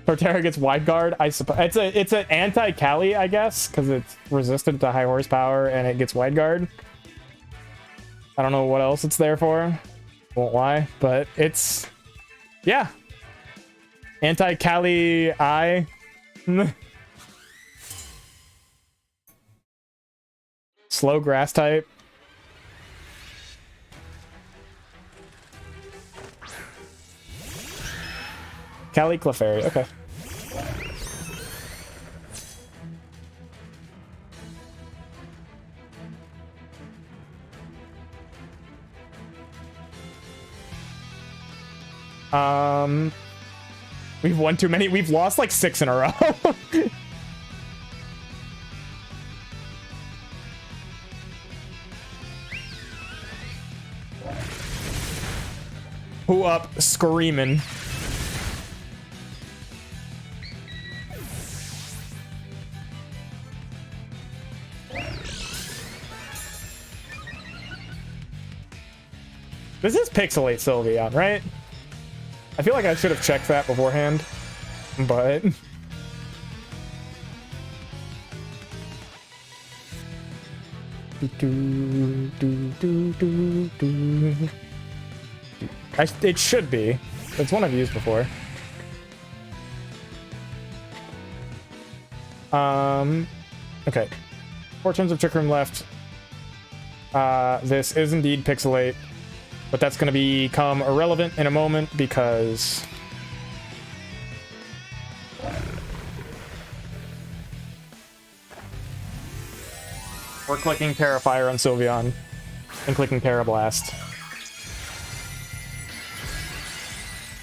Torterra gets Wide Guard, I suppose. It's an anti-Cali, I guess, because it's resistant to high horsepower and it gets Wide Guard. I don't know what else it's there for. Won't lie, but it's... Yeah. Anti-Cali I. Slow grass type. Cali Clefairy, okay. We've won too many. We've lost like 6 in a row. Who up screaming? This is Pixelate Sylveon, right? I feel like I should have checked that beforehand, but... It should be. It's one I've used before. Okay. 4 turns of Trick Room left. This is indeed Pixelate. But that's going to become irrelevant in a moment because... we're clicking Terrafire on Sylveon and clicking Terra Blast.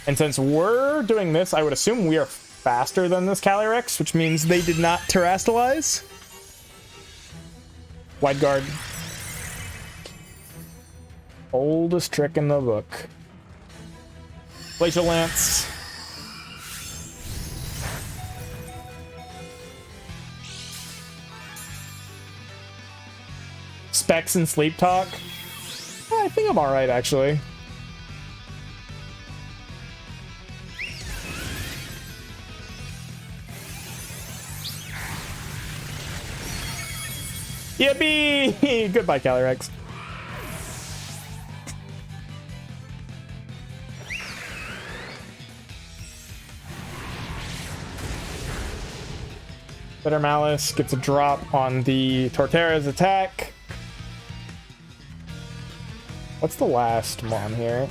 And since we're doing this, I would assume we are faster than this Calyrex, which means they did not Terrastalize. Wide Guard. Oldest trick in the book. Glacial Lance. Specs and Sleep Talk. I think I'm alright, actually. Yippee! Goodbye, Calyrex. Bitter Malice gets a drop on the Torterra's attack. What's the last one here?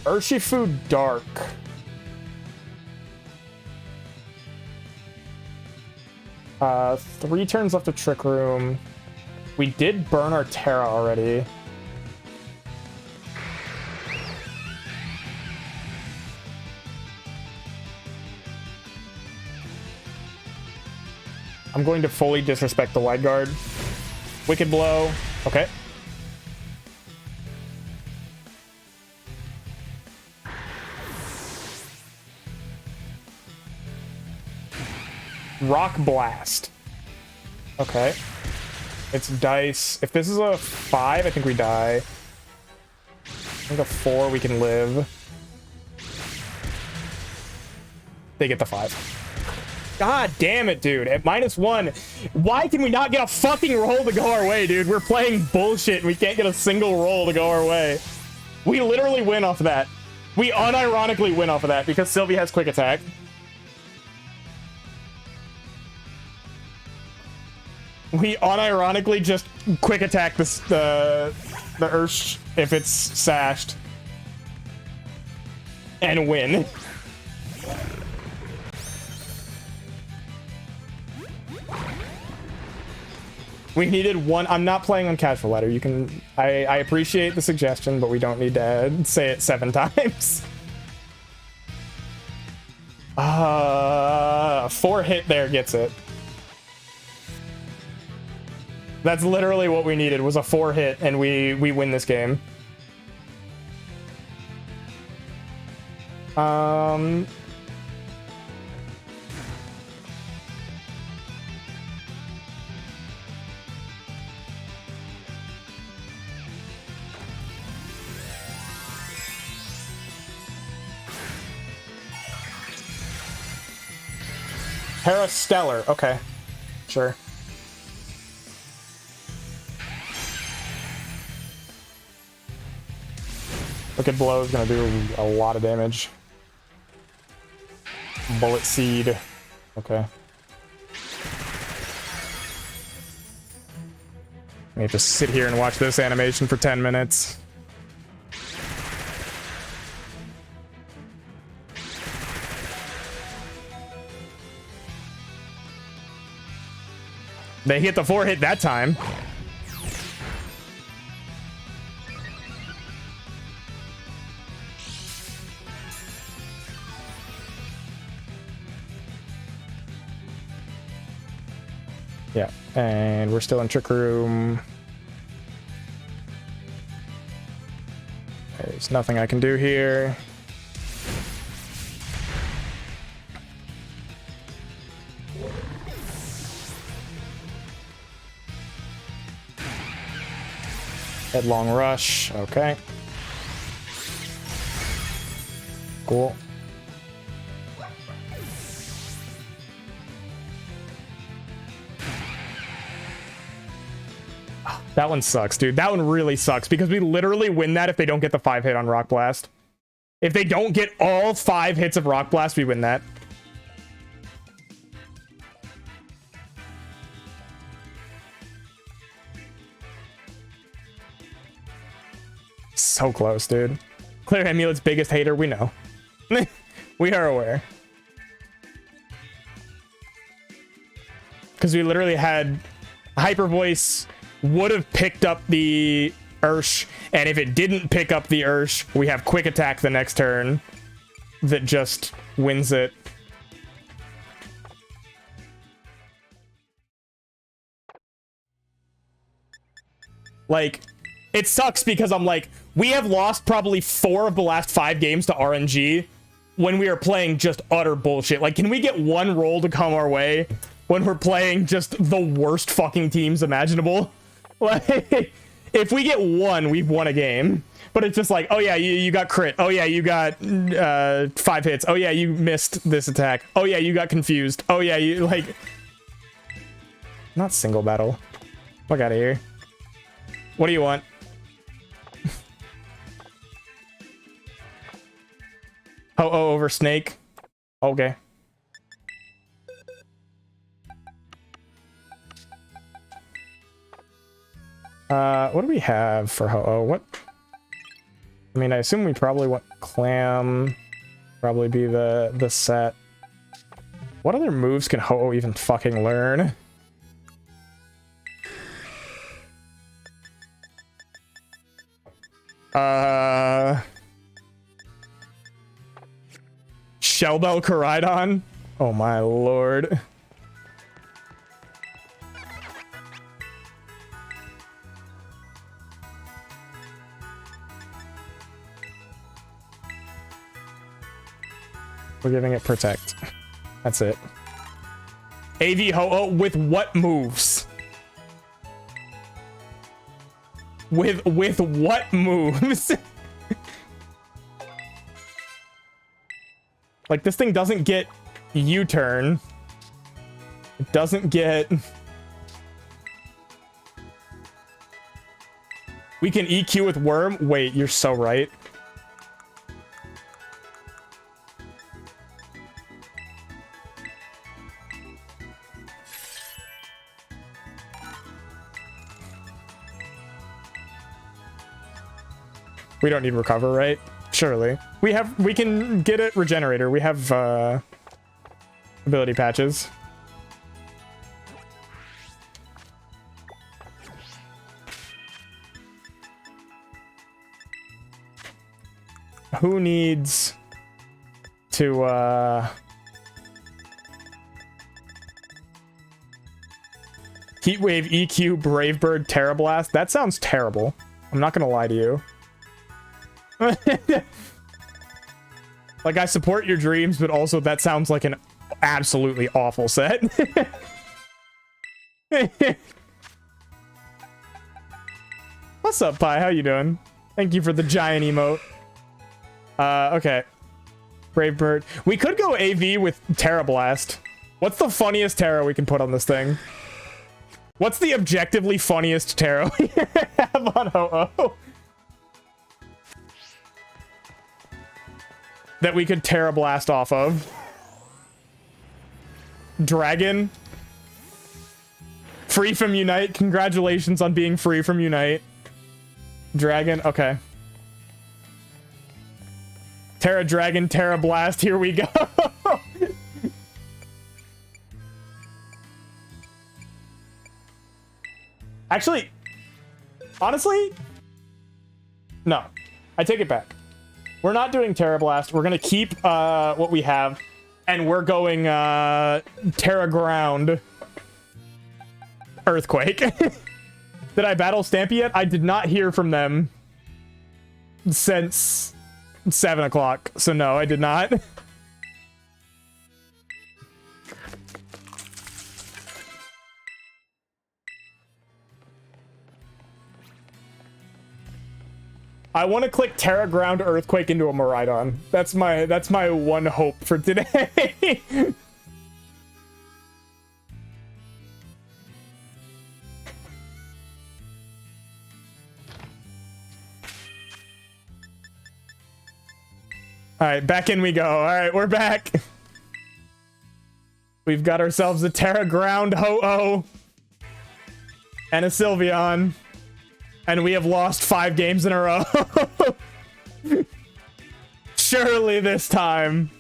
Urshifu Dark. Three turns left of Trick Room. We did burn our Terra already. I'm going to fully disrespect the Wide Guard. Wicked Blow. Okay. Rock Blast. Okay. It's dice. If this is a 5, I think we die. I think a 4 we can live. They get the 5. God damn it, dude. At -1. Why can we not get a fucking roll to go our way, dude? We're playing bullshit and we can't get a single roll to go our way. We literally win off of that. We unironically win off of that because Sylvie has quick attack. We unironically just quick attack this, the Ursh if it's sashed. And win. We needed one. I'm not playing on casual ladder. You can. I appreciate the suggestion, but we don't need to say it 7 times. 4 hit there gets it. That's literally what we needed, was a 4 hit, and we win this game. Parastellar. Okay. Sure. Wicked Blow is going to do a lot of damage. Bullet Seed. Okay. We have to sit here and watch this animation for 10 minutes. They hit the 4 hit that time. Yeah, and we're still in Trick Room. There's nothing I can do here. Headlong rush. Okay. Cool. That one sucks, dude. That one really sucks because we literally win that if they don't get the 5 hit on Rock Blast. If they don't get all 5 hits of Rock Blast, we win that. So close, dude. Clear Amulet's biggest hater, we know. We are aware. Because we literally had Hyper Voice would have picked up the Ursh, and if it didn't pick up the Ursh, we have Quick Attack the next turn that just wins it. Like, it sucks because I'm like, we have lost probably 4 of the last 5 games to RNG when we are playing just utter bullshit. Like, can we get one roll to come our way when we're playing just the worst fucking teams imaginable? Like, if we get one, we've won a game. But it's just like, oh yeah, you got crit. Oh yeah, you got 5 hits. Oh yeah, you missed this attack. Oh yeah, you got confused. Oh yeah, you like... Not single battle. Fuck out of here. What do you want? Oh, over Snake. Okay. What do we have for Ho-Oh? What? I mean, I assume we probably want Clam. Probably be the set. What other moves can Ho-Oh even fucking learn? Shellbell Koraidon? Oh my lord. We're giving it Protect. That's it. AV Ho-Oh with what moves? With what moves? Like, this thing doesn't get U-turn. It doesn't get... We can EQ with Worm? Wait, you're so right. We don't need Recover, right? Surely. We can get it Regenerator. We have ability patches. Who needs to Heatwave, EQ, Brave Bird, Terra Blast? That sounds terrible. I'm not gonna lie to you. Like, I support your dreams, but also that sounds like an absolutely awful set. What's up, Pi? How you doing? Thank you for the giant emote. Okay. Brave Bird. We could go AV with Terra Blast. What's the funniest Terra we can put on this thing? What's the objectively funniest Terra we have on Ho-Oh? That we could Terra Blast off of. Dragon. Free from Unite. Congratulations on being free from Unite. Dragon. Okay. Terra Dragon, Terra Blast. Here we go. Actually, honestly, no. I take it back. We're not doing Terra Blast. We're going to keep what we have. And we're going Terra Ground. Earthquake. Did I battle Stampy yet? I did not hear from them since 7 o'clock. So no, I did not. I want to click Terra Ground Earthquake into a Miraidon. That's my one hope for today. All right, back in we go. All right, we're back. We've got ourselves a Terra Ground Ho-Oh and a Sylveon, and we have lost 5 games in a row. Surely this time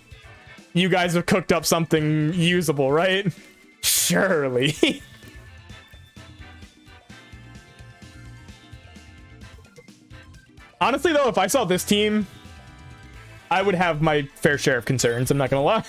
you guys have cooked up something usable, right? Surely. Honestly, though, if I saw this team, I would have my fair share of concerns. I'm not gonna lie.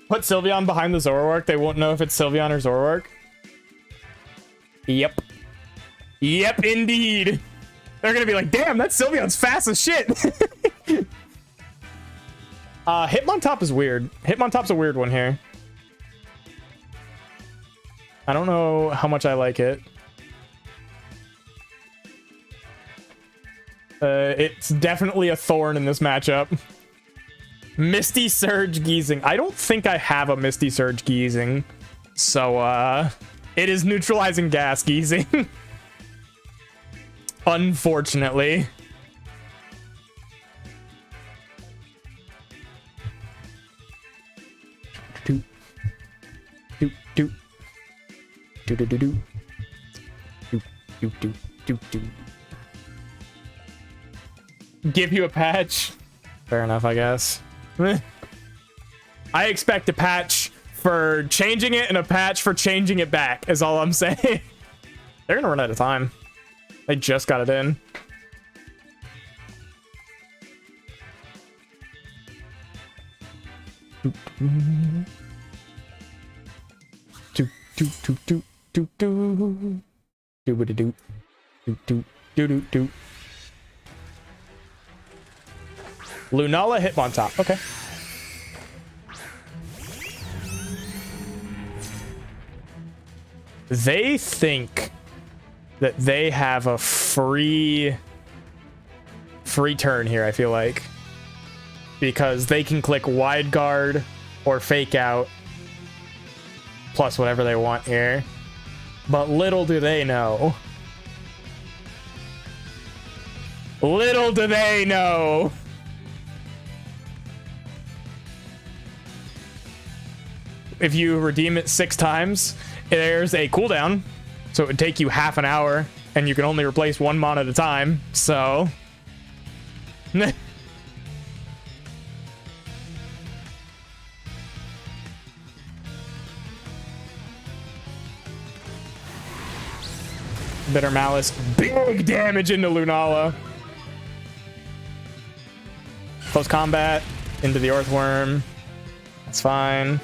Put Sylveon behind the Zoroark. They won't know if it's Sylveon or Zoroark. Yep. Yep, indeed. They're gonna be like, damn, that Sylveon's fast as shit. Hitmontop is weird. Hitmontop's a weird one here. I don't know how much I like it. It's definitely a thorn in this matchup. Misty Surge Geezing. I don't think I have a Misty Surge Geezing. So, it is neutralizing gas Geezing. Unfortunately. Do do do do do do do do do do do do. Give you a patch. Fair enough, I guess. I expect a patch for changing it and a patch for changing it back, is all I'm saying. They're gonna run out of time. They just got it in. Do do do do do do do do do do do do do. Lunala Hitmontop. Okay. They think that they have a free turn here, I feel like. Because they can click Wide Guard or Fake Out plus whatever they want here. But little do they know. Little do they know. If you redeem it 6 times, there's a cooldown, so it would take you half an hour, and you can only replace 1 mon at a time, so... Bitter Malice, big damage into Lunala. Close combat, into the Earthworm. That's fine.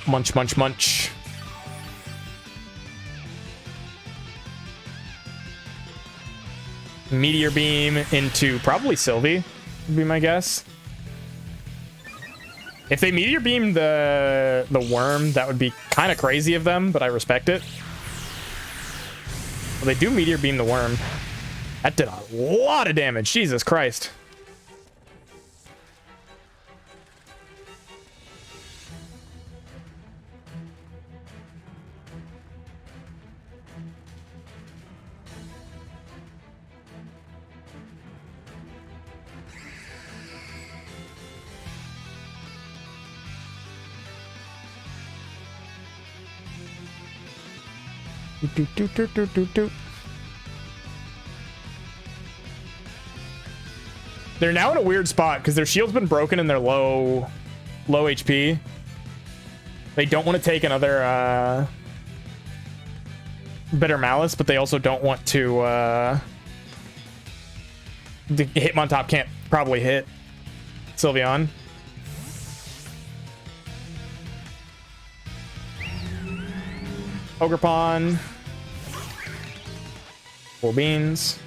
Munch, munch, munch. Meteor Beam into probably Sylvie, would be my guess. If they Meteor Beam the worm, that would be kind of crazy of them, but I respect it. Well, they do Meteor Beam the worm. That did a lot of damage. Jesus Christ. Do, do, do, do, do, do. They're now in a weird spot because their shield's been broken and they're low HP. They don't want to take another Bitter Malice, but they also don't want to the Hitmontop can't probably hit Sylveon. Ogerpon. Full beans.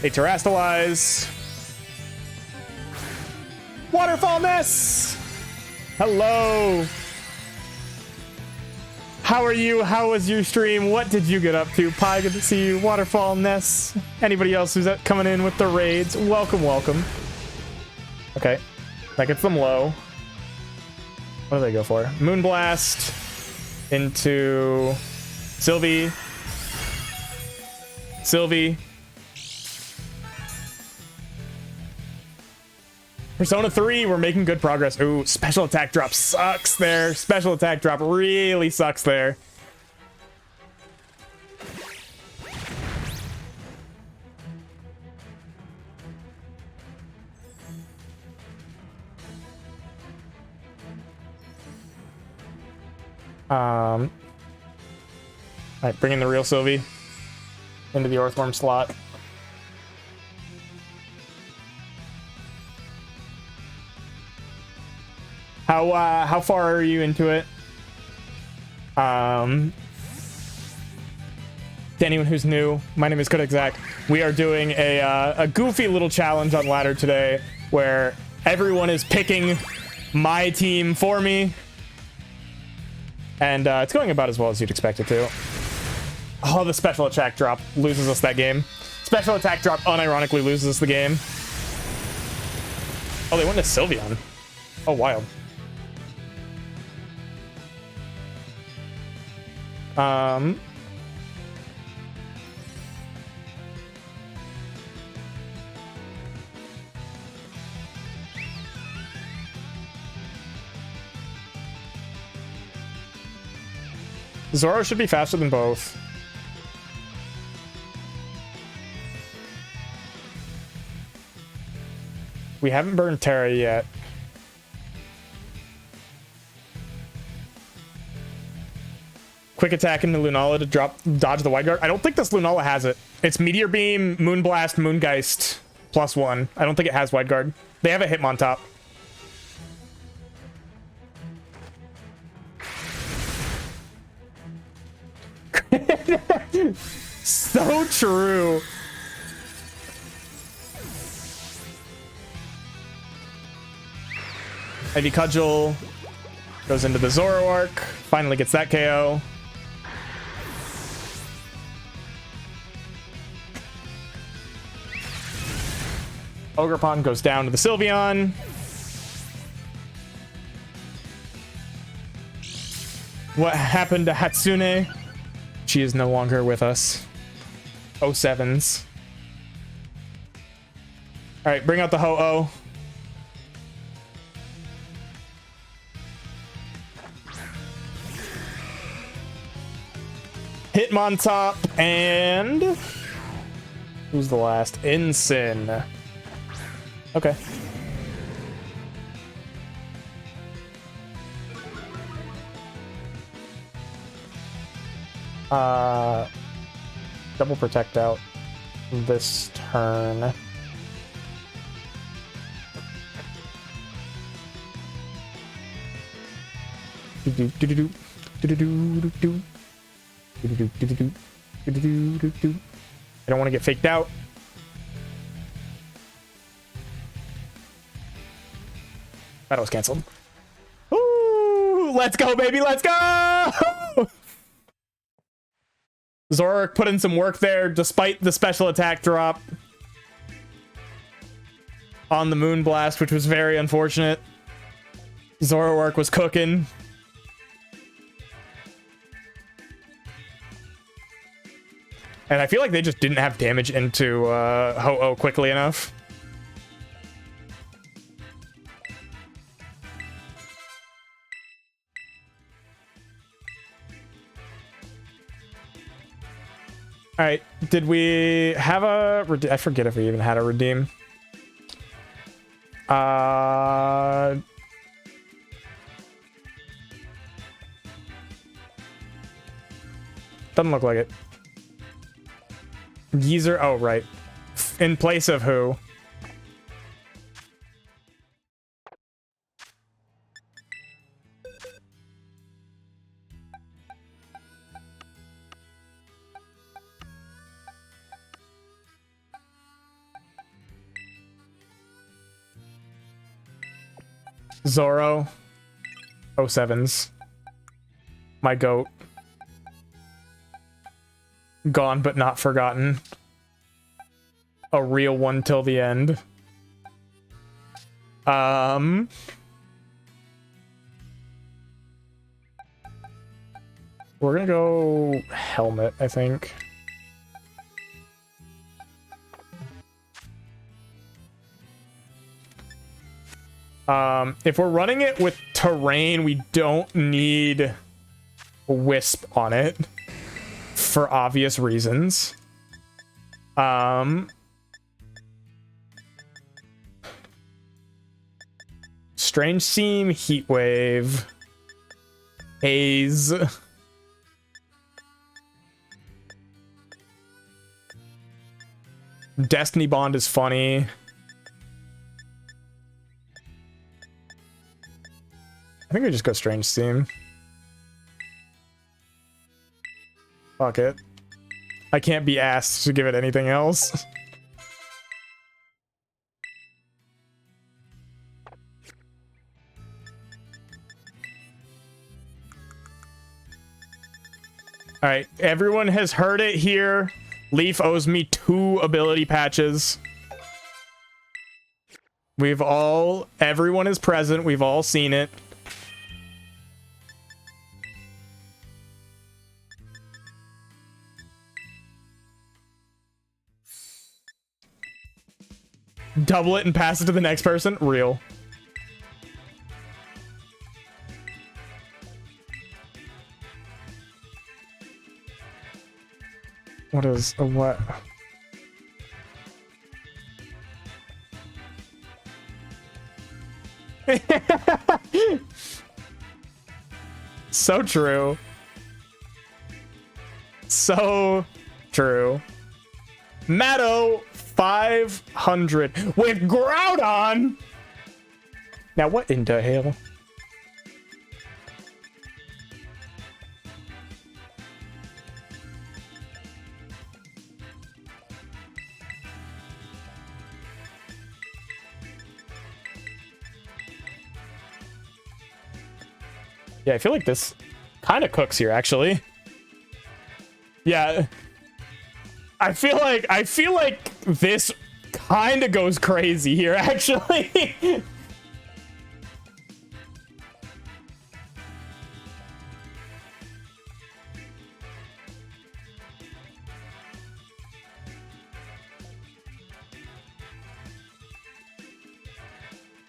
They terrastalize. Waterfall Ness! Hello! How are you? How was your stream? What did you get up to? Pie, good to see you. Waterfall Ness. Anybody else who's coming in with the raids? Welcome, welcome. Okay. That gets them low. What do they go for? Moonblast into Sylvie. Sylvie. Persona 3, we're making good progress. Ooh, special attack drop sucks there. Special attack drop really sucks there. All right, bring in the real Sylvie into the Earthworm slot. How far are you into it? To anyone who's new, my name is Kodakzak. We are doing a goofy little challenge on Ladder today where everyone is picking my team for me. And it's going about as well as you'd expect it to. Oh, the special attack drop loses us that game. Special attack drop unironically loses us the game. Oh, they went to Sylveon. Oh, wild. Zoro should be faster than both. We haven't burned Terra yet. Quick attack into Lunala to dodge the Wide Guard. I don't think this Lunala has it. It's Meteor Beam, Moonblast, Moongeist, +1. I don't think it has Wide Guard. They have a Hitmontop. So true. Ivy Cudgel goes into the Zoroark. Finally gets that KO. Ogerpon goes down to the Sylveon. What happened to Hatsune? She is no longer with us. 07s. All right, bring out the Ho-Oh. Hitmontop and who's the last? Ensign. Okay. Double protect out this turn. I don't want to get faked out. That was canceled. Ooh, let's go, baby, let's go! Zoroark put in some work there despite the special attack drop on the Moonblast, which was very unfortunate. Zoroark was cooking. And I feel like they just didn't have damage into Ho-Oh quickly enough. All right, did we have a... I forget if we even had a redeem. Doesn't look like it. Geezer, oh, right. In place of who? Zoro. 07s. My goat. Gone but not forgotten. A real one till the end. We're gonna go helmet, I think. If we're running it with terrain, we don't need Wisp on it for obvious reasons. Strange Seam, Heat Wave, Haze. Destiny Bond is funny. I think we just go Strange Seam. Fuck it. I can't be asked to give it anything else. Alright, everyone has heard it here. Leaf owes me 2 ability patches. Everyone is present. We've all seen it. Double it and pass it to the next person? Real. What is a what? So true. So true. Matto 500 with Groudon. Now what in the hell? Yeah, I feel like this kind of cooks here, actually. Yeah. I feel like this kind of goes crazy here, actually.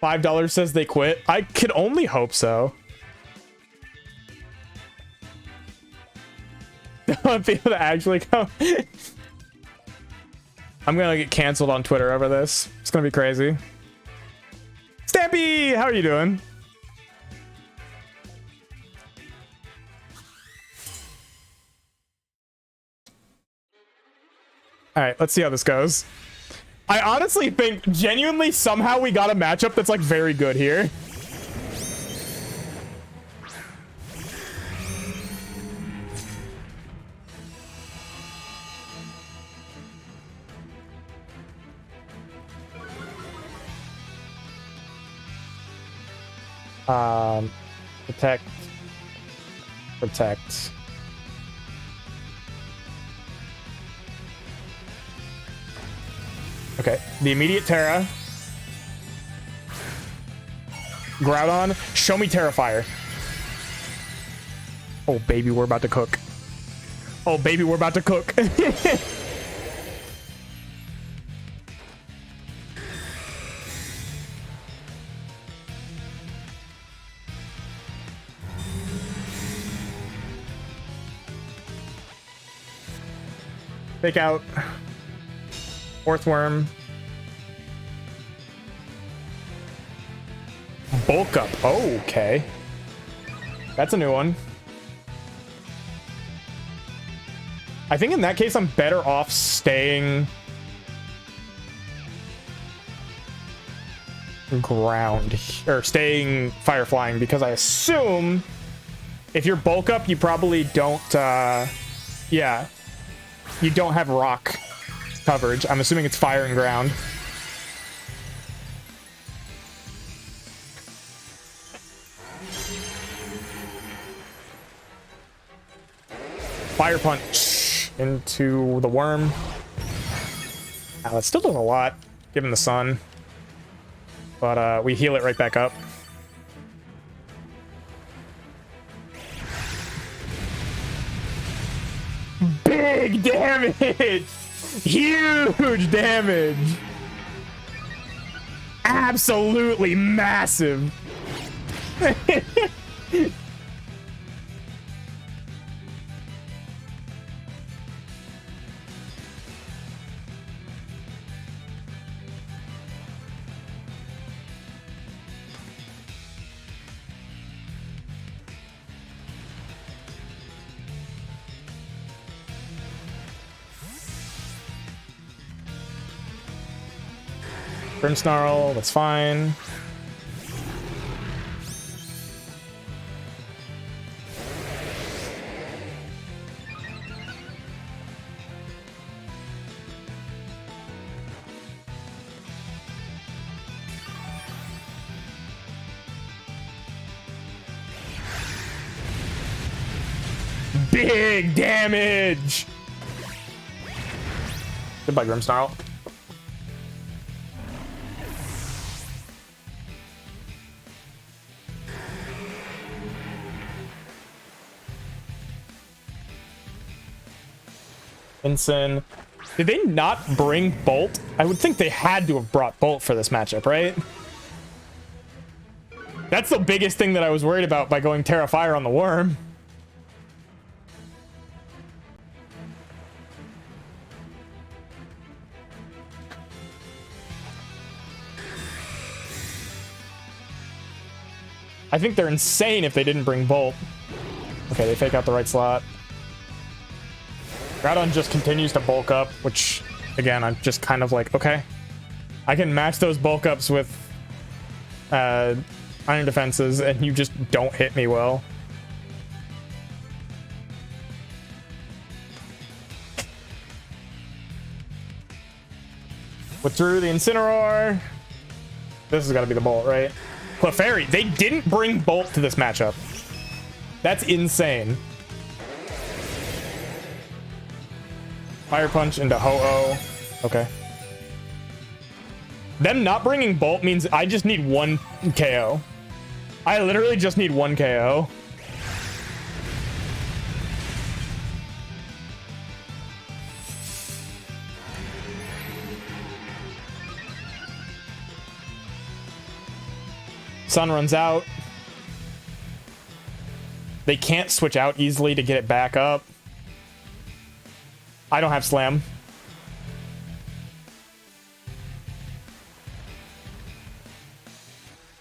$5 says they quit. I can only hope so. Don't be able to actually come. I'm gonna get canceled on Twitter over this. It's gonna be crazy. Stampy, how are you doing? All right, let's see how this goes. I honestly think genuinely somehow we got a matchup that's like very good here. Protect. Okay, the immediate Terra. Groudon, show me Terrifier. Oh, baby, we're about to cook. Oh, baby, we're about to cook. Fake out. Fourth worm. Bulk up. Oh, okay. That's a new one. I think in that case, I'm better off staying ground or staying fire flying, because I assume if you're bulk up, you probably don't, yeah, you don't have rock coverage. I'm assuming it's fire and ground. Fire punch into the worm. Wow, that still does a lot, given the sun. But we heal it right back up. Big damage! Huge damage! Absolutely massive! Brim Snarl, that's fine. Big damage! Goodbye, Grim Snarl. Ensign. Did they not bring Bolt? I would think they had to have brought Bolt for this matchup, right? That's the biggest thing that I was worried about by going Terra Fire on the worm. I think they're insane if they didn't bring Bolt. Okay, they fake out the right slot. Groudon just continues to bulk up, which, again, I'm just kind of like, okay. I can match those bulk ups with iron defenses, and you just don't hit me well. Withdrew the Incineroar. This has got to be the Bolt, right? Clefairy. They didn't bring Bolt to this matchup. That's insane. Fire Punch into Ho-Oh. Okay. Them not bringing Bolt means I just need one KO. I literally just need one KO. Sun runs out. They can't switch out easily to get it back up. I don't have Slam.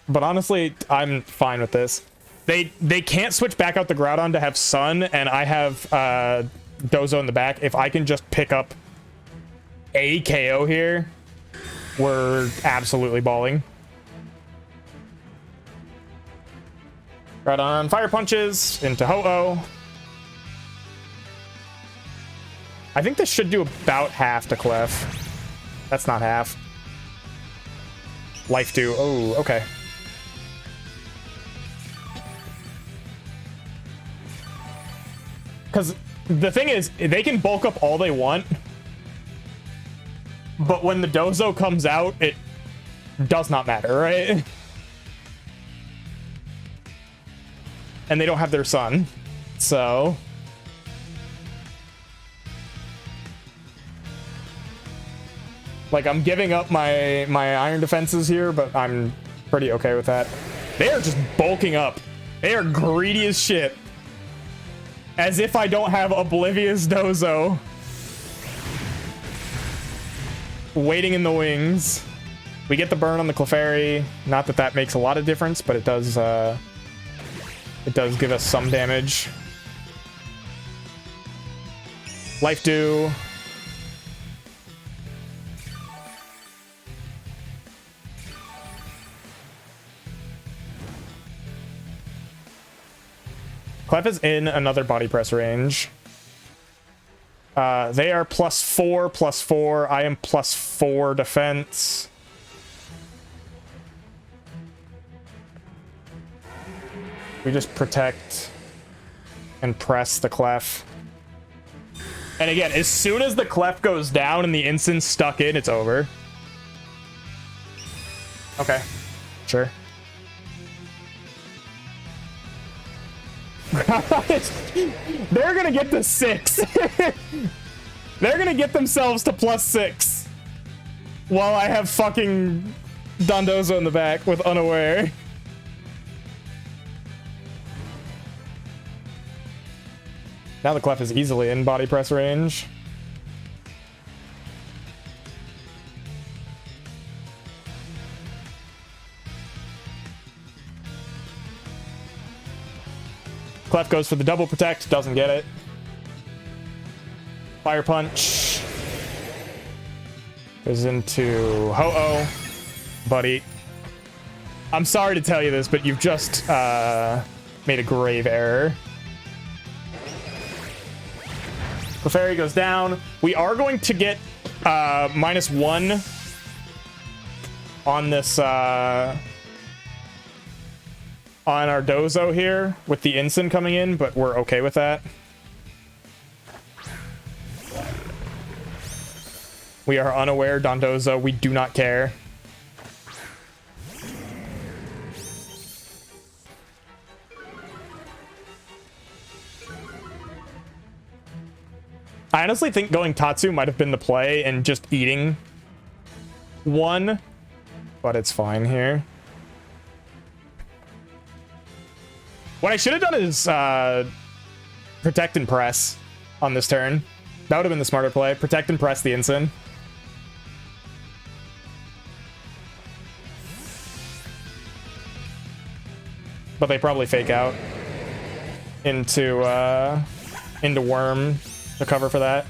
But honestly, I'm fine with this. They can't switch back out the Groudon to have Sun, and I have Dozo in the back. If I can just pick up a KO here, we're absolutely balling. Groudon Fire Punches into Ho-Oh. I think this should do about half to Clef. That's not half. Life do. Oh, okay. Because the thing is, they can bulk up all they want, but when the Dozo comes out, it does not matter, right? And they don't have their Sun, so... Like, I'm giving up my iron defenses here, but I'm pretty okay with that. They are just bulking up. They are greedy as shit. As if I don't have Oblivious Dozo. waiting in the wings. We get the burn on the Clefairy. Not that that makes a lot of difference, but it does give us some damage. Life Dew. Clef is in another body press range. They are +4/+4. I am +4 defense. We just protect and press the Clef. And again, as soon as the Clef goes down and the Instin's stuck in, it's over. Okay, sure. They're gonna get to 6. They're gonna get themselves to +6 while I have fucking Dondozo in the back with Unaware. Now the Clef is easily in body press range. Clef goes for the double protect, doesn't get it. Fire Punch. Goes into Ho-Oh. Buddy. I'm sorry to tell you this, but you've just made a grave error. Clefairy goes down. We are going to get -1 on this on our Dozo here with the Ensign coming in, but we're okay with that. We are unaware, Dondozo. We do not care. I honestly think going Tatsu might have been the play and just eating one, but it's fine here. What I should have done is protect and press on this turn. That would have been the smarter play. Protect and press the Ensign. But they probably fake out into Worm to cover for that.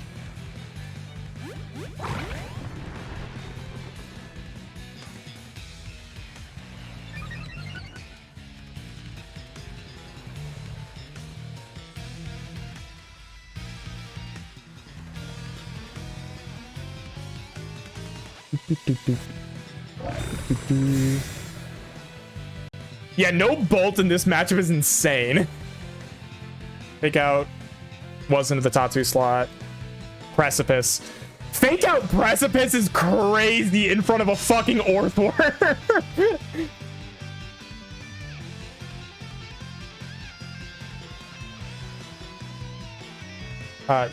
Yeah, no Bolt in this matchup is insane. Fake out was into the Tatsu slot. Precipice. Fake out Precipice is crazy in front of a fucking Orthworm.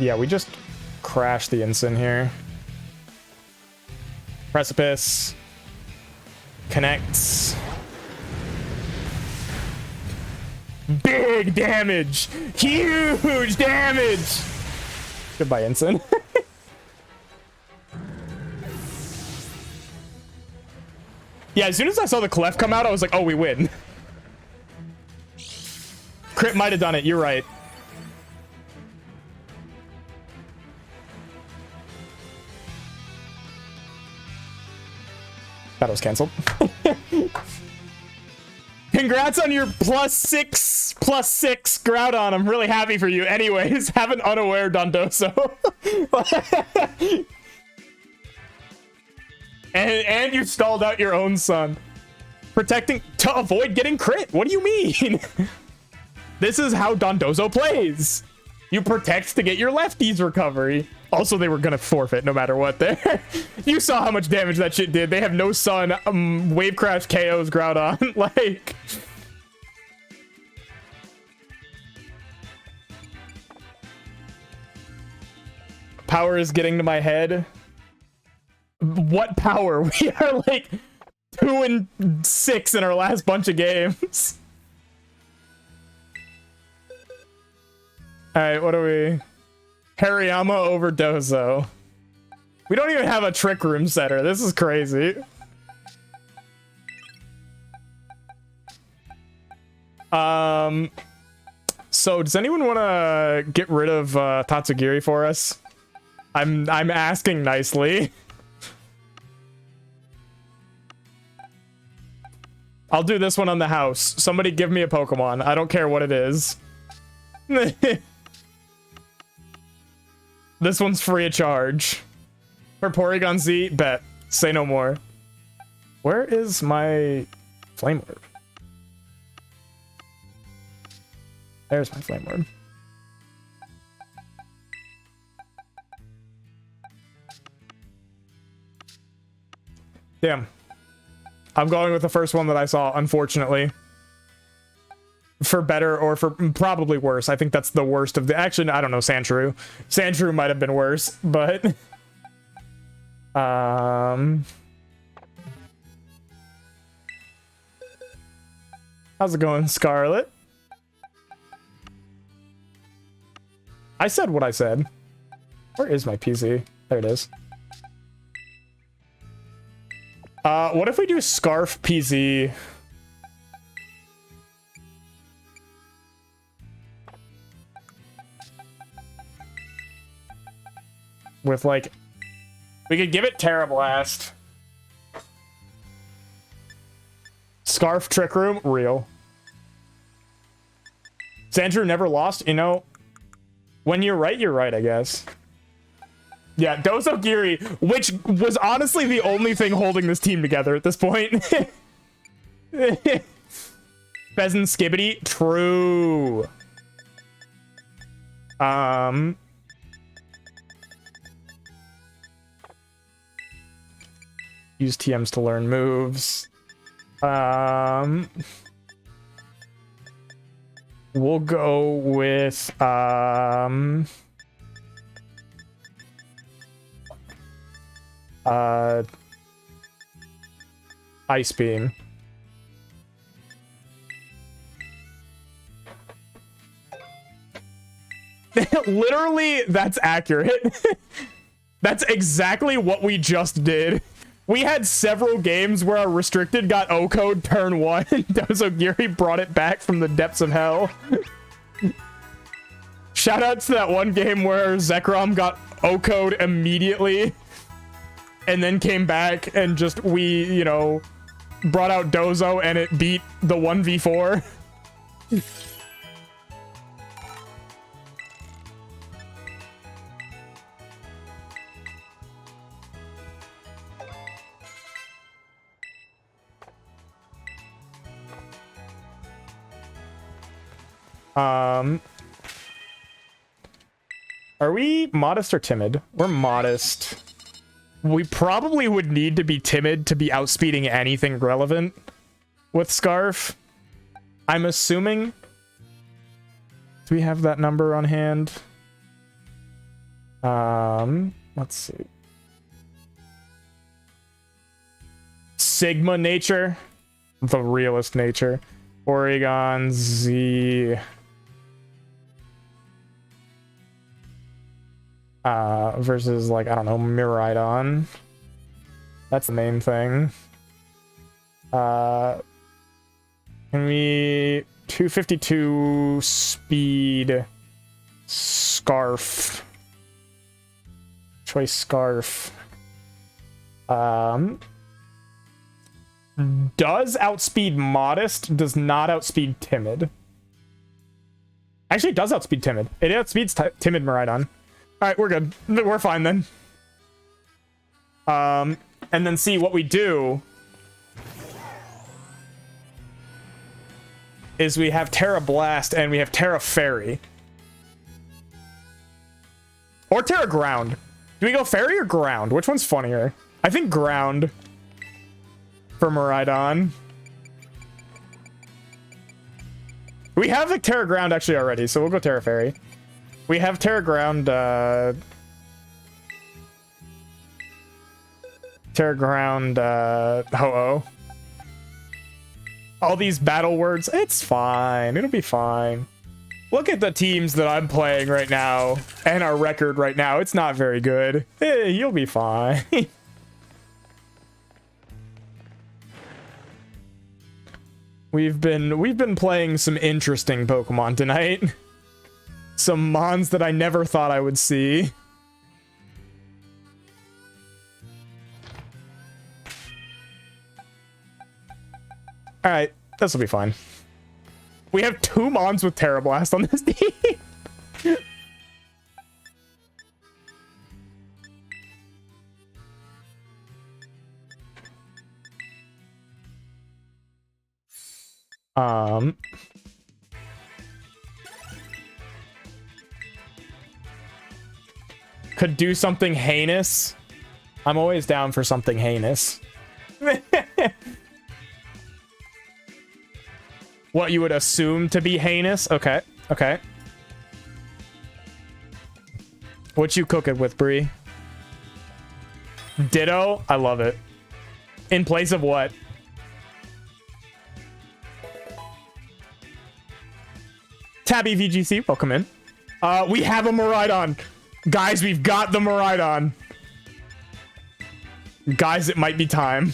Yeah, we just crashed the Ensign here. Precipice. Connects. Big damage! Huge damage! Goodbye, Ensign. Yeah, as soon as I saw the Clef come out, I was like, oh, we win. Crit might have done it, you're right. That was canceled. Congrats on your +6 Groudon. I'm really happy for you. Anyways, have an unaware Dondozo. and you stalled out your own son. Protecting to avoid getting crit. What do you mean? This is how Dondozo plays. You protect to get your lefties recovery. Also, they were gonna forfeit no matter what there. You saw how much damage that shit did. They have no sun. Wave Crash KOs Groudon. Like... Power is getting to my head. What power? We are like 2-6 in our last bunch of games. Alright, what are we... Hariyama over Dozo. We don't even have a trick room setter. This is crazy. So does anyone want to get rid of Tatsugiri for us? I'm asking nicely. I'll do this one on the house. Somebody give me a Pokemon. I don't care what it is. This one's free of charge. For Porygon Z, bet. Say no more. Where is my Flame Orb? There's my Flame Orb. Damn. I'm going with the first one that I saw, unfortunately. For better or for probably worse. I think that's the worst of the... Actually, I don't know, Sandshrew. Sandshrew might have been worse, but... How's it going, Scarlet? I said what I said. Where is my PC? There it is. What if we do Scarf PZ? With, like... We could give it Terra Blast. Scarf Trick Room? Real. Sandshrew never lost? You know, when you're right, I guess. Yeah, Dozogiri, which was honestly the only thing holding this team together at this point. Pheasant Skibbity? True. Use TMs to learn moves. We'll go with Ice Beam. Literally, that's accurate. That's exactly what we just did. We had several games where our restricted got O-code turn 1. Dozogiri brought it back from the depths of hell. Shout out to that one game where Zekrom got O-code immediately and then came back and just you know, brought out Dozo and it beat the 1v4. Are we modest or timid? We're modest. We probably would need to be timid to be outspeeding anything relevant with Scarf. I'm assuming. Do we have that number on hand? Let's see. Sigma nature. The realest nature. Porygon Z. Versus, like, I don't know, Miraidon. That's the main thing. Can we... 252 speed... Scarf. Choice Scarf. Does outspeed Modest, does not outspeed Timid. Actually, it does outspeed Timid. It outspeeds Timid Miraidon. Alright, we're good. We're fine then. And then see what we do is we have Terra Blast and we have Terra Fairy. Or Terra Ground. Do we go Fairy or Ground? Which one's funnier? I think Ground for Miraidon. We have the Terra Ground actually already, so we'll go Terra Fairy. We have Terra Ground, Ho-Oh. All these battle words, it's fine. It'll be fine. Look at the teams that I'm playing right now and our record right now. It's not very good. Hey, you'll be fine. We've been playing some interesting Pokemon tonight. Some mons that I never thought I would see. All right, this will be fine. We have 2 mons with Terra Blast on this team. Could do something heinous. I'm always down for something heinous. What you would assume to be heinous? Okay, okay. What you cooking with, Bree? Ditto? I love it. In place of what? Tabby VGC, welcome in. We have a Miraidon. Guys, we've got the Miraidon. Guys, it might be time.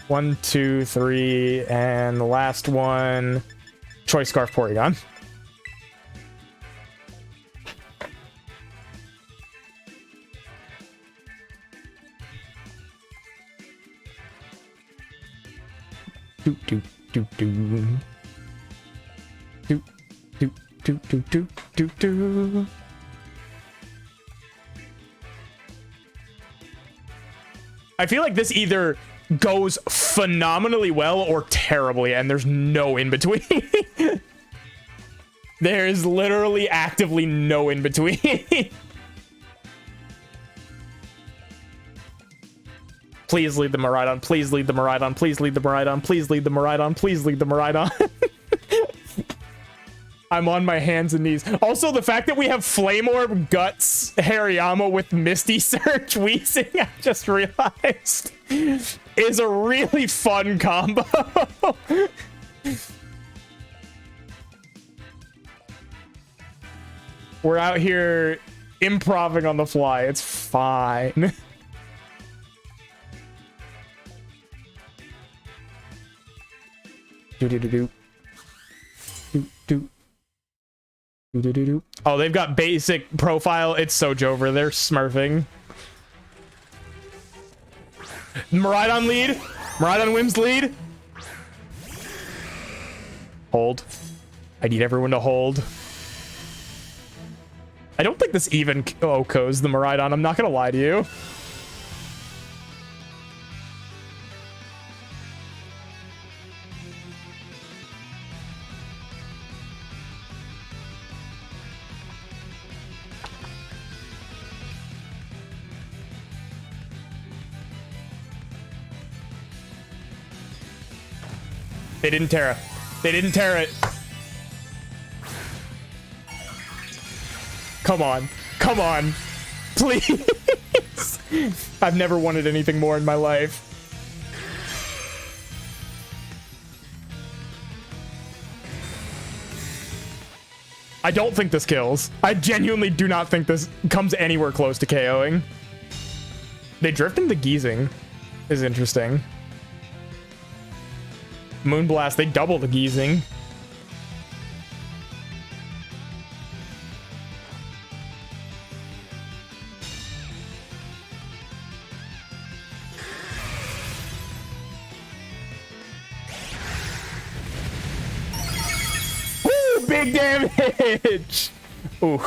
1, 2, 3, and the last one. Choice Scarf Porygon. Do do do do. Do do do do do do do. I feel like this either goes phenomenally well or terribly, and there's no in between. There is literally actively no in between. Please lead the Miraidon. Please lead the Miraidon. Please lead the Miraidon. Please lead the Miraidon. Please lead the Miraidon. I'm on my hands and knees. Also, the fact that we have Flame Orb, Guts, Hariyama with Misty Search, Weezing, I just realized, is a really fun combo. We're out here improvising on the fly. It's fine. Do do do do. Do do. Oh, they've got basic profile. It's Sojover. They're smurfing. Miraidon lead. Miraidon Wims lead. Hold. I need everyone to hold. I don't think this even OHKOs the Miraidon. I'm not going to lie to you. They didn't Terra. They didn't Terra it. Come on. Come on. Please. I've never wanted anything more in my life. I don't think this kills. I genuinely do not think this comes anywhere close to KOing. They drift into Geezing. Is interesting. Moonblast, they double the Geezing. Woo! Big damage! Ooh.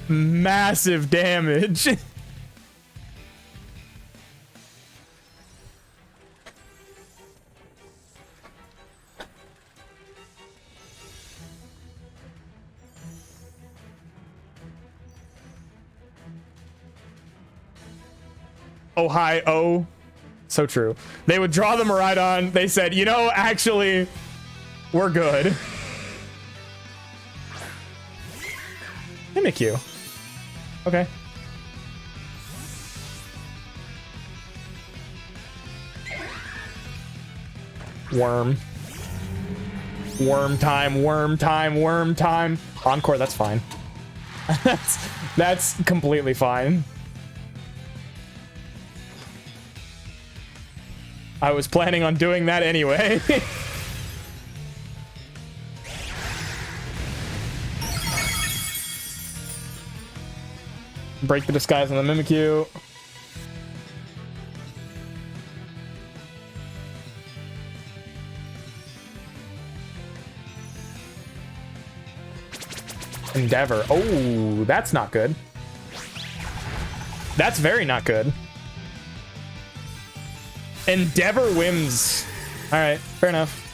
Massive damage. Ohio. So true. They would draw the Miraidon. They said, you know, actually, we're good. Mimikyu. Okay. Worm. Worm time, worm time, worm time. Encore, that's fine. that's completely fine. I was planning on doing that anyway. Break the disguise on the Mimikyu. Endeavor. Oh, that's not good. That's very not good. Endeavor wins. All right, fair enough.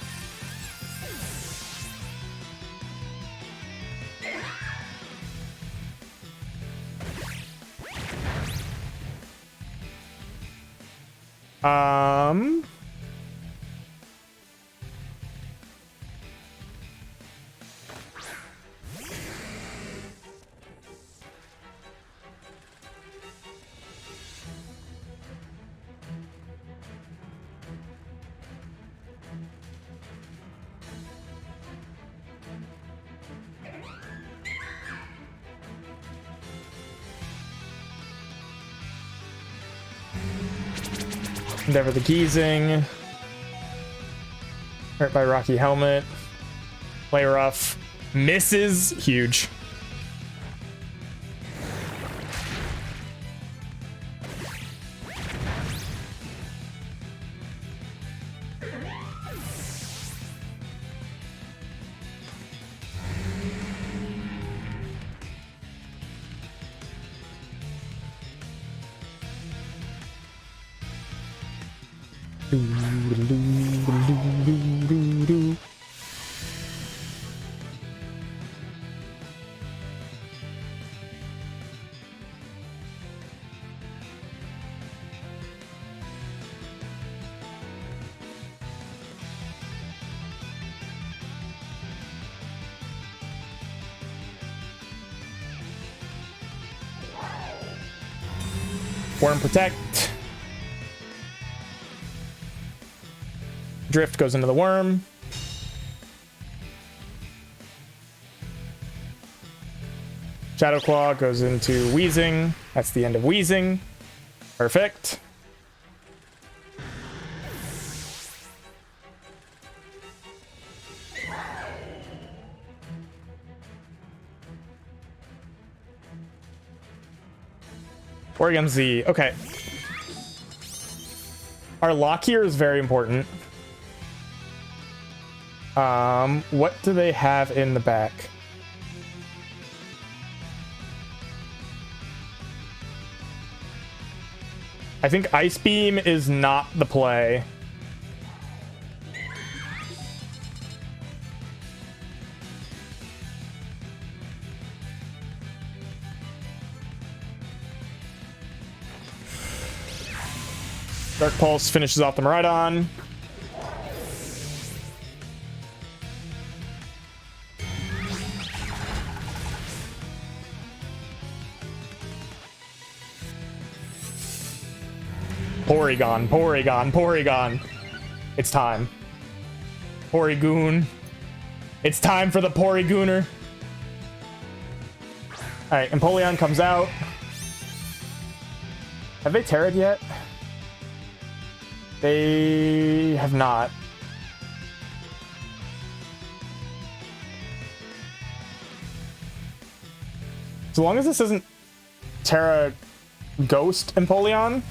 Endeavor the Geezing. Hurt by Rocky Helmet. Play rough. Misses. Huge. Worm Protect. Drift goes into the worm. Shadow Claw goes into Wheezing. That's the end of Wheezing. Perfect. Oregon Z. Okay. Our lock here is very important. What do they have in the back? I think Ice Beam is not the play. Dark Pulse finishes off the Miraidon. Porygon, Porygon, Porygon. It's time. Porygoon. It's time for the Porygooner. Alright, Empoleon comes out. Have they Terra'd yet? They have not. As long as this isn't Terra Ghost Empoleon,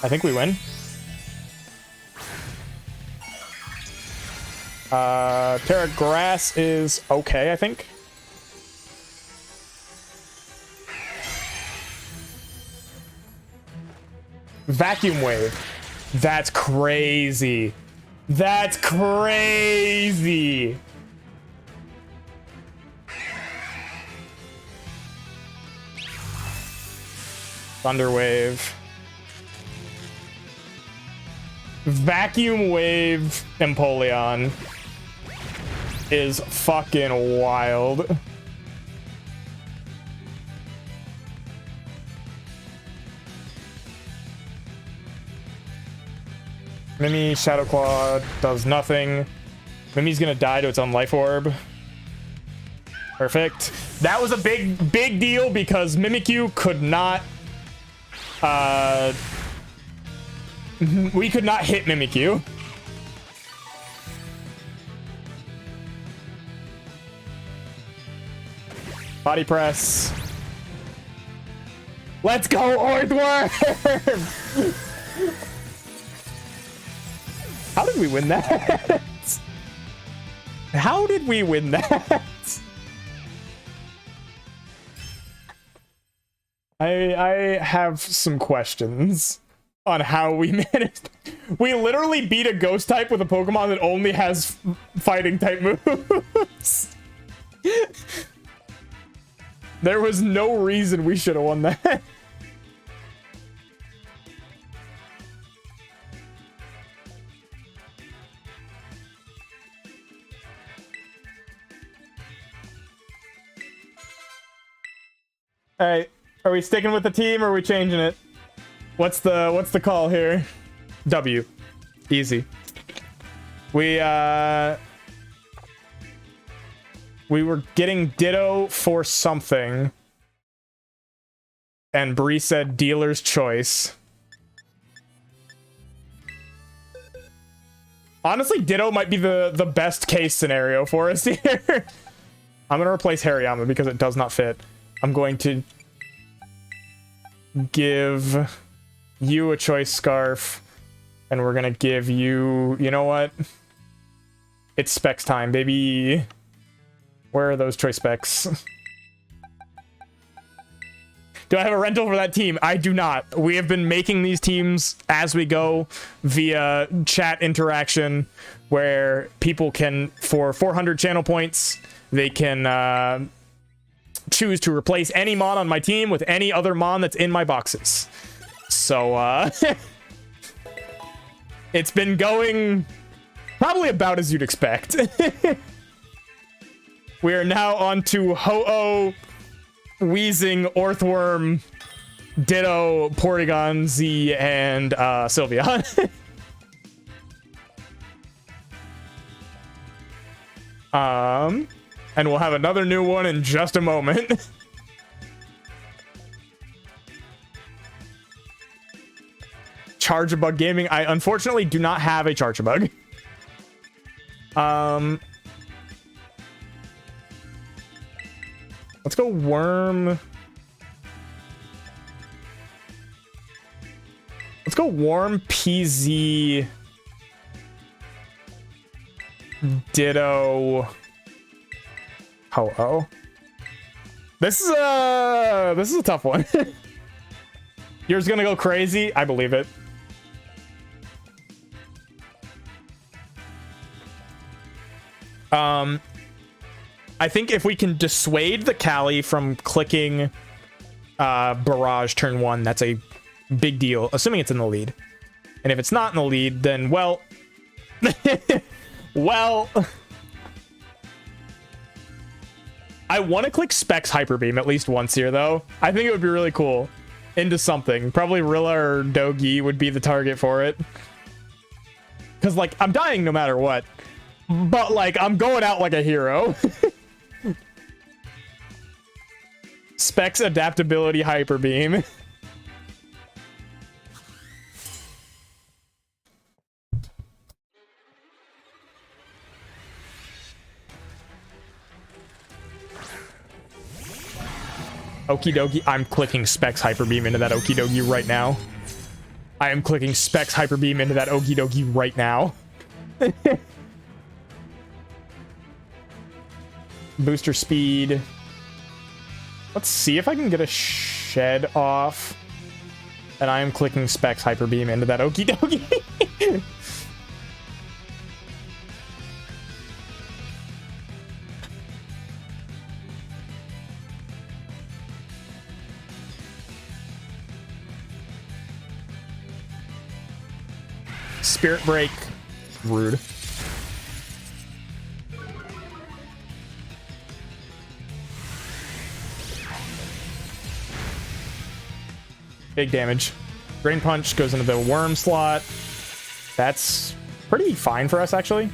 I think we win. Terra Grass is okay, I think. Vacuum Wave. That's crazy. That's crazy. Thunder Wave. Vacuum Wave Empoleon is fucking wild. Mimi, Shadow Claw does nothing. Mimi's gonna die to its own life orb. Perfect. That was a big deal because Mimikyu could not... we could not hit Mimikyu. Body press. Let's go, Orthworm! How did we win that? How did we win that? I have some questions on how we managed. We literally beat a ghost type with a Pokemon that only has fighting type moves. There was no reason we should have won that. All right, are we sticking with the team or are we changing it? What's the call here? W. Easy. We were getting Ditto for something. And Bree said dealer's choice. Honestly, Ditto might be the best case scenario for us here. I'm gonna replace Hariyama because it does not fit. I'm going to give you a choice scarf, and we're gonna give you... You know what? It's specs time, baby. Where are those choice specs? Do I have a rental for that team? I do not. We have been making these teams as we go via chat interaction, where people can, for 400 channel points, they can choose to replace any mon on my team with any other mon that's in my boxes. So, it's been going probably about as you'd expect. We are now on to Ho-Oh, Weezing, Orthworm, Ditto, Porygon, Z, and Sylveon. And we'll have another new one in just a moment. Charge-a-Bug Gaming. I unfortunately do not have a Charge-a-Bug. Let's go Worm. Let's go Worm, PZ, Ditto, Ho-Oh. This is a tough one. Yours gonna go crazy? I believe it. I think if we can dissuade the Cali from clicking Barrage turn 1, that's a big deal, assuming it's in the lead. And if it's not in the lead, then, well... well... I want to click Specs Hyper Beam at least once here, though. I think it would be really cool. Into something. Probably Rilla or Dogi would be the target for it. Because, like, I'm dying no matter what. But, like, I'm going out like a hero. Specs Adaptability Hyper Beam. Okie dokie. I'm clicking Specs Hyper Beam into that Okie dokie right now. I am clicking Specs Hyper Beam into that Okie dokie right now. Booster speed. Let's see if I can get a shed off. And I am clicking Specs Hyper Beam into that Okie dokie. Spirit Break. Rude. Big damage. Drain Punch goes into the Worm slot. That's pretty fine for us, actually.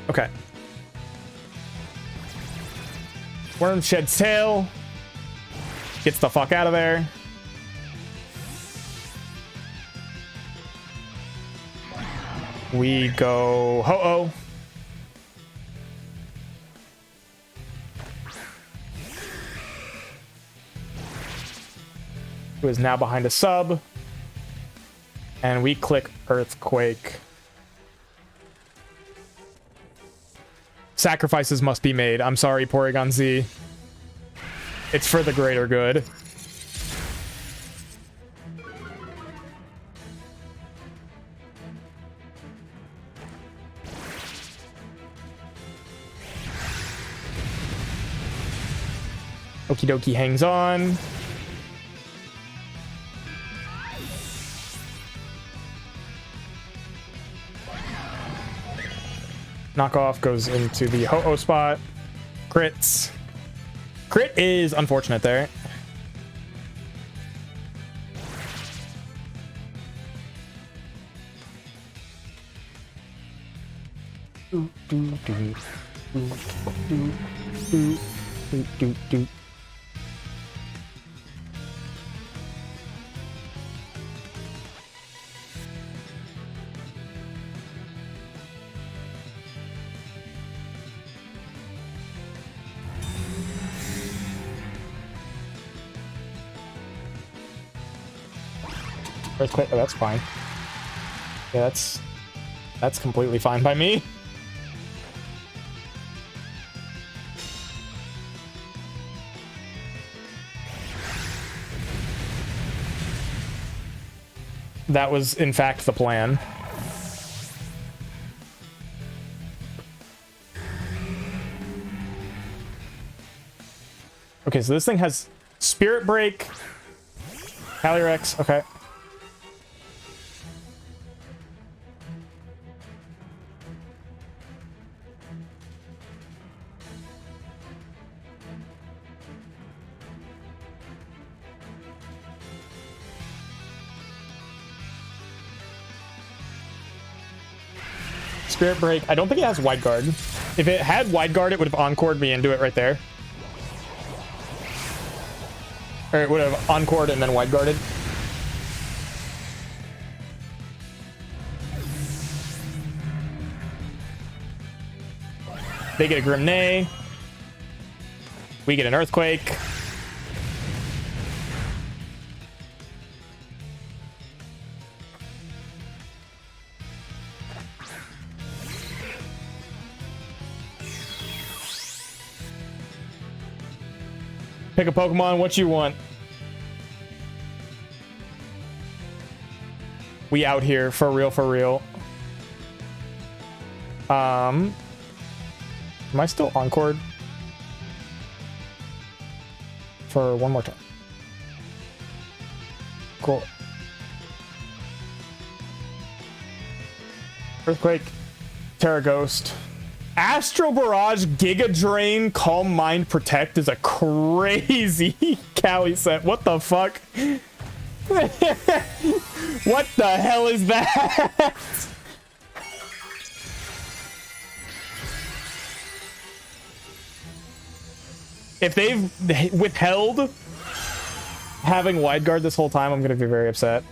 Okay. Worm sheds tail. Gets the fuck out of there. We go Ho-Oh. Who is now behind a sub. And we click Earthquake. Sacrifices must be made. I'm sorry, Porygon Z. It's for the greater good. Okie dokie hangs on. Knockoff goes into the Ho-Oh spot. Crits. Crit is unfortunate there. Earthquake. Oh, that's fine. Yeah, that's completely fine by me. That was, in fact, the plan. Okay, so this thing has Spirit Break, Calyrex. Okay. Spirit Break. I don't think it has Wide Guard. If it had Wide Guard, it would have Encored me into it right there. Or it would have Encored and then Wide Guarded. They get a Grimnay. We get an Earthquake. Pick a Pokemon, what you want. We out here, for real, for real. Am I still Encored? For one more time. Cool. Earthquake, Terra Ghost. Astro Barrage, Giga Drain, Calm Mind, Protect is a crazy Cali set. What the fuck? What the hell is that? If they've withheld having Wide Guard this whole time, I'm gonna be very upset.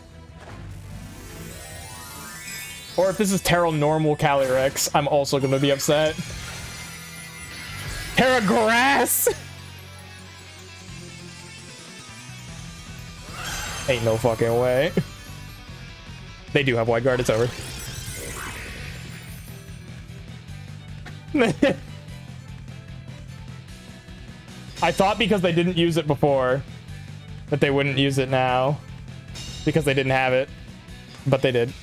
Or if this is Terra Normal Calyrex, I'm also gonna be upset. Terra Grass! Ain't no fucking way. They do have Wide Guard, it's over. I thought because they didn't use it before that they wouldn't use it now. Because they didn't have it. But they did.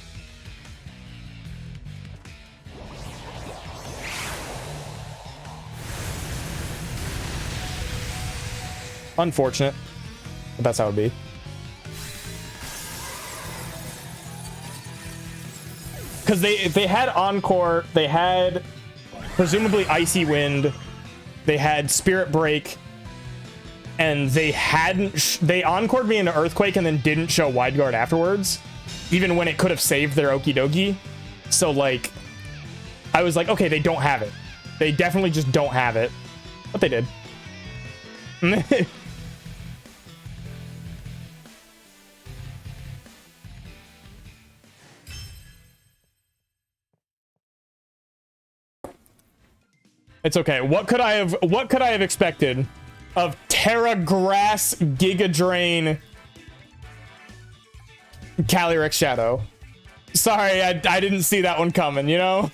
Unfortunate, but that's how it would be. Because they had Encore, they had presumably Icy Wind, they had Spirit Break, and they hadn't they encored me into Earthquake and then didn't show Wide Guard afterwards, even when it could have saved their Okie Dokie. So like, I was like, okay, they don't have it. They definitely just don't have it, but they did. It's okay. What could I have expected of Terra Grass Giga Drain Calyrex Shadow? Sorry, I didn't see that one coming, you know?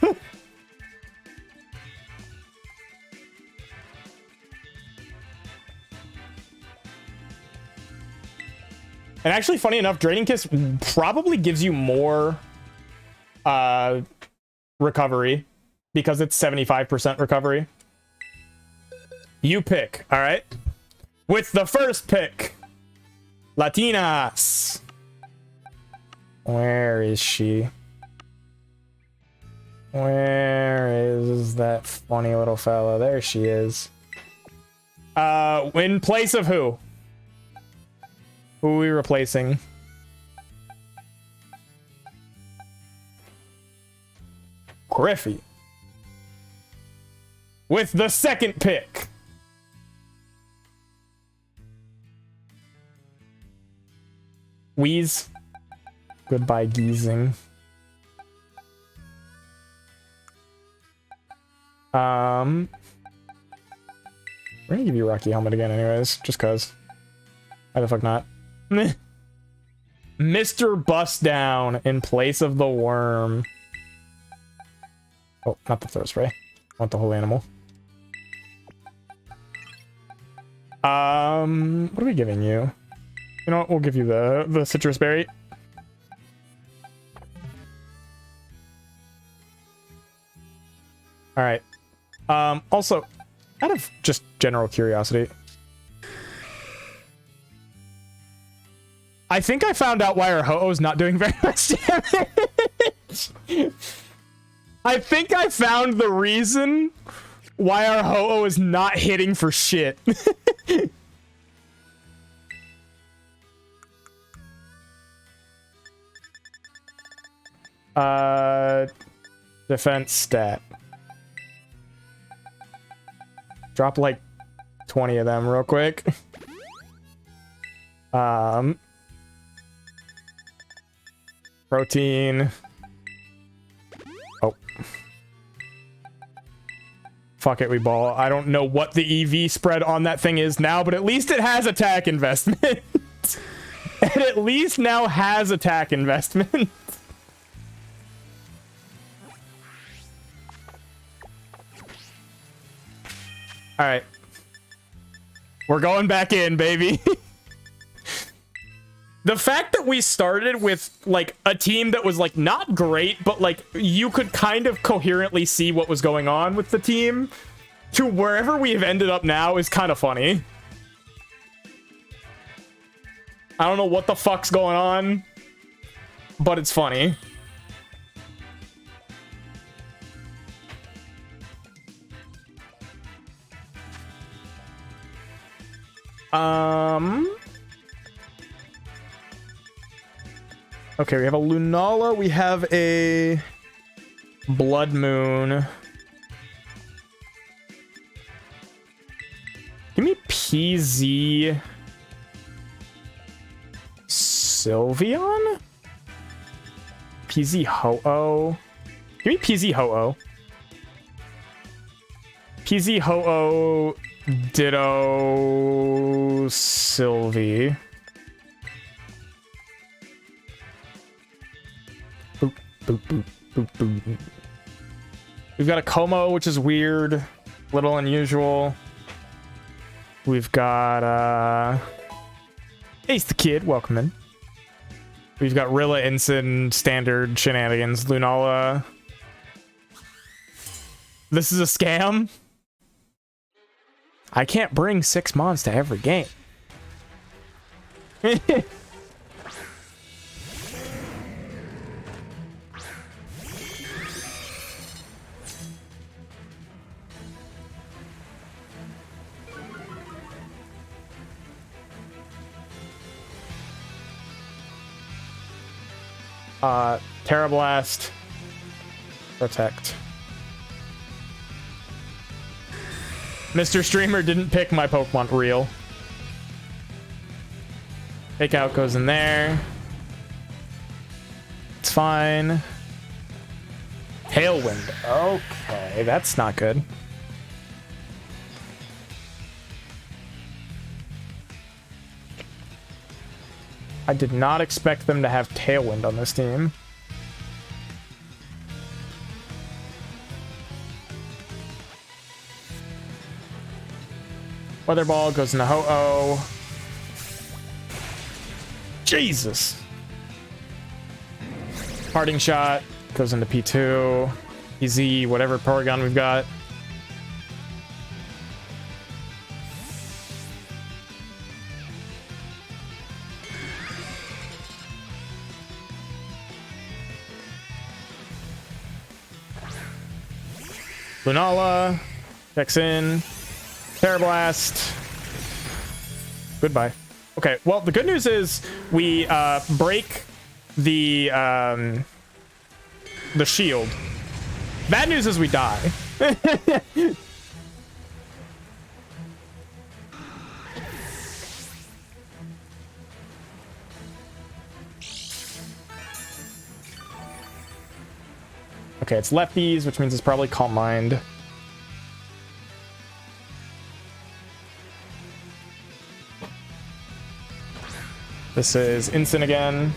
And actually, funny enough, Draining Kiss probably gives you more recovery because it's 75% recovery. You pick, all right? With the first pick, Latinas. Where is she? Where is that funny little fella? There she is. In place of who? Who are we replacing? Griffey. With the second pick. Wheeze. Goodbye, Geezing. We're gonna give you Rocky Helmet again anyways, just cause. Why the fuck not? Mr. Bust Down in place of the worm. Oh, not the throw spray. I want the whole animal. What are we giving you? You know what? We'll give you the citrus berry. All right. Also, out of just general curiosity, I think I found out why our Ho-Oh's not doing very much damage. I think I found the reason why our Ho-Oh is not hitting for shit. Defense stat. Drop like 20 of them real quick. Protein. Oh. Fuck it, we ball. I don't know what the EV spread on that thing is now, but at least it has attack investment. It at least now has attack investment. All right. We're going back in, baby. The fact that we started with, like, a team that was, like, not great, but, like, you could kind of coherently see what was going on with the team, to wherever we have ended up now is kind of funny. I don't know what the fuck's going on, but it's funny. Okay, we have a Lunala, we have a Blood Moon. Give me PZ Sylveon? PZ Ho-Oh. Give me PZ Ho-Oh. PZ Ho-Oh Ditto Sylvie. Boop, boop, boop, boop, boop. We've got a Como, which is weird. Little unusual. We've got Ace the Kid, welcome in. We've got Rilla Ensign, standard shenanigans. Lunala. This is a scam. I can't bring 6 mons to every game. Terra Blast. Protect. Mr. Streamer didn't pick my Pokemon real. Fake Out goes in there. It's fine. Tailwind. Okay, that's not good. I did not expect them to have Tailwind on this team. Weather Ball goes into Ho-Oh. Jesus. Parting Shot goes into P2. Easy, whatever Porygon we've got. Lunala checks in. Terra Blast. Goodbye. Okay, well, the good news is we break the shield. Bad news is we die. Okay, it's lefties, which means it's probably Calm Mind. This is Instant again.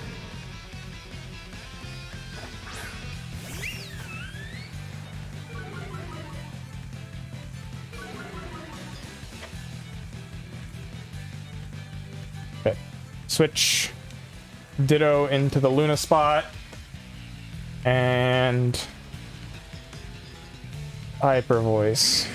Okay. Switch Ditto into the Luna spot. And Hyper Voice.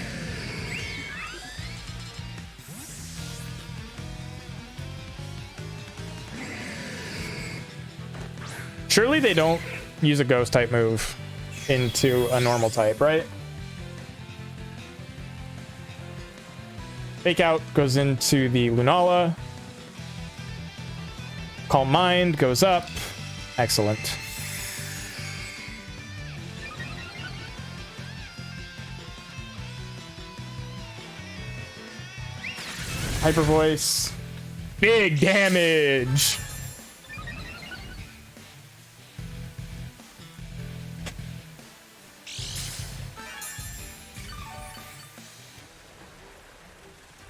Surely they don't use a ghost type move into a normal type, right? Fake Out goes into the Lunala. Calm Mind goes up. Excellent. Hyper Voice. Big damage.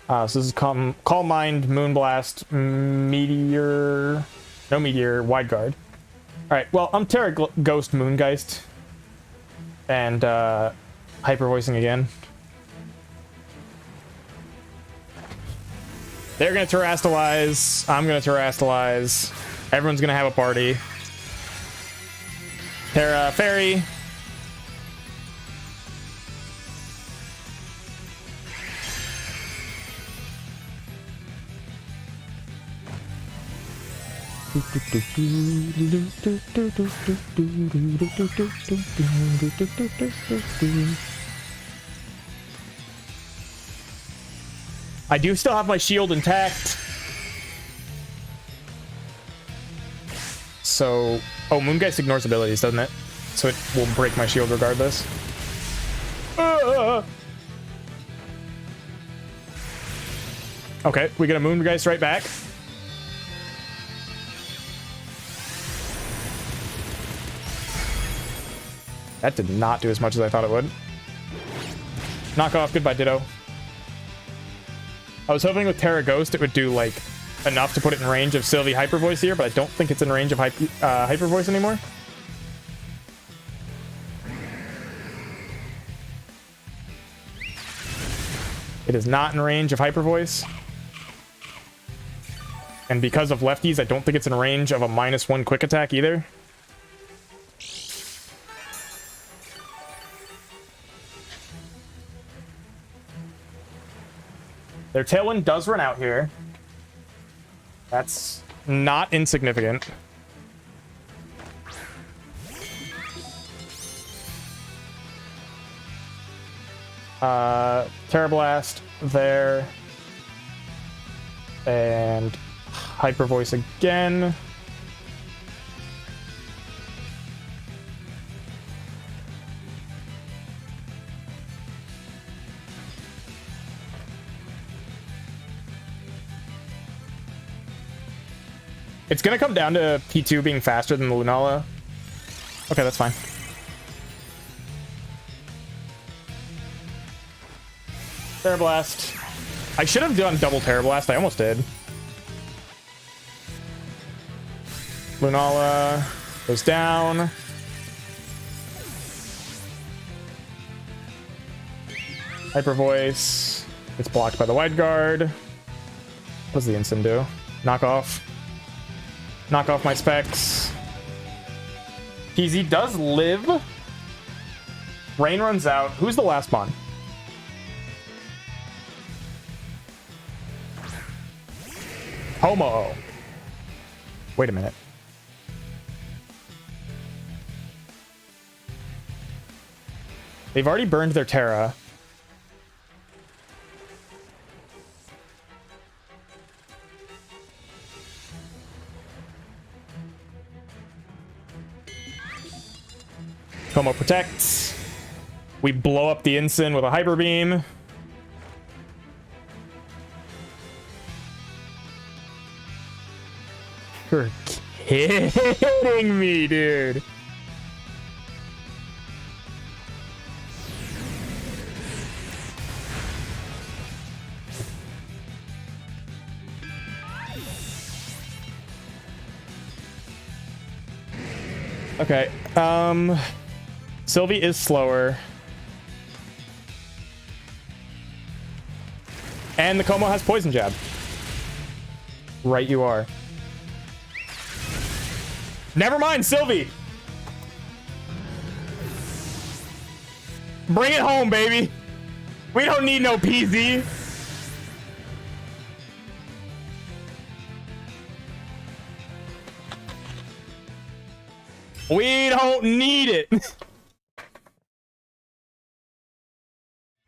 So this is Calm Mind, Moonblast, Meteor... No Meteor, Wide Guard. Alright, well, I'm Terra Ghost Moongeist. And, Hyper Voicing again. They're gonna Terrastalize. I'm gonna Terrastalize. Everyone's gonna have a party. Terra Fairy. I do still have my shield intact. So, oh, Moongeist ignores abilities, doesn't it? So it will break my shield regardless. Okay, we get a Moongeist right back. That did not do as much as I thought it would. Knock off, goodbye Ditto. I was hoping with Terra Ghost it would do like enough to put it in range of Sylvie Hyper Voice here, but I don't think it's in range of Hyper Voice anymore. It is not in range of Hyper Voice. And because of lefties, I don't think it's in range of a -1 quick attack either. Their Tailwind does run out here. That's not insignificant. Terra Blast there. And Hyper Voice again. It's gonna come down to P2 being faster than the Lunala. Okay, that's fine. Terra Blast. I should have done double Terra Blast. I almost did. Lunala goes down. Hyper Voice. It's blocked by the Wide Guard. What does the Instant do? Knock off. Knock off my specs. PZ does live. Rain runs out. Who's the last mon? Homo. Wait a minute. They've already burned their Terra. Como protects. We blow up the Ensign with a Hyper Beam. You're kidding me, dude. Okay, Sylvie is slower. And the Como has Poison Jab. Right you are. Never mind, Sylvie! Bring it home, baby! We don't need no PZ! We don't need it!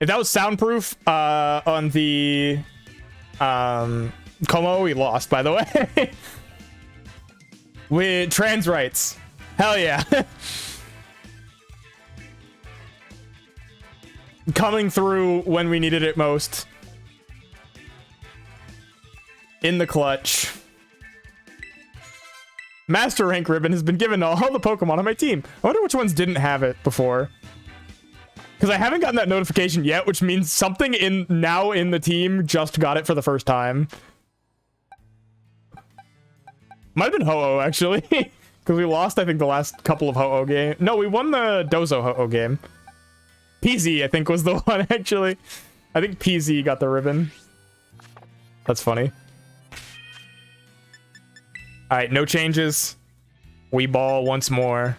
If that was soundproof on the Como, we lost, by the way. With trans rights. Hell yeah. Coming through when we needed it most. In the clutch. Master rank ribbon has been given to all the Pokemon on my team. I wonder which ones didn't have it before. Because I haven't gotten that notification yet, which means something now in the team just got it for the first time. Might have been Ho-Oh, actually. Because we lost, I think, the last couple of Ho-Oh games. No, we won the Dozo Ho-Oh game. PZ, I think, was the one, actually. I think PZ got the ribbon. That's funny. Alright, no changes. We ball once more.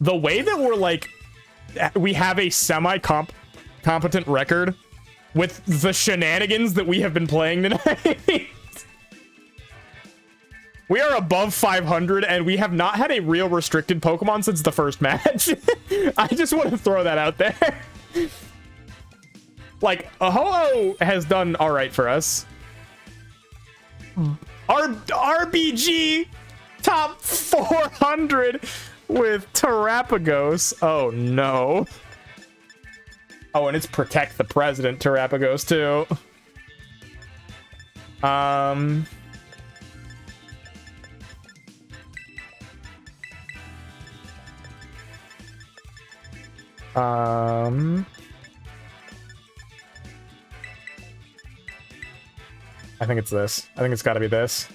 The way that we're, like... We have a semi-competent record with the shenanigans that we have been playing tonight. We are above 500, and we have not had a real restricted Pokemon since the first match. I just want to throw that out there. Like, a Ho-Oh has done all right for us. RBG top 400 with Terrapagos. Oh, no. Oh, and it's Protect the President Terrapagos, too. I think it's this. I think it's got to be this.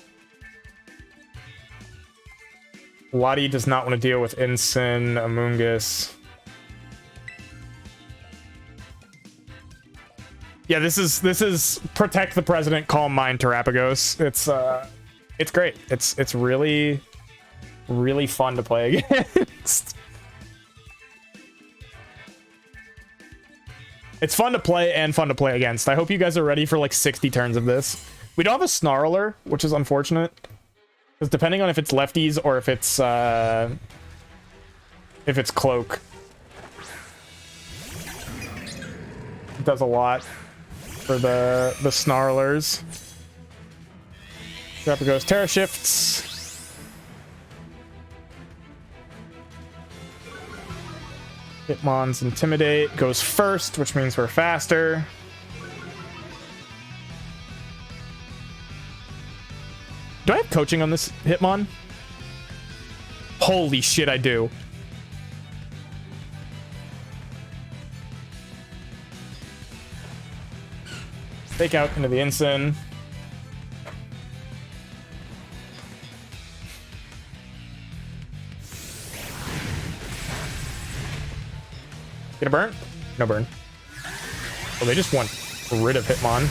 Wadi does not want to deal with Ensign, Amoonguss. Yeah, this is Protect the President, Calm Mind Terrapagos. It's great. It's really fun to play against. It's fun to play and fun to play against. I hope you guys are ready for like 60 turns of this. We don't have a Snarler, which is unfortunate. Because depending on if it's lefties or if it's Cloak. It does a lot for the Snarlers. Terrapagos Terra Shifts. Hitmon's Intimidate goes first, which means we're faster. Do I have coaching on this Hitmon? Holy shit, I do. Fake out into the ensign. Get a burn? No burn. Oh, they just want rid of Hitmon.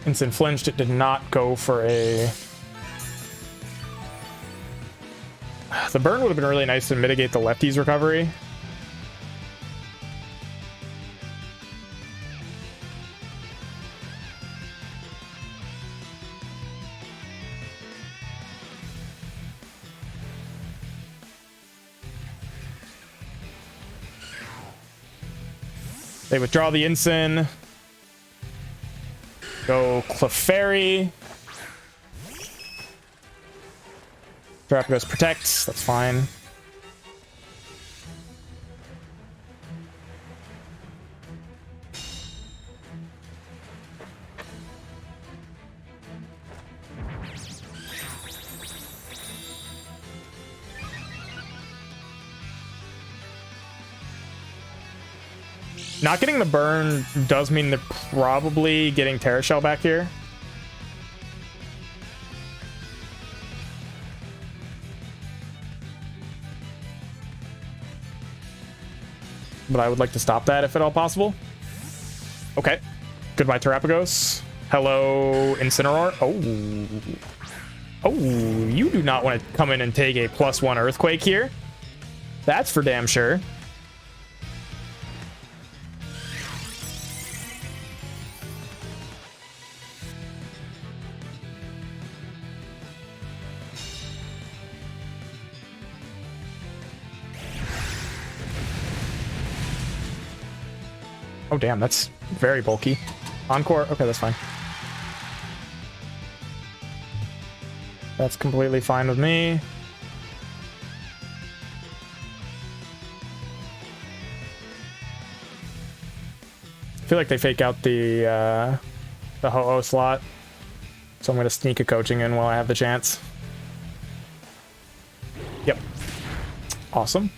Ensign flinched. It did not go for a... The burn would have been really nice to mitigate the lefty's recovery. They withdraw the ensign. Go Clefairy. Terrapagos protects. That's fine. Not getting the burn does mean they're probably getting Terra Shell back here. But I would like to stop that if at all possible. Okay. Goodbye, Terrapagos. Hello, Incineroar. Oh. Oh, you do not want to come in and take a +1 Earthquake here. That's for damn sure. Oh, damn, that's very bulky. Encore? Okay, that's fine. That's completely fine with me. I feel like they fake out the Ho-Oh slot. So I'm going to sneak a coaching in while I have the chance. Yep. Awesome.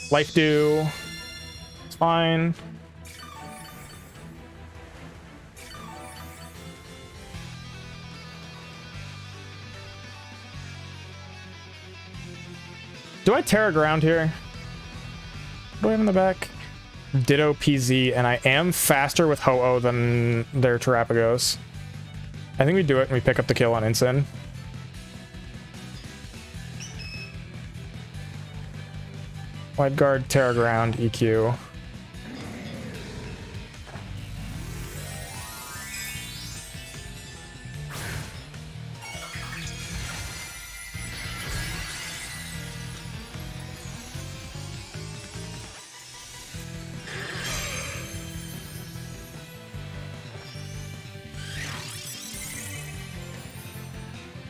Life Dew. It's fine. Do I Terra Ground here? What do I have in the back? Ditto PZ, and I am faster with Ho-Oh than their Terrapagos. I think we do it and we pick up the kill on Ensign. Wide guard, Terra Ground, EQ.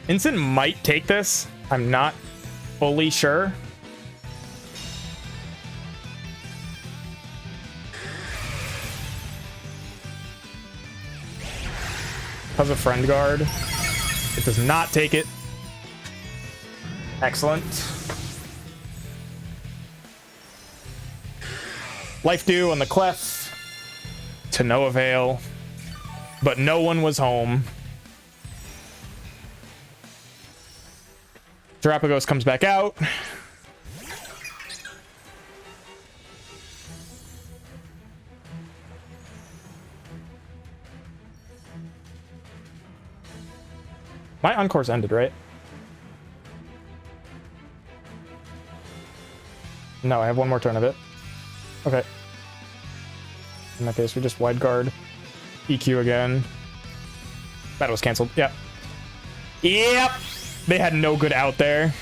Ensign might take this. I'm not fully sure. Because of Friend Guard. It does not take it. Excellent. Life Dew on the Clef. To no avail. But no one was home. Terrapagos comes back out. My Encore's ended, right? No, I have one more turn of it. Okay. In that case, we just wide guard. EQ again. That was canceled. Yep. Yep! They had no good out there.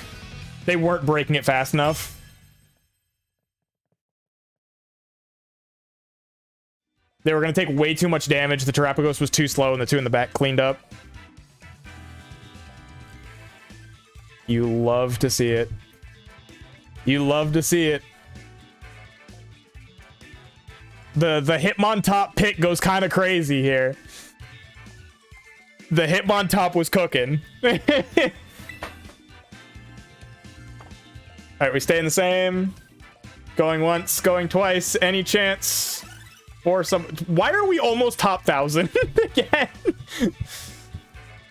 They weren't breaking it fast enough. They were going to take way too much damage. The Terapagos was too slow, and the two in the back cleaned up. You love to see it. You love to see it. The Hitmontop pick goes kind of crazy here. The Hitmontop was cooking. Alright, we staying the same. Going once, going twice. Any chance for some... Why are we almost top 1,000 again?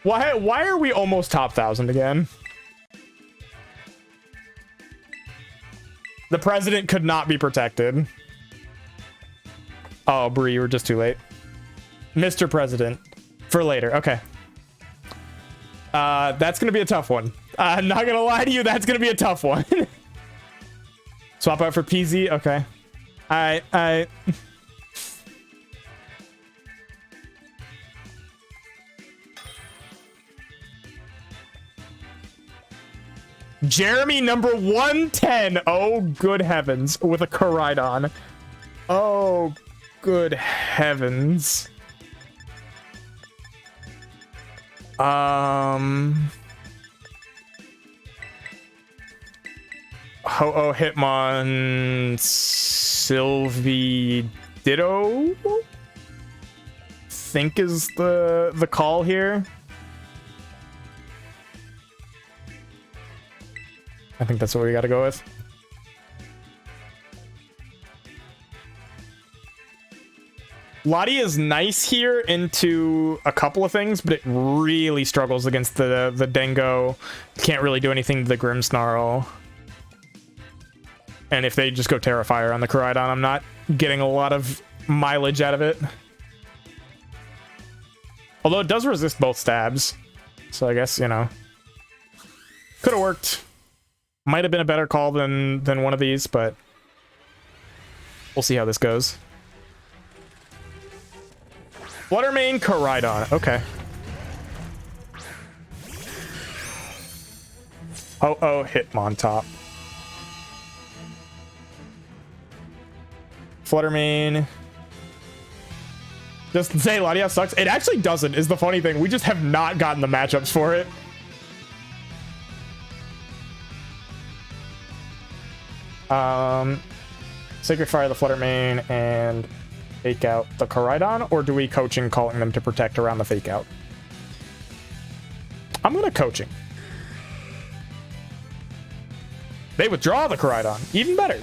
Why are we almost top 1,000 again? The president could not be protected. Oh, Bree, you were just too late. Mr. President. For later. Okay. That's gonna be a tough one. I'm not gonna lie to you, that's gonna be a tough one. Swap out for PZ? Okay. I... Jeremy number 110. Oh, good heavens. With a Koraidon. Oh, good heavens. Ho-Oh Hitmon Sylvie Ditto? Think is the call here. I think that's what we gotta go with. Lottie is nice here into a couple of things, but it really struggles against the Dengo. Can't really do anything to the Grimmsnarl. And if they just go Terrafire on the Koraidon, I'm not getting a lot of mileage out of it. Although it does resist both stabs. So I guess, you know. Could have worked. Might have been a better call than one of these, but we'll see how this goes. Fluttermane Koraidon. Okay. Oh, Hitmontop. Fluttermane. Just say Ladia sucks. It actually doesn't, is the funny thing. We just have not gotten the matchups for it. Sacred Fire the Fluttermane and fake out the Koraidon, or do we coaching calling them to protect around the fake out? I'm gonna coaching. They withdraw the Koraidon. Even better.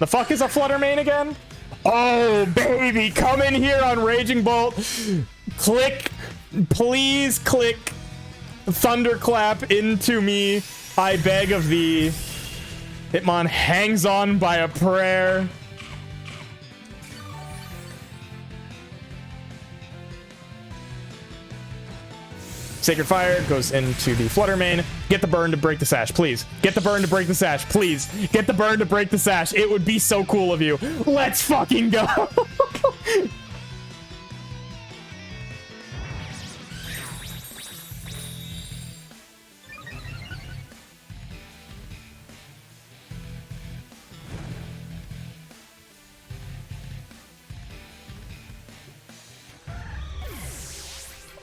The fuck is a Fluttermane again? Oh, baby. Come in here on Raging Bolt. Click. Please click Thunderclap into me. I beg of thee. Hitmon hangs on by a prayer. Sacred Fire goes into the Fluttermane. Get the burn to break the sash, please. Get the burn to break the sash, please. Get the burn to break the sash. It would be so cool of you. Let's fucking go.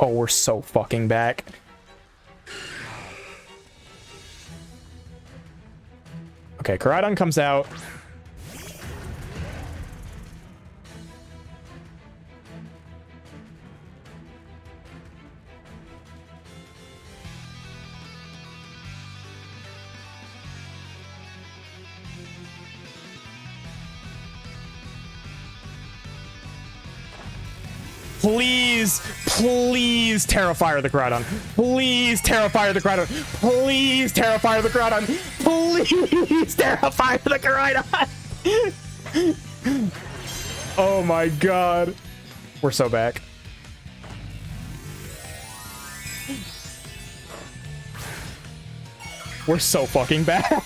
Oh, we're so fucking back. Okay, Koraidon comes out. Please, please Terrafire the Koraidon. Please Terrafire the Koraidon. Please Terrafire the Koraidon. Please Terrafire the Koraidon. Oh my god. We're so back. We're so fucking back.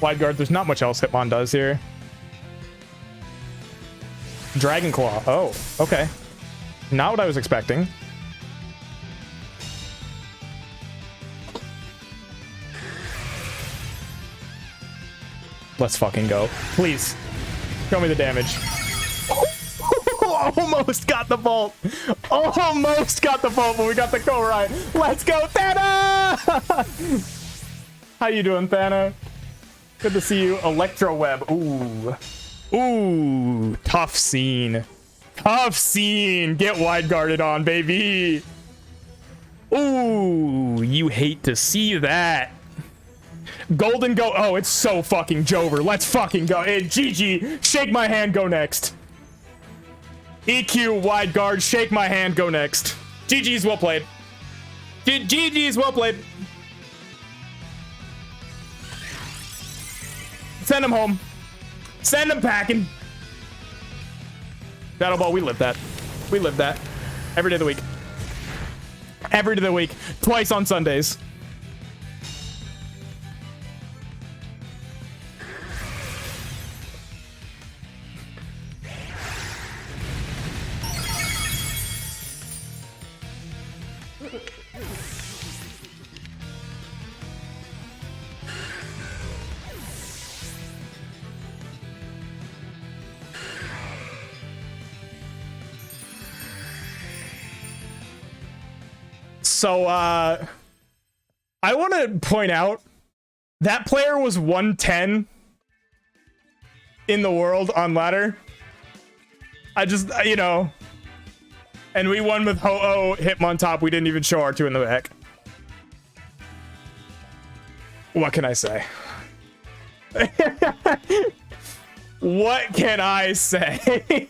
Wide guard, there's not much else Hitmon does here. Dragon Claw. Oh, okay. Not what I was expecting. Let's fucking go. Please. Show me the damage. Almost got the vault. Almost got the vault, but we got the go right. Let's go, Thana! How you doing, Thana? Good to see you. Electro web. Ooh. Ooh. Tough scene. Tough scene. Get wide guarded on, baby. Ooh. You hate to see that. Golden go. Oh, it's so fucking Jover. Let's fucking go. Hey, GG. Shake my hand. Go next. EQ wide guard. Shake my hand. Go next. GG's well played. GG's well played. Send him home. Send him packing. Battle Ball, we live that. We live that. Every day of the week. Every day of the week. Twice on Sundays. So, I want to point out that player was 110 in the world on ladder. I just, you know, and we won with Ho-Oh, Hitmontop. We didn't even show R2 in the back. What can I say? What can I say?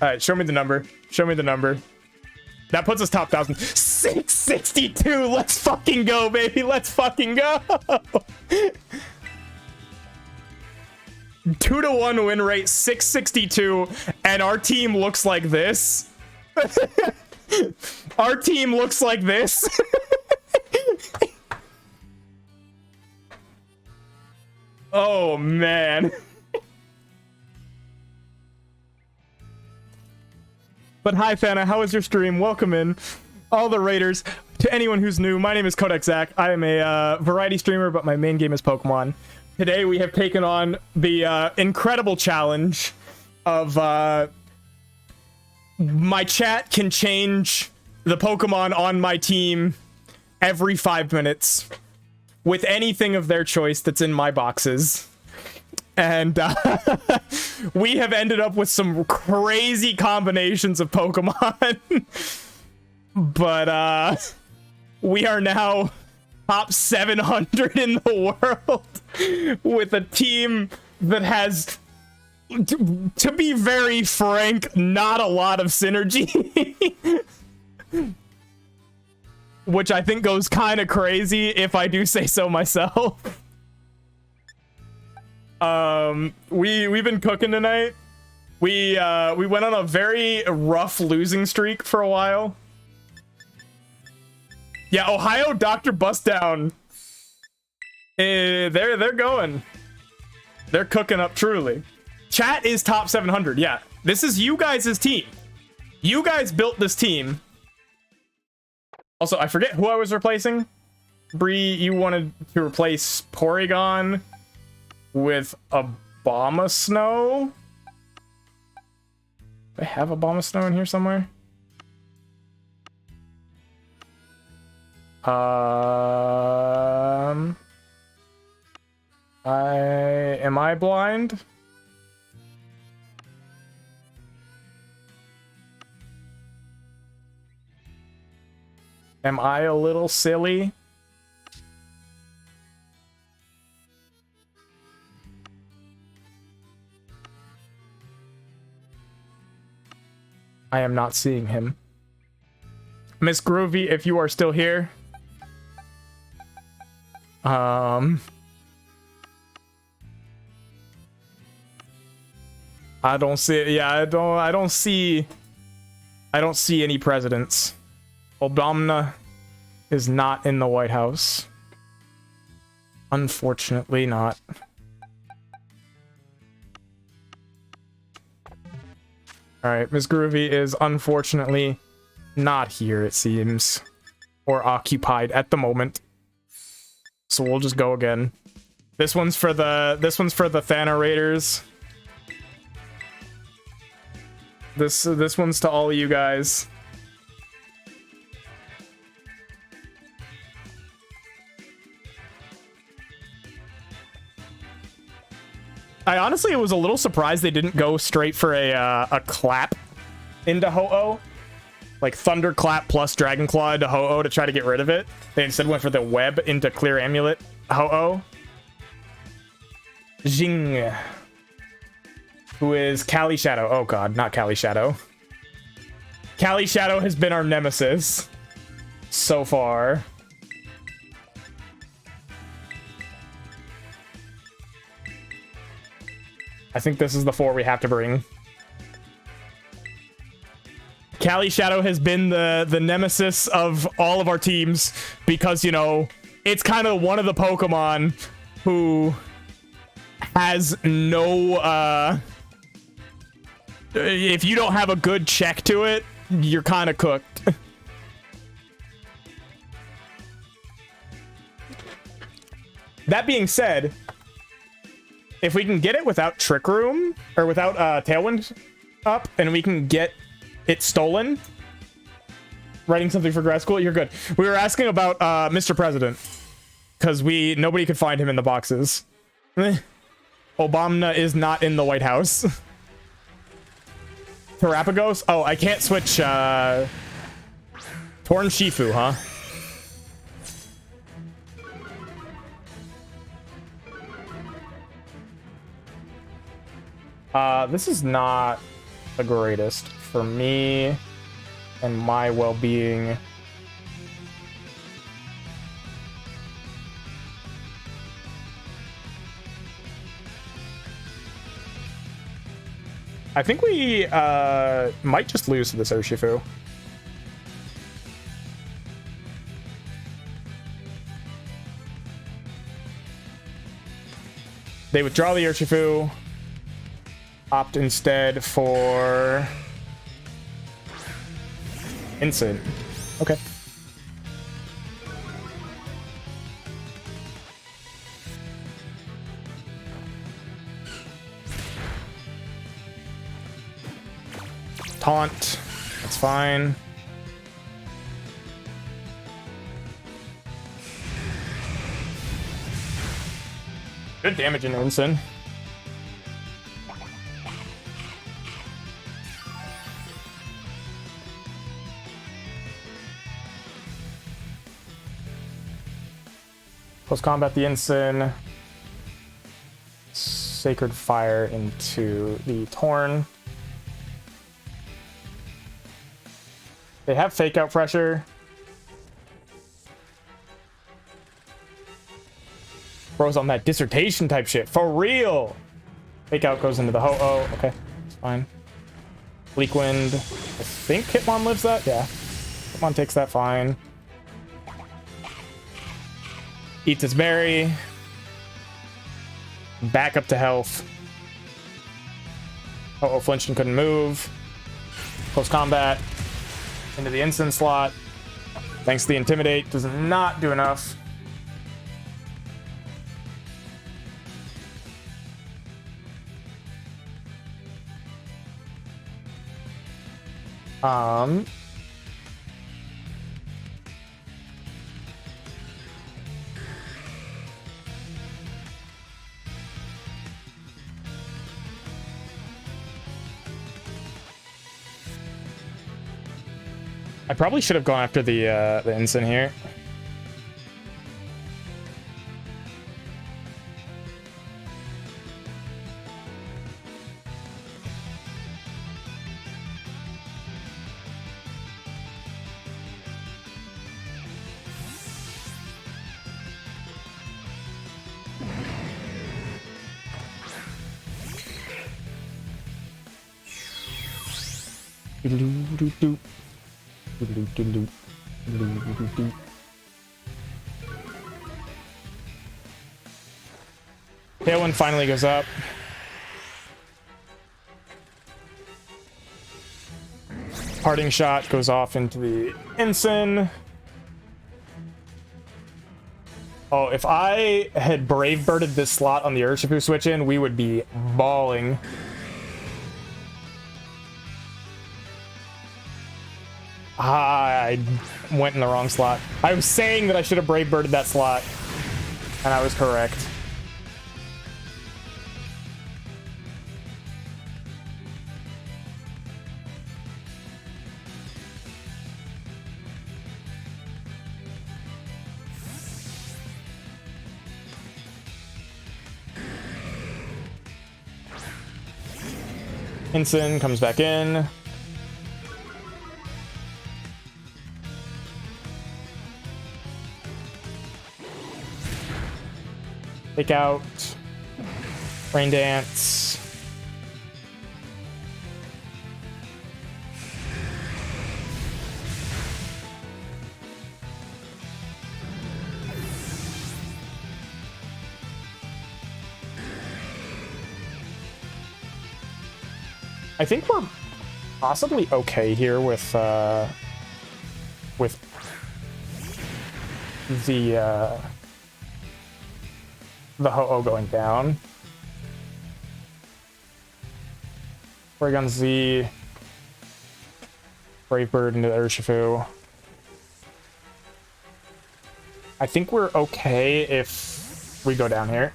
All right, show me the number. Show me the number. That puts us top 1,000. 662. Let's fucking go, baby. Let's fucking go. 2-to-1 win rate, 662, and our team looks like this. Our team looks like this. Oh, man. But hi, Fana. How was your stream? Welcome in. All the raiders. To anyone who's new, my name is Kodak Zach. I am a variety streamer, but my main game is Pokemon. Today, we have taken on the incredible challenge of my chat can change the Pokemon on my team every 5 minutes with anything of their choice that's in my boxes. And we have ended up with some crazy combinations of Pokemon. But we are now top 700 in the world with a team that has, to be very frank, not a lot of synergy. Which I think goes kind of crazy if I do say so myself. We've been cooking tonight. We went on a very rough losing streak for a while. Yeah, Ohio Dr. Bustdown. They're going. They're cooking up truly. Chat is top 700. Yeah, this is you guys' team. You guys built this team. Also, I forget who I was replacing. Bree, you wanted to replace Porygon with Abomasnow. Do I have Abomasnow in here somewhere? Am I blind? Am I a little silly? I am not seeing him. Miss Groovy, if you are still here. I don't see, yeah, I don't see any presidents. Obama is not in the White House. Unfortunately not. All right, Miss Groovy is unfortunately not here, it seems, or occupied at the moment. So we'll just go again. This one's for the Thana Raiders. This one's to all of you guys. I honestly was a little surprised they didn't go straight for a clap into Ho-Oh. Like Thunder Clap plus Dragon Claw into Ho-Oh to try to get rid of it. They instead went for the web into Clear Amulet Ho-Oh. Jing. Who is Kali Shadow. Oh god, not Kali Shadow. Kali Shadow has been our nemesis so far. I think this is the 4 we have to bring. Kali Shadow has been the nemesis of all of our teams because, you know, it's kind of one of the Pokemon who has no, if you don't have a good check to it, you're kind of cooked. That being said, if we can get it without Trick Room, or without Tailwind up, and we can get it stolen, writing something for grad school, you're good. We were asking about Mr. President, because nobody could find him in the boxes. Obama is not in the White House. Terapagos? Oh, I can't switch Torn Shifu, huh? This is not the greatest for me and my well-being. I think we might just lose to this Urshifu. They withdraw the Urshifu. Opt instead for Instant. Okay. Taunt. That's fine. Good damage in Instant. Post combat the Ensign. Sacred Fire into the Torn. They have Fake Out Pressure. Bros on that dissertation type shit. For real! Fake Out goes into the Ho-Oh. Okay, it's fine. Bleak Wind. I think Hitmon lives that? Yeah. Hitmon takes that fine. Eats its berry. Back up to health. Uh-oh, flinched and couldn't move. Close combat. Into the instant slot. Thanks to the Intimidate. Does not do enough. I probably should have gone after the ensign here. Tailwind finally goes up. Parting shot goes off into the ensign. Oh, if I had Brave Birded this slot on the Urshifu switch in, we would be balling. I went in the wrong slot. I was saying that I should have Brave Birded that slot, and I was correct. Ensign comes back in. Take out. Rain Dance. I think we're possibly okay here with the Ho-Oh going down. Porygon Z, Brave Bird into Urshifu. I think we're okay if we go down here.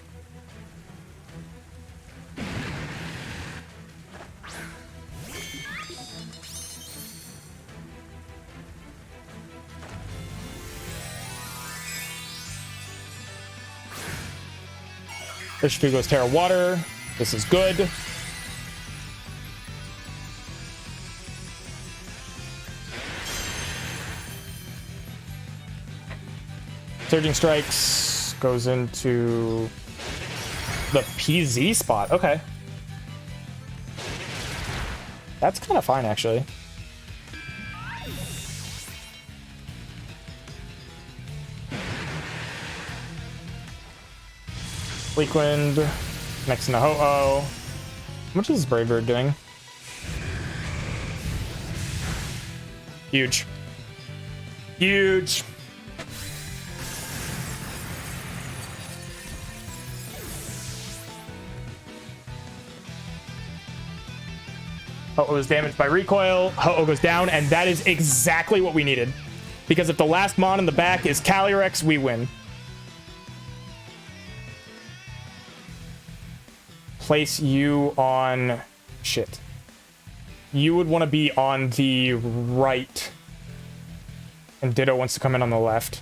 Urshifu goes Terra Water. This is good. Surging Strikes goes into the PZ spot. Okay. That's kind of fine, actually. Bleak Wind, next to Ho-Oh. How much is this Brave Bird doing? Huge. Huge. Ho-Oh is damaged by recoil. Ho-Oh goes down, and that is exactly what we needed. Because if the last Mon in the back is Calyrex, we win. Place you on... Shit. You would want to be on the right. And Ditto wants to come in on the left.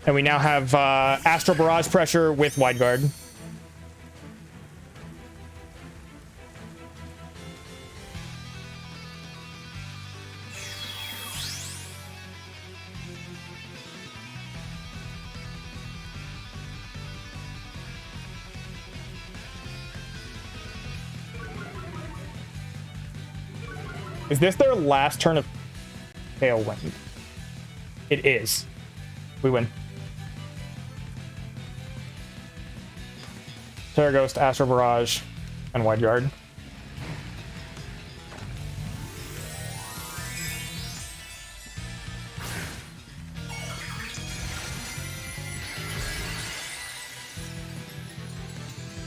And we now have Astral Barrage pressure with Wide Guard. Is this their last turn of Tailwind? It is. We win. Terra Ghost, Astral Barrage, and Wide Guard.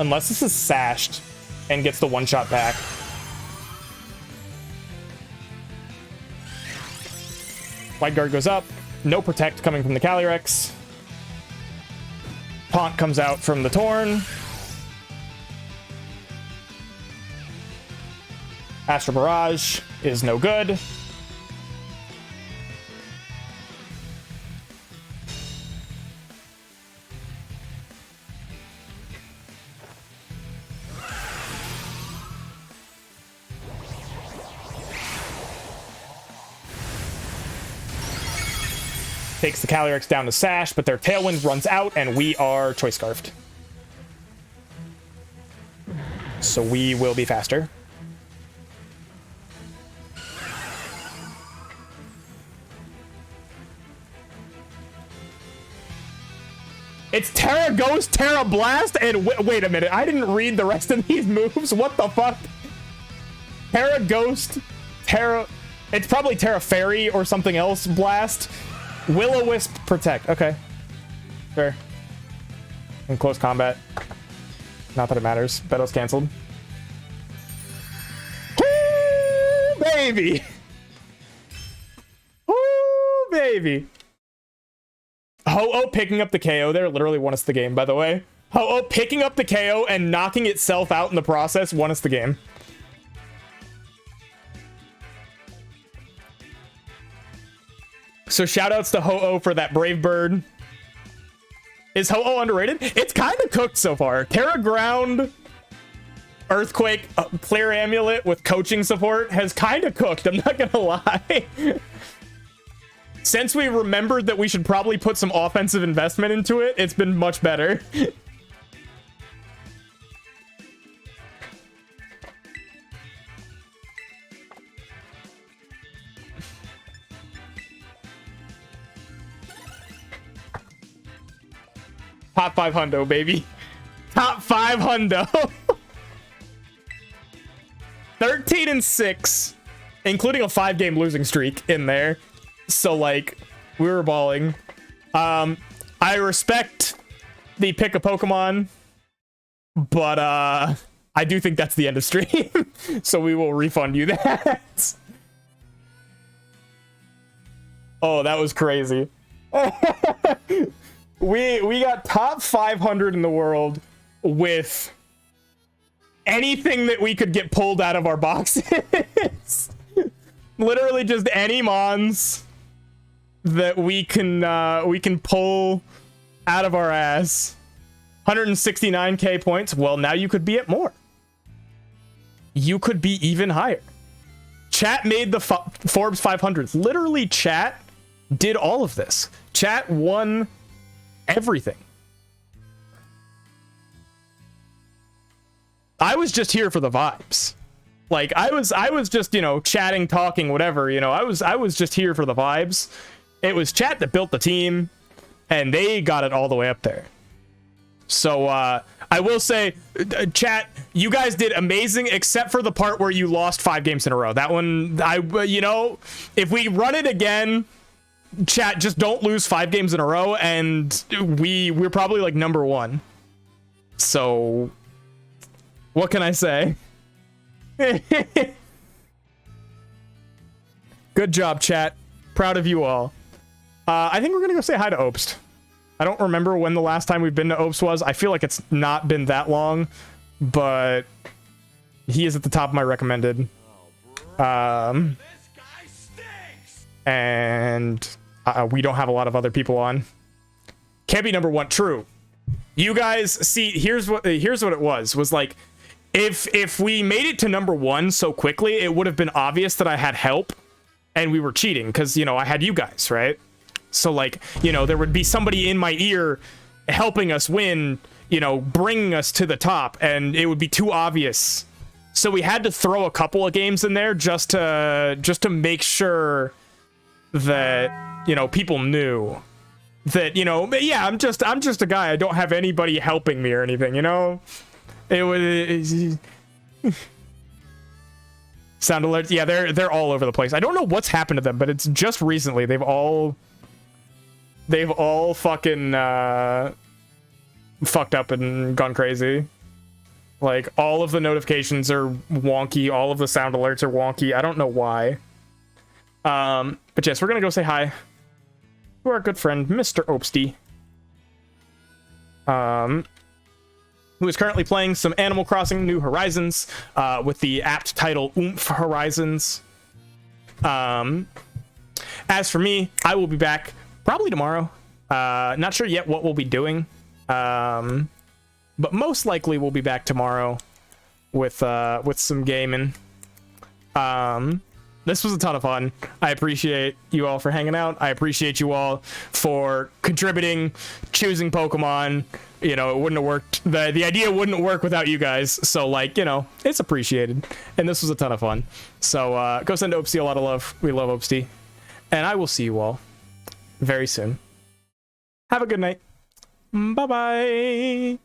Unless this is sashed and gets the one-shot back. Wide Guard goes up. No Protect coming from the Calyrex. Taunt comes out from the Torn. Astral Barrage is no good. Takes the Calyrex down to Sash, but their Tailwind runs out, and we are Choice Scarfed. So we will be faster. It's Terra Ghost, Terra Blast, and wait a minute. I didn't read the rest of these moves. What the fuck? Terra Ghost, Terra... It's probably Terra Fairy or something else. Blast. Will-O-Wisp, Protect. Okay. Fair. In close combat. Not that it matters. Battle's canceled. Woo, baby! Woo, baby! Ho-Oh picking up the KO there literally won us the game, by the way. Ho-Oh picking up the KO and knocking itself out in the process won us the game. So shoutouts to Ho-Oh for that Brave Bird. Is Ho-Oh underrated? It's kind of cooked so far. Terra Ground, Earthquake, Clear Amulet with coaching support has kind of cooked, I'm not gonna lie. Since we remembered that we should probably put some offensive investment into it, it's been much better. Top 5 hundo, baby. Top 5 hundo. 13-6, including a 5-game losing streak in there. So, like, we were balling. I respect the pick a Pokemon, but I do think that's the end of stream. So we will refund you that. Oh, that was crazy. We got top 500 in the world with anything that we could get pulled out of our boxes. Literally just any mons that we can pull out of our ass. 169k points. Well, now you could be at more. You could be even higher. Chat made the Forbes 500. Literally, chat did all of this. Chat won everything. I was just here for the vibes. Like, I was just, you know, chatting, talking, whatever, you know. I was just here for the vibes. It was chat that built the team, and they got it all the way up there. So, I will say, chat, you guys did amazing, except for the part where you lost 5 games in a row. That one, you know, if we run it again, chat, just don't lose 5 games in a row, and we're probably, like, number 1. So, what can I say? Good job, chat. Proud of you all. I think we're gonna go say hi to Obst. I don't remember when the last time we've been to Obst was. I feel like it's not been that long, but he is at the top of my recommended. And we don't have a lot of other people on. Can't be number 1. True. You guys see, here's what it was like, if we made it to number 1 so quickly, it would have been obvious that I had help and we were cheating, because, you know, I had you guys, right? So, like, you know, there would be somebody in my ear helping us win, you know, bringing us to the top, and it would be too obvious. So we had to throw a couple of games in there just to make sure that, you know, people knew that, you know, yeah, I'm just a guy. I don't have anybody helping me or anything, you know? It was sound alerts. Yeah, they're all over the place. I don't know what's happened to them, but it's just recently they've all fucking fucked up and gone crazy. Like, all of the notifications are wonky, all of the sound alerts are wonky. I don't know why. But yes, we're gonna go say hi to our good friend Mr. Obsty, who is currently playing some Animal Crossing New Horizons, with the apt title Oomph Horizons. As for me, I will be back probably tomorrow. Not sure yet what we'll be doing, but most likely we'll be back tomorrow with some gaming. This was a ton of fun. I appreciate you all for hanging out. I appreciate you all for contributing, choosing Pokemon. You know, it wouldn't have worked. The idea wouldn't work without you guys. So, like, you know, it's appreciated. And this was a ton of fun. So, go send Opsty a lot of love. We love Opsty. And I will see you all very soon. Have a good night. Bye bye.